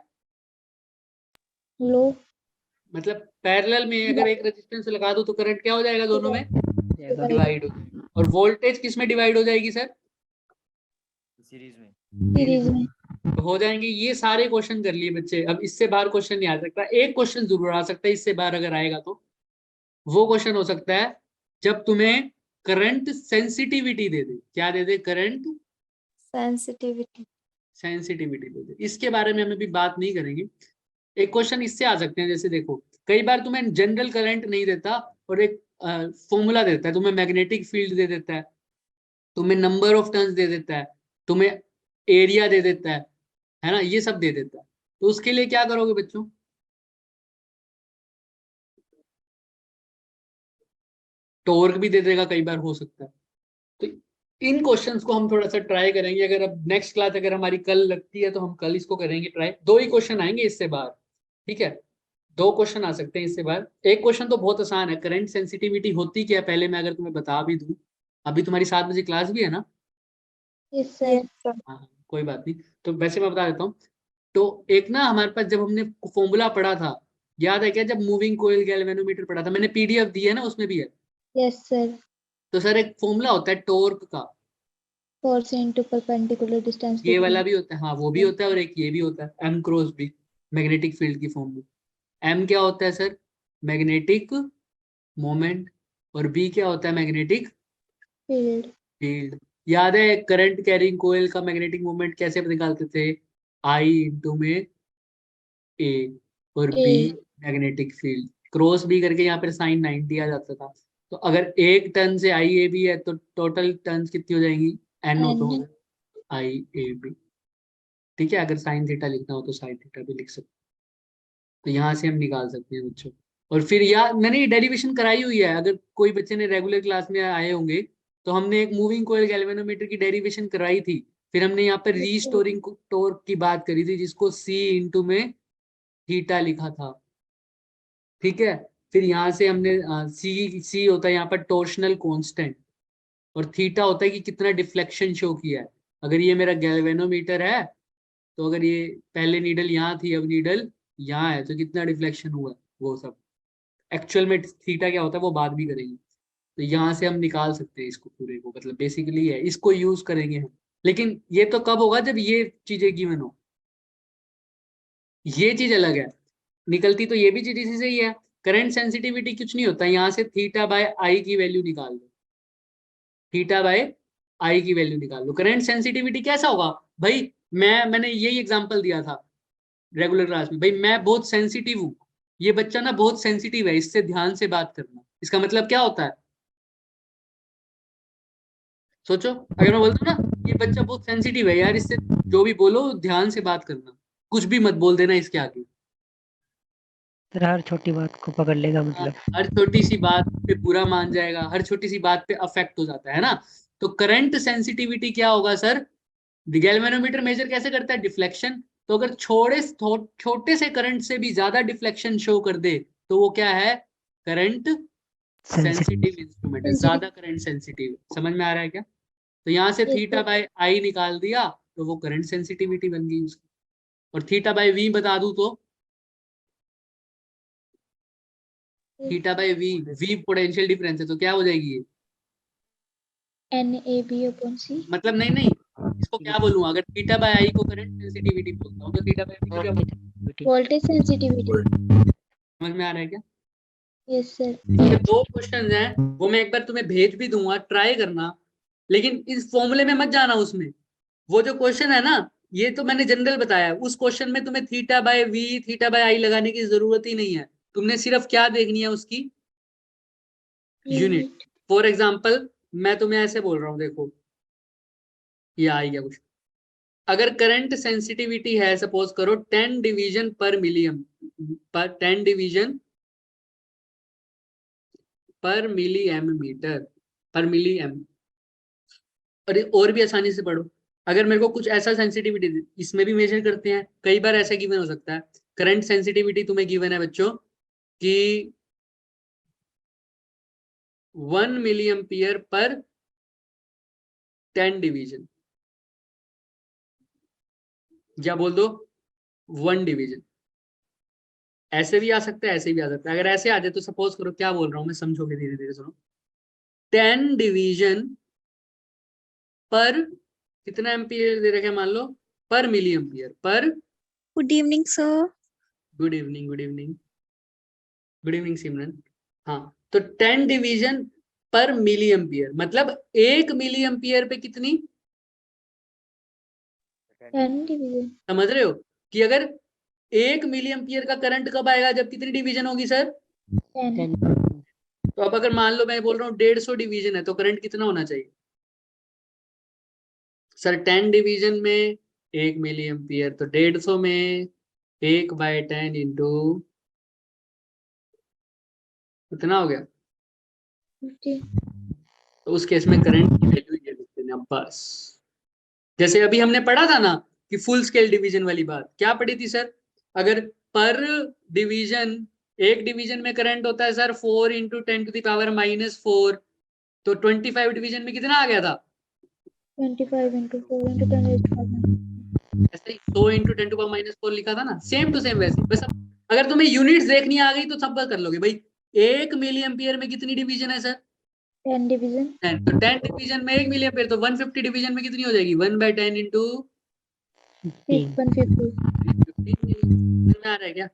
Speaker 3: Low.
Speaker 1: मतलब पैरेलल में अगर एक रेजिस्टेंस लगा दो तो करंट क्या हो जाएगा दोनों में? डिवाइड हो जाएगा। और वोल्टेज किस में डिवाइड हो जाएगी सर?
Speaker 2: सीरीज में।
Speaker 3: सीरीज में।
Speaker 1: तो हो जाएंगे। ये सारे क्वेश्चन कर लिए बच्चे। अब इससे बाहर क्वेश्चन नहीं आ सकता। एक क्वेश्चन जरूर आ सकता है इससे बाहर, अगर आएगा तो वो क्वेश्चन हो सकता है जब तुम्हें करंट सेंसिटिविटी दे दे। क्या दे दे? Current
Speaker 5: sensitivity.
Speaker 1: सेंसिटिविटी दे दे। इसके बारे में हम अभी बात नहीं करेंगे। एक क्वेश्चन इससे आ सकते हैं, जैसे देखो कई बार तुम्हें जनरल करंट नहीं देता और एक फॉर्मूला देता है, तुम्हें मैग्नेटिक फील्ड दे देता है, तुम्हें नंबर ऑफ टर्न्स दे देता है, तुम्हें एरिया दे देता है ना, ये सब दे देता है। तो उसके लिए क्या करोगे बच्चों? टॉर्क भी दे देगा, कई बार हो सकता है। तो इन क्वेश्चंस को हम थोड़ा सा ट्राई करेंगे। अगर अब नेक्स्ट क्लास अगर हमारी कल लगती है तो हम कल इसको करेंगे ट्राई। 2 ही क्वेश्चन आएंगे इससे बाहर, ठीक है? 2 क्वेश्चन आ सकते हैं इससे बाहर। एक क्वेश्चन तो बहुत आसान है, करंट सेंसिटिविटी होती क्या है पहले मैं अगर तुम्हें बता भी दूं। अभी तुम्हारी 7 बजे क्लास भी है ना?
Speaker 3: Yes sir.
Speaker 5: Yes sir.
Speaker 1: हाँ कोई बात नहीं। तो वैसे मैं बता देता हूँ। तो एक ना हमारे पास जब हमने फॉर्मूला पढ़ा था, याद है क्या? जब मूविंग कोयल गैल्वेनोमीटर पढ़ा था, मैंने पीडीएफ दी है ना, उसमें भी है।
Speaker 3: Yes sir.
Speaker 1: तो सर एक फॉर्मूला होता है टॉर्क का,
Speaker 3: फोर्स इनटू परपेंडिकुलर डिस्टेंस
Speaker 1: ये वाला भी होता है। हाँ वो भी होता है, और एक ये भी होता है M cross B, magnetic field की फॉर्म में। एम क्या होता है सर? Magnetic moment. और बी क्या होता है? Magnetic
Speaker 3: field.
Speaker 1: फील्ड। याद है करंट कैरिंग कोयल का मैग्नेटिक मोमेंट कैसे निकालते थे? आई इंटू में ए, और B
Speaker 3: A.
Speaker 1: Magnetic field. Cross B करके यहाँ पर साइन 90 आ जाता था। तो अगर एक टर्न से आई ए बी है तो टोटल टर्न्स कितनी हो जाएंगी? एन हो तो
Speaker 3: एन।
Speaker 1: I A B. ठीक है, अगर साइन थीटा लिखना हो तो साइन थीटा भी लिख सकते हैं। तो यहाँ से हम निकाल सकते हैं बच्चों। और फिर यार मैंने ये डेरिवेशन कराई हुई है, अगर कोई बच्चे ने रेगुलर क्लास में आए होंगे तो हमने एक मूविंग कोयल गैल्वेनोमीटर की डेरिवेशन कराई थी। फिर हमने यहाँ पर रीस्टोरिंग टॉर्क की बात करी थी, जिसको सी इंटू में थीटा लिखा था। ठीक है, फिर यहाँ से हमने सी होता है यहाँ पर टॉर्शनल कांस्टेंट, और थीटा होता है कि कितना डिफ्लेक्शन शो किया है। अगर ये मेरा गैल्वेनोमीटर है तो अगर ये पहले नीडल यहाँ थी, अब नीडल यहाँ है, तो कितना डिफ्लेक्शन हुआ वो सब। एक्चुअल में थीटा क्या होता है वो बात भी करेंगे। तो यहाँ से हम निकाल सकते हैं इसको पूरे को, मतलब बेसिकली है, इसको यूज करेंगे हम। लेकिन ये तो कब होगा? जब ये चीजें गिवन हो। ये चीज अलग है, निकलती तो ये भी चीज इसी से ही है। करंट सेंसिटिविटी कुछ नहीं होता, यहाँ से थीटा बाय आई की वैल्यू निकाल दो, थीटा बाय आई की वैल्यू निकाल लो। करंट सेंसिटिविटी कैसा होगा भाई? मैंने यही एग्जांपल दिया था रेगुलर क्लास में। भाई मैं बहुत सेंसिटिव हूँ, ये बच्चा ना बहुत सेंसिटिव है, इससे ध्यान से बात करना। इसका मतलब क्या होता है? सोचो, अगर मैं बोलता हूँ ना ये बच्चा बहुत सेंसिटिव है यार, इससे जो भी बोलो ध्यान से बात करना, कुछ भी मत बोल देना इसके आगे।
Speaker 4: सर हर छोटी बात को पकड़ लेगा
Speaker 1: हाँ,
Speaker 4: मतलब।
Speaker 1: हर छोटी सी बात पे बुरा मान जाएगा, हर छोटी सी बात पे अफेक्ट हो जाता है ना। तो करंट सेंसिटिविटी क्या होगा सर? गैल्वेनोमीटर मेजर कैसे करता है? डिफ्लेक्शन। तो अगर छोटे से करंट से भी ज्यादा डिफ्लेक्शन शो कर दे तो वो क्या है? Current
Speaker 4: sensitive.
Speaker 1: सेंसिटिव इंस्ट्रूमेंट है, ज्यादा करंट सेंसिटिव। समझ में आ रहा है क्या? तो यहाँ से थीटा बाय आई निकाल दिया तो वो करंट सेंसिटिविटी बन गई उसकी। और थीटा बाय वी बता दूं तो theta by V, V potential difference है, तो क्या हो जाएगी ये?
Speaker 3: N A B upon C.
Speaker 1: मतलब नहीं नहीं, इसको क्या बोलूं? अगर थीटा बाय आई को करंट सेंसिटिविटी बोलता हूँ तो थीटा बाय वी को क्या बोलूं?
Speaker 3: Voltage sensitivity.
Speaker 1: समझ में आ रहा है क्या?
Speaker 3: Yes sir.
Speaker 1: ये 2 क्वेश्चन हैं, वो मैं एक बार तुम्हें भेज भी दूंगा, ट्राई करना। लेकिन इस फॉर्मूले में मत जाना उसमें। वो जो क्वेश्चन है ना, ये तो मैंने जनरल बताया। उस क्वेश्चन में तुम्हें theta by V, theta by I लगाने की जरूरत ही नहीं है। तुमने सिर्फ क्या देखनी है? उसकी यूनिट। फॉर एग्जाम्पल मैं तुम्हें ऐसे बोल रहा हूँ, देखो ये आ गया क्वेश्चन। अगर करंट सेंसिटिविटी है, सपोज करो 10 डिवीजन पर मिलियन, पर 10 डिवीजन पर मिली एम मीटर, पर मिली एम। अरे और भी आसानी से पढ़ो। अगर मेरे को कुछ ऐसा सेंसिटिविटी, इसमें भी मेजर करते हैं, कई बार ऐसा गिवन हो सकता है। करंट सेंसिटिविटी तुम्हें गिवन है बच्चों कि 1 मिली एम्पियर पर 10 डिवीजन, या बोल दो 1 डिवीजन। ऐसे भी आ सकता है, ऐसे भी आ सकता है। अगर ऐसे आ जाए तो सपोज करो, क्या बोल रहा हूँ मैं, समझोगे धीरे धीरे, सुनो। 10 डिवीजन पर कितना एम्पियर दे रखे, मान लो पर मिली एम्पियर पर।
Speaker 5: Good evening, sir.
Speaker 1: Good evening, good evening, good evening Simran. हाँ, तो 10 डिवीजन पर मिली एम्पियर मतलब 1 मिली एम्पियर पे कितनी,
Speaker 3: 10 division.
Speaker 1: समझ रहे हो कि अगर 1 मिली एम्पियर का करंट कब आएगा, जब कितनी डिवीजन होगी सर।
Speaker 3: 10.
Speaker 1: तो अब अगर मान लो मैं बोल रहा हूँ 150 डिवीजन है, तो करंट कितना होना चाहिए सर। 10 डिवीजन में 1 मिली एम्पियर, तो 150 में 1/10 इंटू कितना हो गया।
Speaker 3: 50.
Speaker 1: तो उस केस में करंट की वैल्यू ये लिखते हैं बस। जैसे अभी हमने पढ़ा था ना कि फुल स्केल डिवीजन वाली बात, क्या पढ़ी थी सर। अगर पर डिवीजन, एक डिवीजन में करंट होता है सर 4 इंटू 10⁻⁻⁴, तो 25 डिवीजन में कितना आ गया था।
Speaker 3: 25 into 4 into 10 raised to 5.
Speaker 1: ऐसे ही 100 इंटू 10⁻⁴ लिखा था ना, सेम टू सेम वैसे। बस अब अगर तुम्हें यूनिट्स देखनी आ गई तो सब कर लोगे भाई। 1 मिली एम्पियर में कितनी डिवीजन है सर,
Speaker 3: 10 division.
Speaker 1: 10। तो 10 डिवीजन में 1 मिली एम्पियर, तो 150 डिवीजन में कितनी हो जाएगी, 1/10 इंटू
Speaker 3: 150.
Speaker 1: 15 में आ रहा है क्या,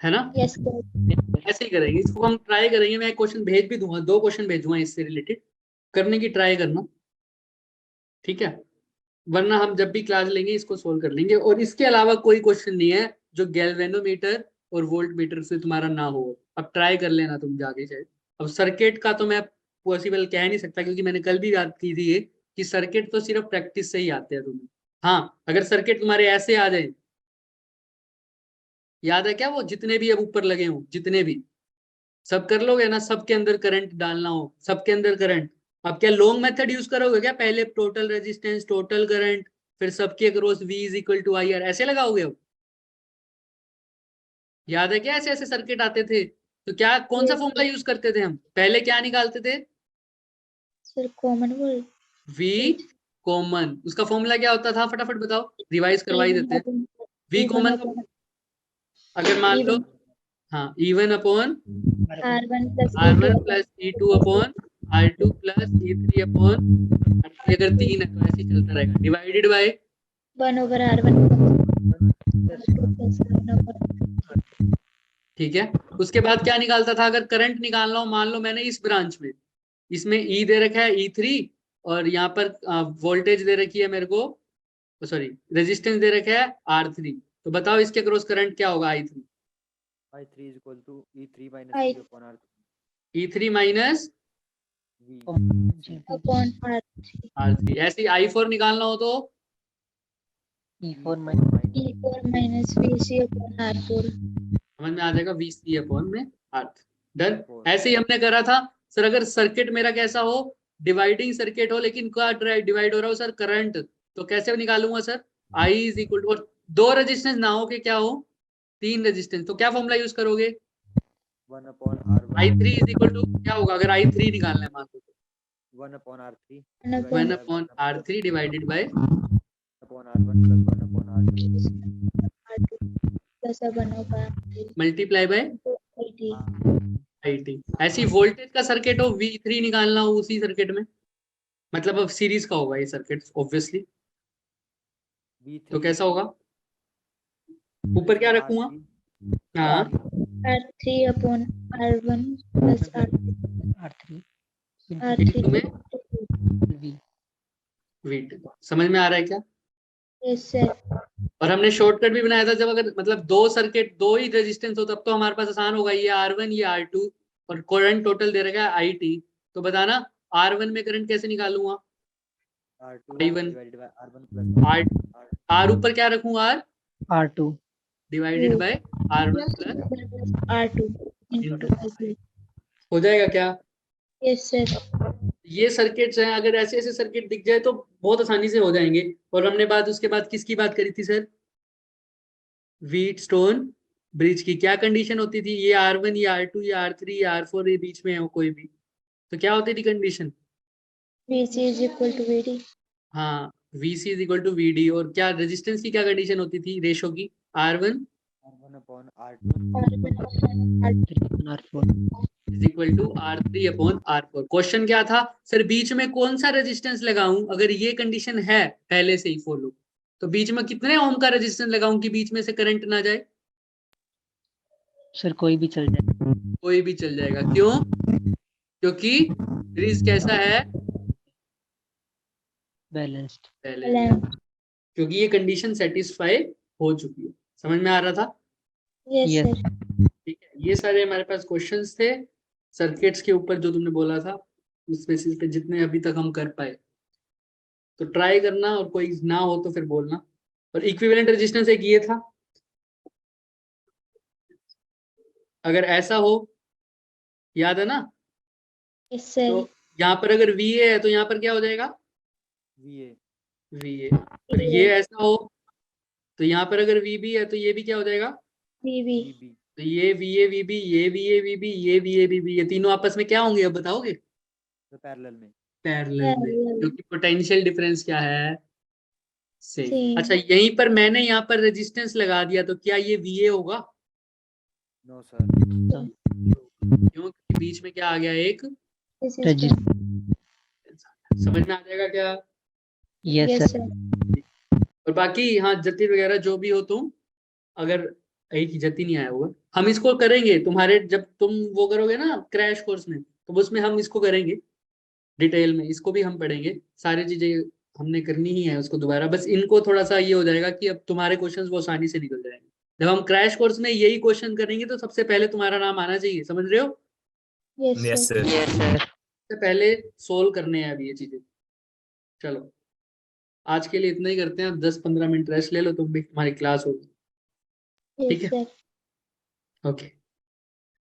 Speaker 1: है ना।
Speaker 3: Yes, correct.
Speaker 1: ऐसे ही करेंगे इसको, हम ट्राई करेंगे। मैं एक क्वेश्चन भेज भी दूंगा, 2 क्वेश्चन भेजूंगा इससे रिलेटेड, करने की ट्राई करना, ठीक है। वरना हम जब भी क्लास लेंगे इसको सोल्व कर लेंगे। और इसके अलावा कोई क्वेश्चन नहीं है जो गैल्वेनोमीटर और वोल्ट मीटर से तुम्हारा ना हो। अब ट्राई कर लेना तुम जाके चाहे। अब सर्किट का तो मैं पॉसिबल कह नहीं सकता, क्योंकि मैंने कल भी बात की थी ये कि सर्किट तो सिर्फ प्रैक्टिस से ही आते हैं तुम्हें। हाँ, अगर सर्किट तुम्हारे ऐसे आ जाए, याद है क्या वो जितने भी अब ऊपर लगे हों, जितने भी, सब कर लोगे ना, सबके अंदर करंट डालना हो, सबके अंदर करंट। अब क्या लॉन्ग मेथड यूज करोगे क्या, पहले टोटल रेजिस्टेंस टोटल करंट, फिर सबके across V is equal to IR, ऐसे लगाओगे अब। याद है क्या ऐसे ऐसे सर्किट आते थे, तो क्या कौन सा
Speaker 3: Yes.
Speaker 1: फॉर्मूला यूज करते थे हम, पहले क्या निकालते थे,
Speaker 3: Sir, common word.
Speaker 1: V common. उसका फॉर्मूला क्या होता था, फटाफट बताओ, रिवाइज करवा ही देते हैं। V
Speaker 3: E1
Speaker 1: कॉमन
Speaker 3: upon
Speaker 1: अगर मान लो,
Speaker 3: E1
Speaker 1: हाँ, E1 upon
Speaker 3: R1 plus
Speaker 1: R1
Speaker 3: E2
Speaker 1: plus E2 upon R2 plus E3 upon R3। अगर 3 है तो ऐसे ही चलता रहेगा, divided by
Speaker 3: 1 over R1 R2 plus 1 over.
Speaker 1: ठीक है। उसके बाद क्या निकालता था, अगर करंट निकालना हो, मान लो मैंने इस ब्रांच में, इसमें E दे रखा है E3, और यहाँ पर वोल्टेज दे रखी है मेरे को, सॉरी रेजिस्टेंस दे रखा है R3। तो बताओ इसके क्रॉस करंट क्या होगा, I3
Speaker 2: I3 is equal to E3 minus
Speaker 3: I-
Speaker 2: V upon R3.
Speaker 1: E3 minus
Speaker 2: V.
Speaker 3: upon R3.
Speaker 1: R3। ऐसे ही I4 निकालना हो तो
Speaker 4: E4
Speaker 3: E4 minus VC upon R4.
Speaker 1: समझ में आ जाएगा, VC अपॉन में R3। डन।
Speaker 2: V4.
Speaker 1: ऐसे ही हमने करा था सर। अगर सर्किट मेरा कैसा हो, डिवाइडिंग सर्किट हो, लेकिन क्या डिवाइड हो रहा हो सर, करंट, तो कैसे निकालूंगा sir, I is equal to, और 2 रेजिस्टेंस ना हो के क्या हो, 3 रेजिस्टेंस, तो क्या फॉर्मूला यूज करोगे,
Speaker 2: 1 upon R1.
Speaker 1: I3 is equal to क्या होगा, अगर I3 निकालना है मान लो,
Speaker 2: 1 upon R3.
Speaker 3: 1 upon
Speaker 1: 1 upon R3 divided by
Speaker 2: upon R1 plus 1 upon R2.
Speaker 3: R2 plus 1 over R3.
Speaker 1: Multiply by
Speaker 3: IT.
Speaker 1: IT। ऐसी वोल्टेज का सर्किट हो, V3 निकालना हो उसी सर्किट में, मतलब अब सीरीज का होगा ये सर्किट ऑब्वियसली,
Speaker 2: V3
Speaker 1: तो कैसा होगा, ऊपर क्या रखूंगा, हाँ
Speaker 3: R3 upon R1 plus R3.
Speaker 4: R3
Speaker 3: R3
Speaker 1: में
Speaker 4: V
Speaker 1: V2। समझ में आ रहा है क्या।
Speaker 3: yes sir.
Speaker 1: और हमने शॉर्टकट भी बनाया था, जब अगर मतलब 2 सर्किट 2 ही रेजिस्टेंस हो, तब तो हमारे पास आसान होगा, ये R1 ये R2, और करंट टोटल दे रखा है IT। तो बताना R1 में करंट कैसे निकालूंगा,
Speaker 2: R2
Speaker 1: I1
Speaker 2: divided by R1 plus
Speaker 1: R ऊपर क्या रखूं, R
Speaker 4: R2
Speaker 1: divided by R1 plus
Speaker 3: R2 into IT.
Speaker 1: हो जाएगा क्या।
Speaker 3: Yes sir.
Speaker 1: ये सर्किट्स हैं, अगर ऐसे ऐसे सर्किट दिख जाए तो बहुत आसानी से हो जाएंगे। और हमने बात उसके बाद किसकी बात करी थी सर, व्हीटस्टोन ब्रिज की। क्या कंडीशन होती थी, ये R1 ये R2 ये R3 ये R4 ये बीच में हो कोई भी, तो क्या होती थी condition,
Speaker 3: VC is equal to VD.
Speaker 1: हाँ VC is equal to VD। और क्या रेजिस्टेंस की क्या कंडीशन होती थी, रेशो की, R1
Speaker 2: R1 upon R2
Speaker 4: R4
Speaker 1: is equal to R3 upon R4। Question क्या था सर, बीच में कौन सा रेजिस्टेंस लगाऊं अगर ये कंडीशन है पहले से ही फॉलो, तो बीच में कितने ओम का रेजिस्टेंस लगाऊं कि बीच में से करंट ना जाए?
Speaker 4: सर कोई भी चल जाए।
Speaker 1: कोई भी चल जाएगा। क्यों? क्योंकि सीरीज कैसा है?
Speaker 4: बैलेंस्ड।
Speaker 1: पहले
Speaker 3: Balanced.
Speaker 1: क्योंकि ये कंडीशन सेटिस्फाई हो चुकी है। समझ में आ रहा था?
Speaker 3: Yes,
Speaker 4: Yes.
Speaker 3: sir.
Speaker 1: ठीक है, ये सारे हमारे पास क्वेश्चंस थे सर्किट्स के ऊपर जो तुमने बोला था, उस बेसिस पे जितने अभी तक हम कर पाए। तो ट्राई करना और कोई ना हो तो फिर बोलना। और इक्विवेलेंट रेजिस्टेंस एक ये था, अगर ऐसा हो, याद है ना?
Speaker 3: Yes, sir.
Speaker 1: तो यहाँ पर अगर VA है तो यहाँ पर क्या हो जाएगा?
Speaker 2: VA
Speaker 1: VA। और ये ऐसा हो तो यहाँ पर अगर VB है तो ये भी क्या हो जाएगा?
Speaker 3: VB.
Speaker 2: VB
Speaker 1: तो ये VA VB, ये VA VB, ये VA VB, ये तीनों आपस में क्या होंगे अब बताओगे?
Speaker 2: तो पैरेलल में
Speaker 1: पैरेलल में,
Speaker 3: Parallel.
Speaker 1: क्योंकि पोटेंशियल डिफरेंस क्या है? सेम।
Speaker 3: Same.
Speaker 1: अच्छा, यहीं पर मैंने यहाँ पर रेजिस्टेंस लगा दिया तो क्या ये VA होगा?
Speaker 2: नो सर
Speaker 1: क्यों? क्योंकि बीच में क्या आ गया? एक
Speaker 3: Resistance.
Speaker 1: समझ में आ जाएगा क्या?
Speaker 4: Yes,
Speaker 3: Yes,
Speaker 4: sir.
Speaker 3: sir.
Speaker 1: और बाकी हाँ, जति वगैरह जो भी हो तुम, अगर एक ही जति नहीं आया होगा, हम इसको करेंगे तुम्हारे, जब तुम वो करोगे ना क्रैश कोर्स में, तो उसमें हम इसको करेंगे डिटेल में, इसको भी हम पढ़ेंगे। सारी चीजें हमने करनी ही है उसको दोबारा, बस इनको थोड़ा सा ये हो जाएगा कि अब तुम्हारे क्वेश्चंस वो आसानी से निकल जाएंगे। जब हम क्रैश कोर्स में यही क्वेश्चन करेंगे तो सबसे पहले तुम्हारा नाम आना चाहिए, समझ रहे हो?
Speaker 3: Yes,
Speaker 6: yes
Speaker 3: sir.
Speaker 6: Sir.
Speaker 4: Yes, sir.
Speaker 1: सबसे पहले सोल्व करने हैं अभी ये चीजें। चलो आज के लिए इतना ही करते हैं, अब 10-15 मिनट रेस्ट ले लो तुम भी, तुम्हारी क्लास होगी।
Speaker 3: Yes,
Speaker 1: ठीक है?
Speaker 3: sir.
Speaker 1: ओके।